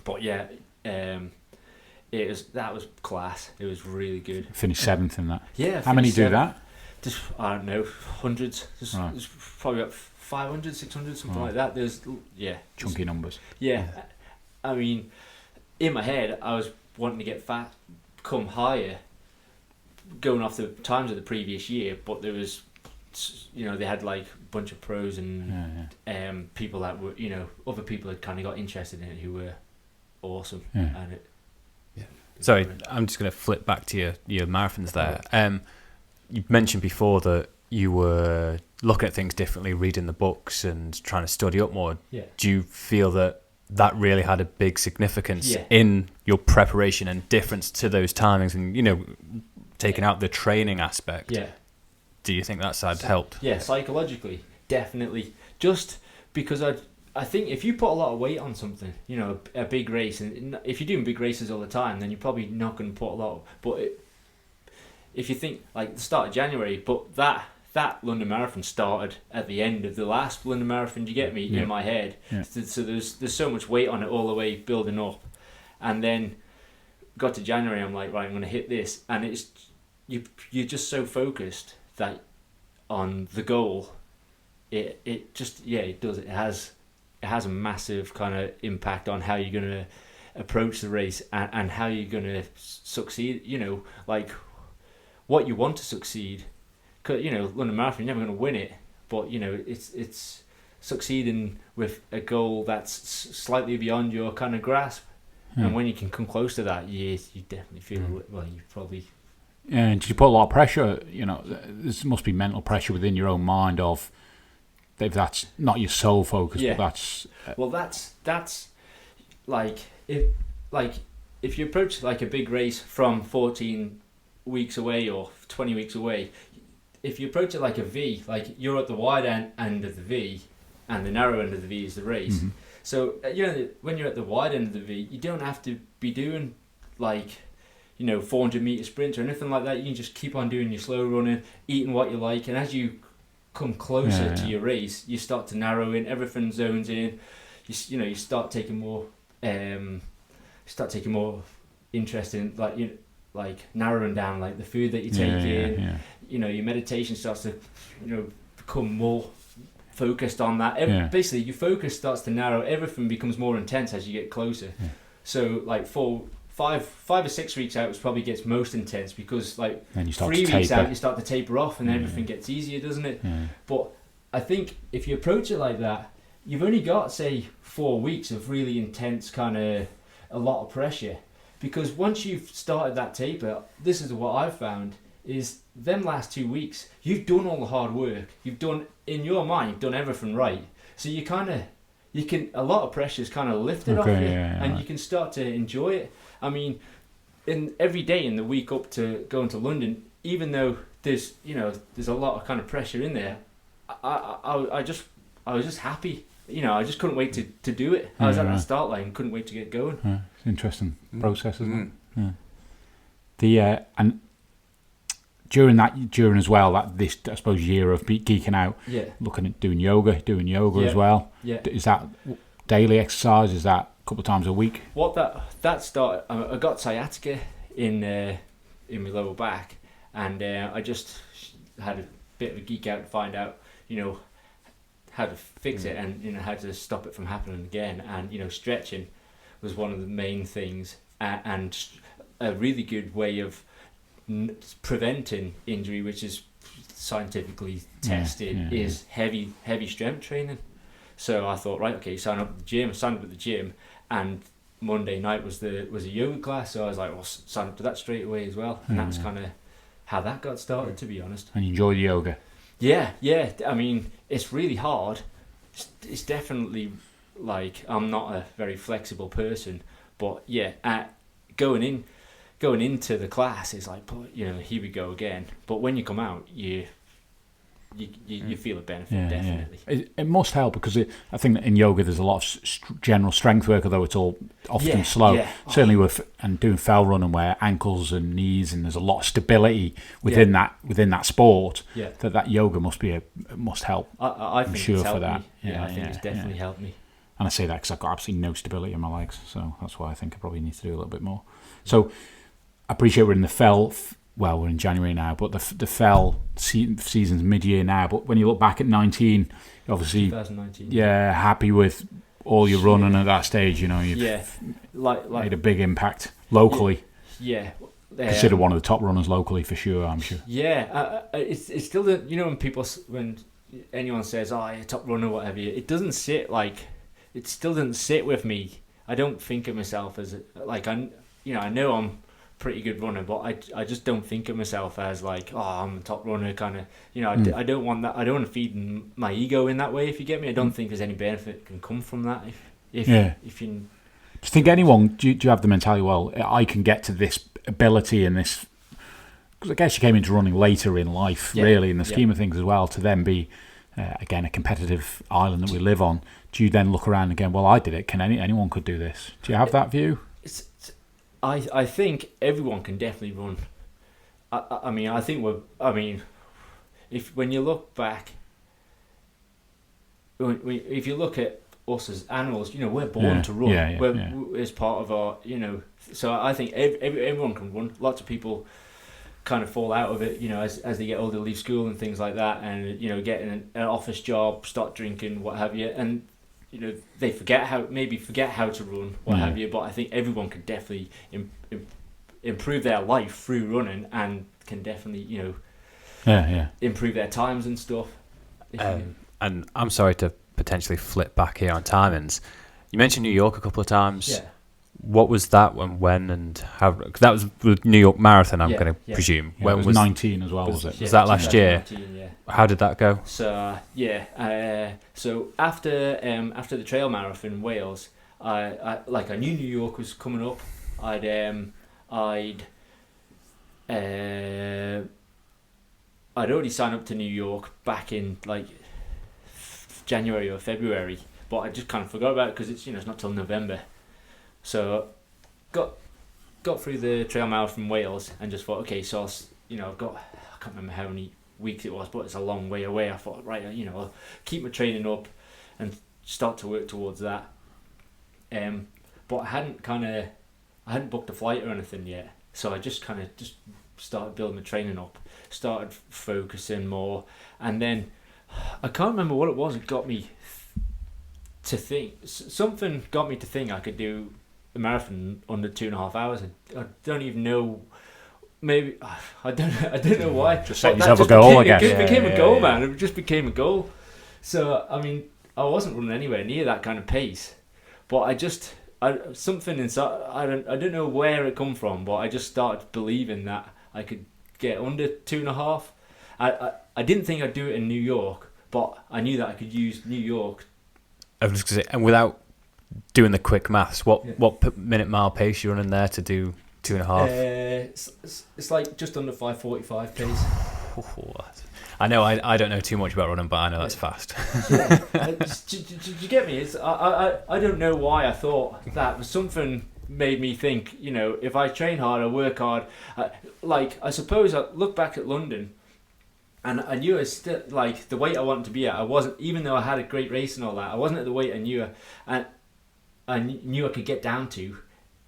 But that was class. It was really good. Finished 7th in that. Yeah. How many do that? Just, I don't know, hundreds. There's probably about 500, 600, something like that. There's chunky numbers. Yeah. I mean, in my head, I was wanting to get fat, come higher, going off the times of the previous year, but there was, you know, they had like a bunch of pros and people that were, you know, other people had kind of got interested in it who were awesome. And Sorry, I'm just going to flip back to your marathons there. You mentioned before that you were looking at things differently, reading the books and trying to study up more. Yeah. Do you feel that really had a big significance in your preparation and difference to those timings and, taking out the training aspect? Yeah. Do you think that side helped? Yeah, psychologically, definitely. Just because I think if you put a lot of weight on something, a big race, and if you're doing big races all the time, then you're probably not going to put a lot. If you think like the start of January, but that London Marathon started at the end of the last London Marathon. Do you get me? In my head. Yeah. So there's so much weight on it all the way building up, and then got to January. I'm like, right, I'm going to hit this, and it's you're just so focused that on the goal. It just it does. It has a massive kind of impact on how you're going to approach the race and how you're going to succeed. Like what you want to succeed. Because London Marathon, you're never going to win it, but it's succeeding with a goal that's slightly beyond your kind of grasp. And when you can come close to that, you definitely feel well. You probably. And you put a lot of pressure. There must be mental pressure within your own mind of. If that's not your sole focus, but that's that's like if you approach like a big race from 14 weeks away or 20 weeks away, if you approach it like a V, like you're at the wide end of the V, and the narrow end of the V is the race. Mm-hmm. So when you're at the wide end of the V, you don't have to be doing like 400 meter sprints or anything like that. You can just keep on doing your slow running, eating what you like, and as you come closer to your race, you start to narrow in. Everything zones in. You start taking more. Interest in like narrowing down like the food that you take in. Yeah. Your meditation starts to become more focused on that. Basically, your focus starts to narrow. Everything becomes more intense as you get closer. Yeah. So like 5 or 6 weeks out, it probably gets most intense because like 3 weeks out you start to taper off and everything gets easier, doesn't it? Yeah. But I think if you approach it like that, you've only got say 4 weeks of really intense kind of a lot of pressure, because once you've started that taper, this is what I've found is them last 2 weeks you've done all the hard work, you've done in your mind, you've done everything right, so you can a lot of pressure's kind of lifted off you, and you can start to enjoy it. I mean, in every day in the week up to going to London, even though there's a lot of kind of pressure in there, I was just happy. I just couldn't wait to do it. I was at that start line, couldn't wait to get going. It's an interesting process, isn't it? Yeah. And during as well this I suppose year of geeking out, looking at doing yoga as well. Yeah. Is that daily exercise? Is that a couple of times a week? What that started, I got sciatica in my lower back, and I just had a bit of a geek out to find out how to fix it and how to stop it from happening again. And stretching was one of the main things, and a really good way of preventing injury, which is scientifically tested, is heavy strength training. So I thought, right, okay, sign up at the gym. I signed up at the gym, and Monday night was a yoga class. So I was like, well, sign up to that straight away as well. And that's kind of how that got started, to be honest. And you enjoy the yoga? Yeah. I mean, it's really hard. It's definitely like, I'm not a very flexible person, but going into the class, it's like, here we go again. But when you come out, you feel a benefit, definitely. It must help, because I think that in yoga there's a lot of general strength work, although it's all often slow. Certainly and doing fell running where ankles and knees, and there's a lot of stability within that sport. That yoga must help. I think sure it's helped for that. Me. I think it's definitely helped me. And I say that because I've got absolutely no stability in my legs, so that's why I think I probably need to do a little bit more. So I appreciate we're in the fell. Well, we're in January now, but the fell season's mid-year now. But when you look back at 19, obviously, 2019, happy with all your running at that stage. You've made a big impact locally. Considered one of the top runners locally for sure, I'm sure. It's still when anyone says, "Oh, you're a top runner," whatever, it still doesn't sit with me. I don't think of myself as I know pretty good runner, but I just don't think of myself as like, oh, I'm a top runner kind of. I don't want that. I don't want to feed my ego in that way. If you get me, I don't think there's any benefit can come from that. If you. Do you think anyone? Do you have the mentality? Well, I can get to this ability and this. Because I guess you came into running later in life, really, in the scheme of things as well. To then be, again, a competitive island that we live on. Do you then look around again? Well, I did it. Can anyone could do this? Do you have that view? I think everyone can definitely run. If when you look back, if you look at us as animals, we're born to run. It's part of our, So I think everyone can run. Lots of people kind of fall out of it, as they get older, leave school and things like that, and get an office job, start drinking, what have you, and they forget how to run, what have you. But I think everyone can definitely improve their life through running, and can definitely improve their times and stuff. And I'm sorry to potentially flip back here on timings. You mentioned New York a couple of times. Yeah. What was that when and how? Cause that was the New York Marathon, I'm going to presume. Yeah, when was 19 as well, was it? Was that last year? 19, yeah. How did that go? So so after the trail marathon in Wales, I knew New York was coming up. I'd already signed up to New York back in like January or February, but I just kind of forgot about it because it's not till November. So got through the trail marathon from Wales and just thought, okay, so I've got, I can't remember how many weeks it was, but it's a long way away. I thought, right, I'll keep my training up and start to work towards that. But I hadn't booked a flight or anything yet, so I just started building my training up, started focusing more, and then I can't remember what it was. It got me to think. Something got me to think I could do a marathon under 2.5 hours. I don't even know. Maybe I don't know why. Just set yourself a goal, I guess. It just became a goal, man. It just became a goal. So I wasn't running anywhere near that kind of pace, but something inside. I don't know where it come from, but I just started believing that I could get under 2.5. I didn't think I'd do it in New York, but I knew that I could use New York. I was just gonna say, and without doing the quick maths, what minute mile pace you're running there to do 2.5? It's like just under 5:45 pace. I know I don't know too much about running, but I know that's fast. Did you get me? I don't know why I thought that, but something made me think, if I train hard, I work hard. I suppose I look back at London, and I knew I still, the weight I wanted to be at, I wasn't, even though I had a great race and all that, I wasn't at the weight I knew, and I knew I could get down to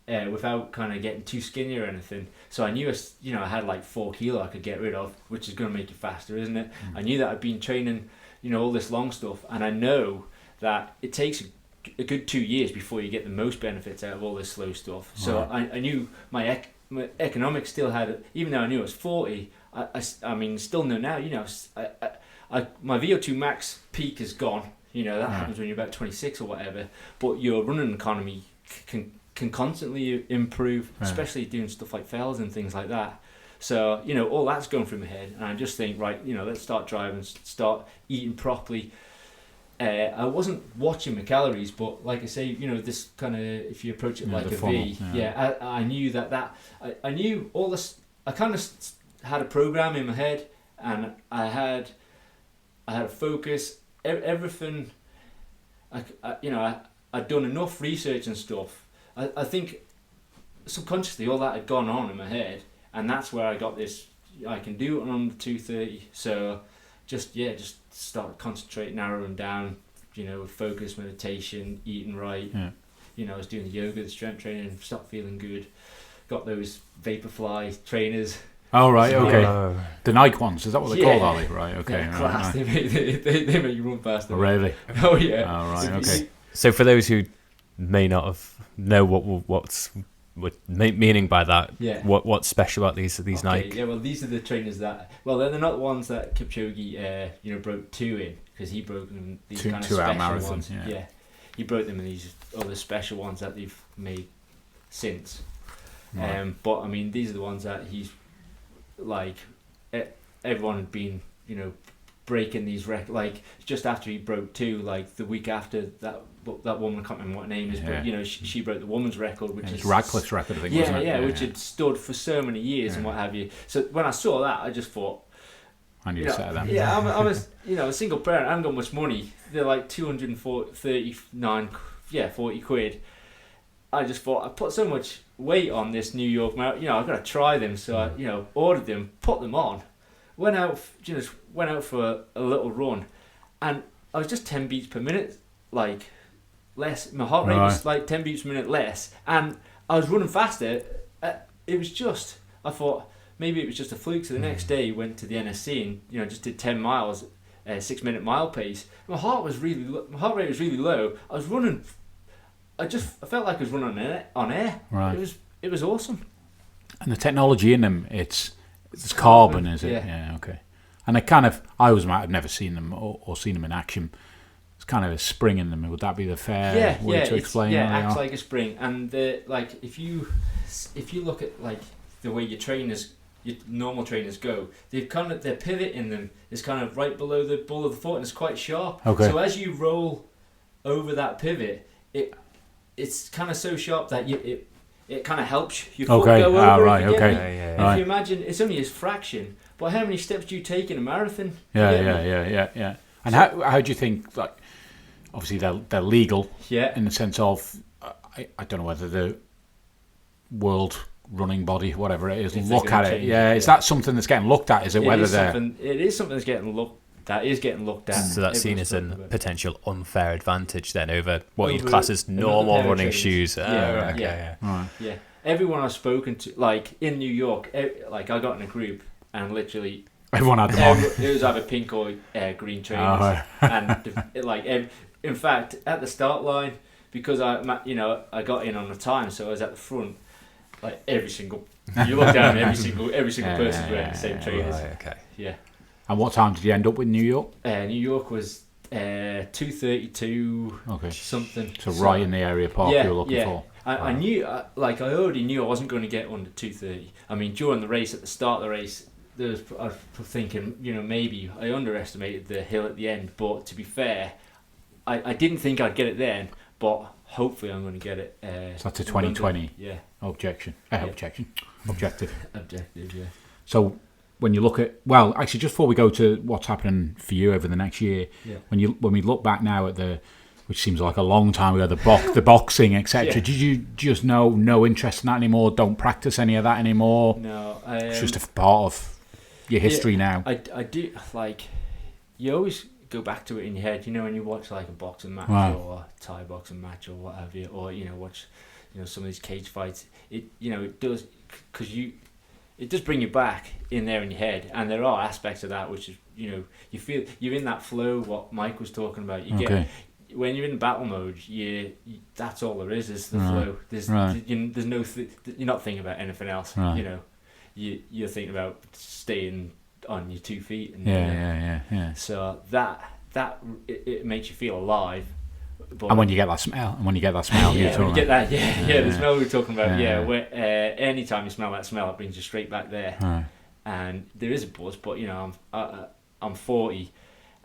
without kind of getting too skinny or anything. So I knew, I had like 4 kilo I could get rid of, which is going to make you faster, isn't it? I knew that I'd been training, all this long stuff, and I know that it takes a good 2 years before you get the most benefits out of all this slow stuff. So I knew my economics still had, even though I knew I was 40, I mean, still know now, my VO2 max peak is gone. That happens when you're about 26 or whatever. But your running economy can constantly improve, especially doing stuff like fells and things like that. So, all that's going through my head. And I just think, right, let's start driving, start eating properly. I wasn't watching my calories, but like I say, this kind of, if you approach it like a funnel, V, I knew that I knew all this. I kind of had a program in my head, and I had a focus. Everything. I'd done enough research and stuff. I think subconsciously all that had gone on in my head, and that's where I got this. I can do it on under 2:30. So just start concentrating, narrowing down. Focus, meditation, eating right. I was doing the yoga, the strength training, stopped feeling good. Got those Vaporfly trainers. Oh, right, okay. The Nike ones, is that what they're called, are they? Right, okay. Yeah, class. Right. They make you run faster. Oh, really? Oh, yeah. Oh, right, okay. So for those who may not have know what's meaning by that, what's special about these Nike? Yeah, well, these are the trainers that, they're not the ones that Kipchoge, broke 2 in, because he broke them these kind of special marathon ones. Yeah, he broke them in these other special ones that they've made since. Right. But I mean, these are the ones that he's like. Everyone had been, breaking these records. Like just after he broke 2, like the week after that woman, I can't remember what her name is, but she broke the woman's record, which is Radcliffe's record, I think. Wasn't it? which had stood for so many years and what have you. So when I saw that, I just thought, I need a set of them. yeah, I'm a single parent. I haven't got much money. They're like 40 quid. I just thought I put so much weight on this New York marathon. I've got to try them. So I, ordered them, put them on, went out for a little run, and I was just 10 beats per minute, like less. My heart rate was like 10 beats per minute less, and I was running faster. It was just, I thought maybe it was just a fluke. So the next day, went to the NSC and just did 10 miles, 6-minute mile pace. My heart rate was really low. I was running. I felt like I was running on air. Right. It was awesome. And the technology in them, it's carbon, is it? Yeah. Okay. And they kind of, I've never seen them or seen them in action. It's kind of a spring in them. Would that be the fair way to explain? Yeah, it acts like a spring. And like if you look at like the way your normal trainers go, they've kind of, their pivot in them is kind of right below the ball of the foot, and it's quite sharp. Okay. So as you roll over that pivot, it's kind of so sharp that it kind of helps your foot go over. Right. Okay. If you imagine, it's only a fraction, but how many steps do you take in a marathon? Yeah. And how do you think, like, obviously they're legal in the sense of, I don't know whether the world running body, whatever it is, look at it. Is that something that's getting looked at? Is it whether they're... It is something that's getting looked at. So that's seen as a potential unfair advantage then over what you'd class as normal running shoes. Yeah. Everyone I've spoken to, like in New York, like I got in a group and literally everyone had them on. It was either pink or green trainers, and in fact at the start line, because I got in on the time, so I was at the front. Like you look down, every single person's wearing the same trainers. Okay. Yeah. And what time did you end up with New York? New York was 2:32. Okay. Something. So right in the area park you were looking for. I knew, I already knew I wasn't going to get under 2:30. I mean, during the race, at the start of the race, I was thinking, maybe I underestimated the hill at the end. But to be fair, I didn't think I'd get it then. But hopefully, I'm going to get it. So that's a 2020. Yeah. Objective. Objective. Yeah. So when you look at, well, actually, just before we go to what's happening for you over the next year, when we look back now at which seems like a long time ago, the boxing, etc. Did you just no interest in that anymore? Don't practice any of that anymore? No, it's just a part of your history now. I do, like, you always go back to it in your head. When you watch like a boxing match or a Thai boxing match or what have you, or watch some of these cage fights. It does, because it does bring you back in there in your head, and there are aspects of that which is you feel you're in that flow. What Mike was talking about, get when you're in battle mode. That's all there is the flow. There's no you're not thinking about anything else. Right. You're thinking about staying on your 2 feet. And, yeah. So that it makes you feel alive. But and when you get that smell, the smell we were talking about, anytime you smell that smell, it brings you straight back there. Right. And there is a buzz, but I'm 40.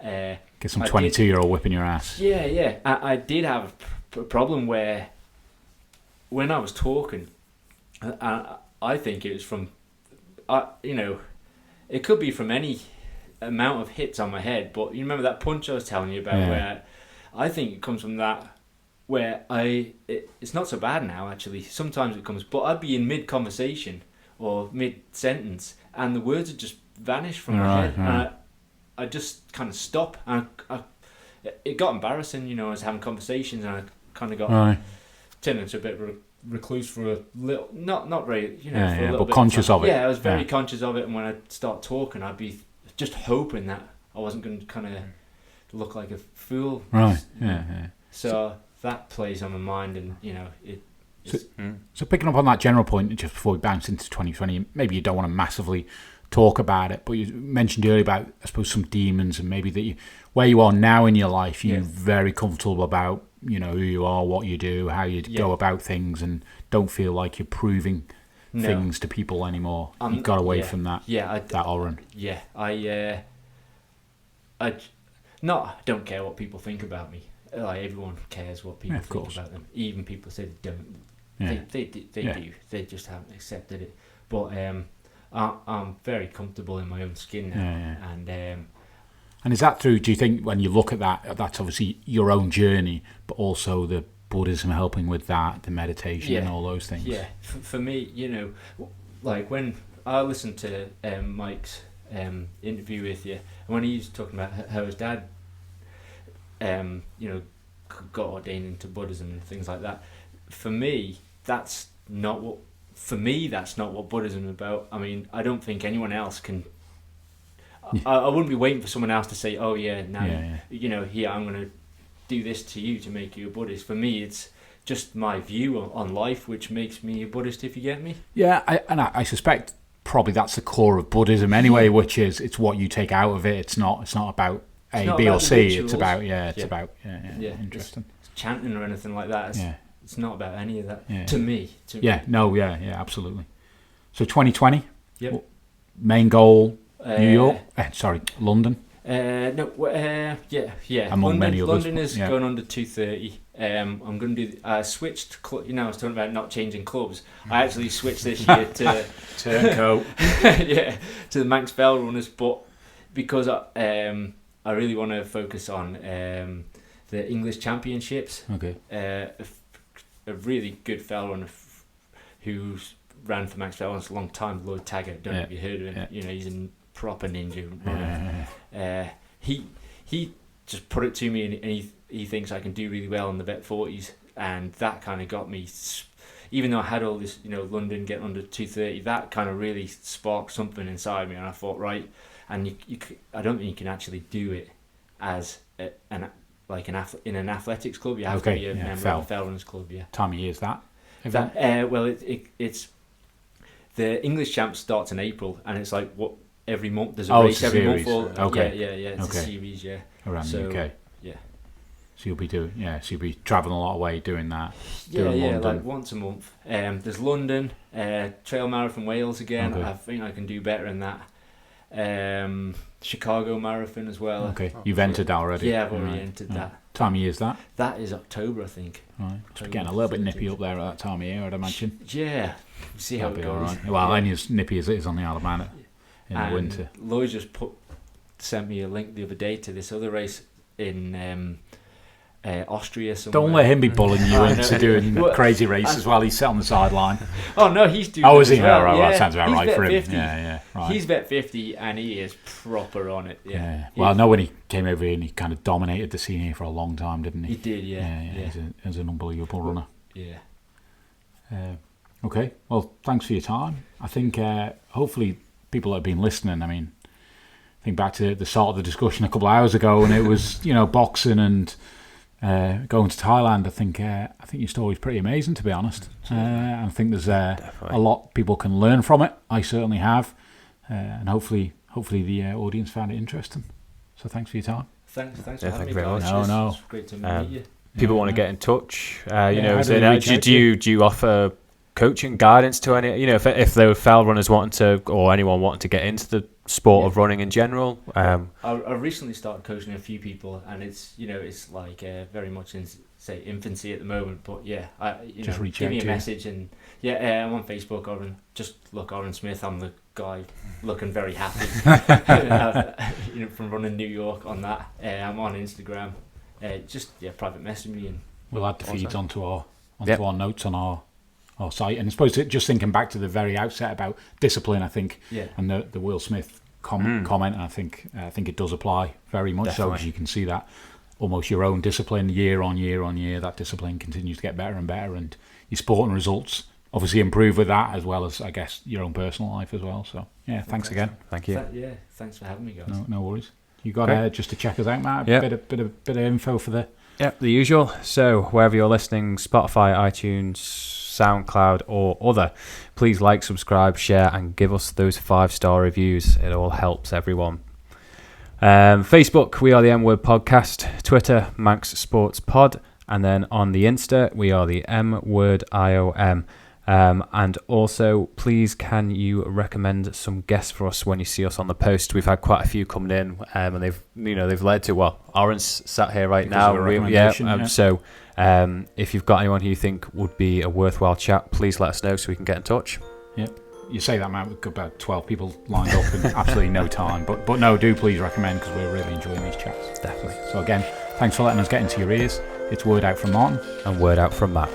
Get some 22-year-old whipping your ass. Yeah. I did have a problem where when I was talking, I think it was from, it could be from any amount of hits on my head, but you remember that punch I was telling you about where I think it comes from that, where it's not so bad now actually. Sometimes it comes, but I'd be in mid-conversation or mid-sentence and the words would just vanish from my head. And I just kind of stop, and it got embarrassing, I was having conversations and I kind of got turned into a bit of a recluse for a little, not very, for a little but bit conscious of it. Yeah, I was very conscious of it, and when I start talking, I'd be just hoping that I wasn't going to kind of look like a fool. Right. Yeah. So that plays on my mind, and So picking up on that general point, just before we bounce into 2020, maybe you don't want to massively talk about it, but you mentioned earlier about, I suppose, some demons, and maybe that where you are now in your life, you're very comfortable about, who you are, what you do, how you go about things, and don't feel like you're proving things to people anymore. You got away from that. Yeah, that Orran. Yeah, I don't care what people think about me. Like, everyone cares what people think about them. Even people say they don't. Yeah. They do. They just haven't accepted it. But I'm very comfortable in my own skin now. And is that through? Do you think when you look at that, that's obviously your own journey, but also the Buddhism helping with that, the meditation and all those things? Yeah, for me, like when I listened to Mike's interview with you, and when he was talking about how his dad, got ordained into Buddhism and things like that. For me, that's not what Buddhism is about. I mean, I don't think anyone else can. I wouldn't be waiting for someone else to say, "Oh yeah, now here I'm going to do this to you to make you a Buddhist." For me, it's just my view on life which makes me a Buddhist. If you get me? Yeah, I suspect probably that's the core of Buddhism anyway, which is it's what you take out of it. It's not about A, B, or C. It's about interesting. It's chanting or anything like that. It's not about any of that to me. Absolutely. So 2020. Yep. Main goal. New York? London? Among many others. London is going under 230. I'm going to do... I switched... I was talking about not changing clubs. I actually switched this year to... Turncoat. To the Manx Fell Runners, but because I really want to focus on the English Championships. Okay. A really good fell runner who's ran for Manx Fell Runners a long time, Lloyd Taggart. Don't know if you heard of him. He's a proper ninja runner. He just put it to me, and he thinks I can do really well in the vet 40s, and that kind of got me. Even though I had all this, London getting under 230, that kind of really sparked something inside me, and I thought, right, and I don't think you can actually do it as in an athletics club. You have to be a member of a Fell Runners club. Yeah. Time of year is that? It's the English Champs starts in April, and it's like every month there's a race every month. It's a series, around the UK. Yeah. So you'll be travelling a lot away doing that. London. Like once a month. There's London, Trail Marathon Wales again. Okay. I think I can do better in that. Chicago Marathon as well. Okay, you've entered that already. Yeah, I've already entered that. Time of year is that? That is October, I think. Right, it's getting a little bit nippy up there at that time of year, I'd imagine. Yeah, see how it goes. All right. Well, only as nippy as it is on the Isle of Man in the winter. Lloyd just sent me a link the other day to this other race in Austria somewhere. Don't let him be bullying you into doing crazy races while he's sat on the sideline. Oh no, he's doing. Oh, is he? Well. Right, that sounds about right for him. 50. Yeah. Right. He's vet 50 and he is proper on it. Yeah. Well, I know when he came over here and he kind of dominated the scene here for a long time, didn't he? He did, yeah. He's an unbelievable runner. Yeah. Okay. Well, thanks for your time. I think hopefully people that have been listening. I mean, think back to the start of the discussion a couple of hours ago, and it was boxing and. Going to Thailand, I think your story's pretty amazing, to be honest. I think there's a lot people can learn from it. I certainly have, and hopefully the audience found it interesting. So thanks for your time. Thanks for having me. Very much. No. It's great to meet you. People want to get in touch. Do you offer coaching guidance to any? If there were fell runners wanting to, or anyone wanting to get into the sport of running in general. I recently started coaching a few people, and it's like very much in infancy at the moment. But just give me a message, and I'm on Facebook. Just look Orran Smith. I'm the guy looking very happy from running New York on that. I'm on Instagram. Private message me, and we'll add the feeds onto our notes on our site. And I suppose just thinking back to the very outset about discipline, I think, and the Will Smith comment, and I think it does apply very much. Definitely. So as you can see that almost your own discipline year on year, that discipline continues to get better and better, and your sporting results obviously improve with that, as well as I guess your own personal life as well. So thanks again. Thank you. Thanks for having me, guys. No worries. You got just to check us out, Matt. A bit of info for the usual. So wherever you're listening, Spotify, iTunes, SoundCloud or other, please like, subscribe, share and give us those 5-star reviews. It all helps everyone. Facebook, we are the M Word Podcast. Twitter, Manx Sports Pod, and then on the Insta we are the M Word IOM. And also, please can you recommend some guests for us when you see us on the post? We've had quite a few coming in, and they've led to, well, Orran's sat here right Because now. of a recommendation, So if you've got anyone who you think would be a worthwhile chat, please let us know so we can get in touch. Yeah. You say that, Matt, we've got about 12 people lined up in absolutely no time. But no, do please recommend, because we're really enjoying these chats. Definitely. So again, thanks for letting us get into your ears. It's word out from Martin. And word out from Matt.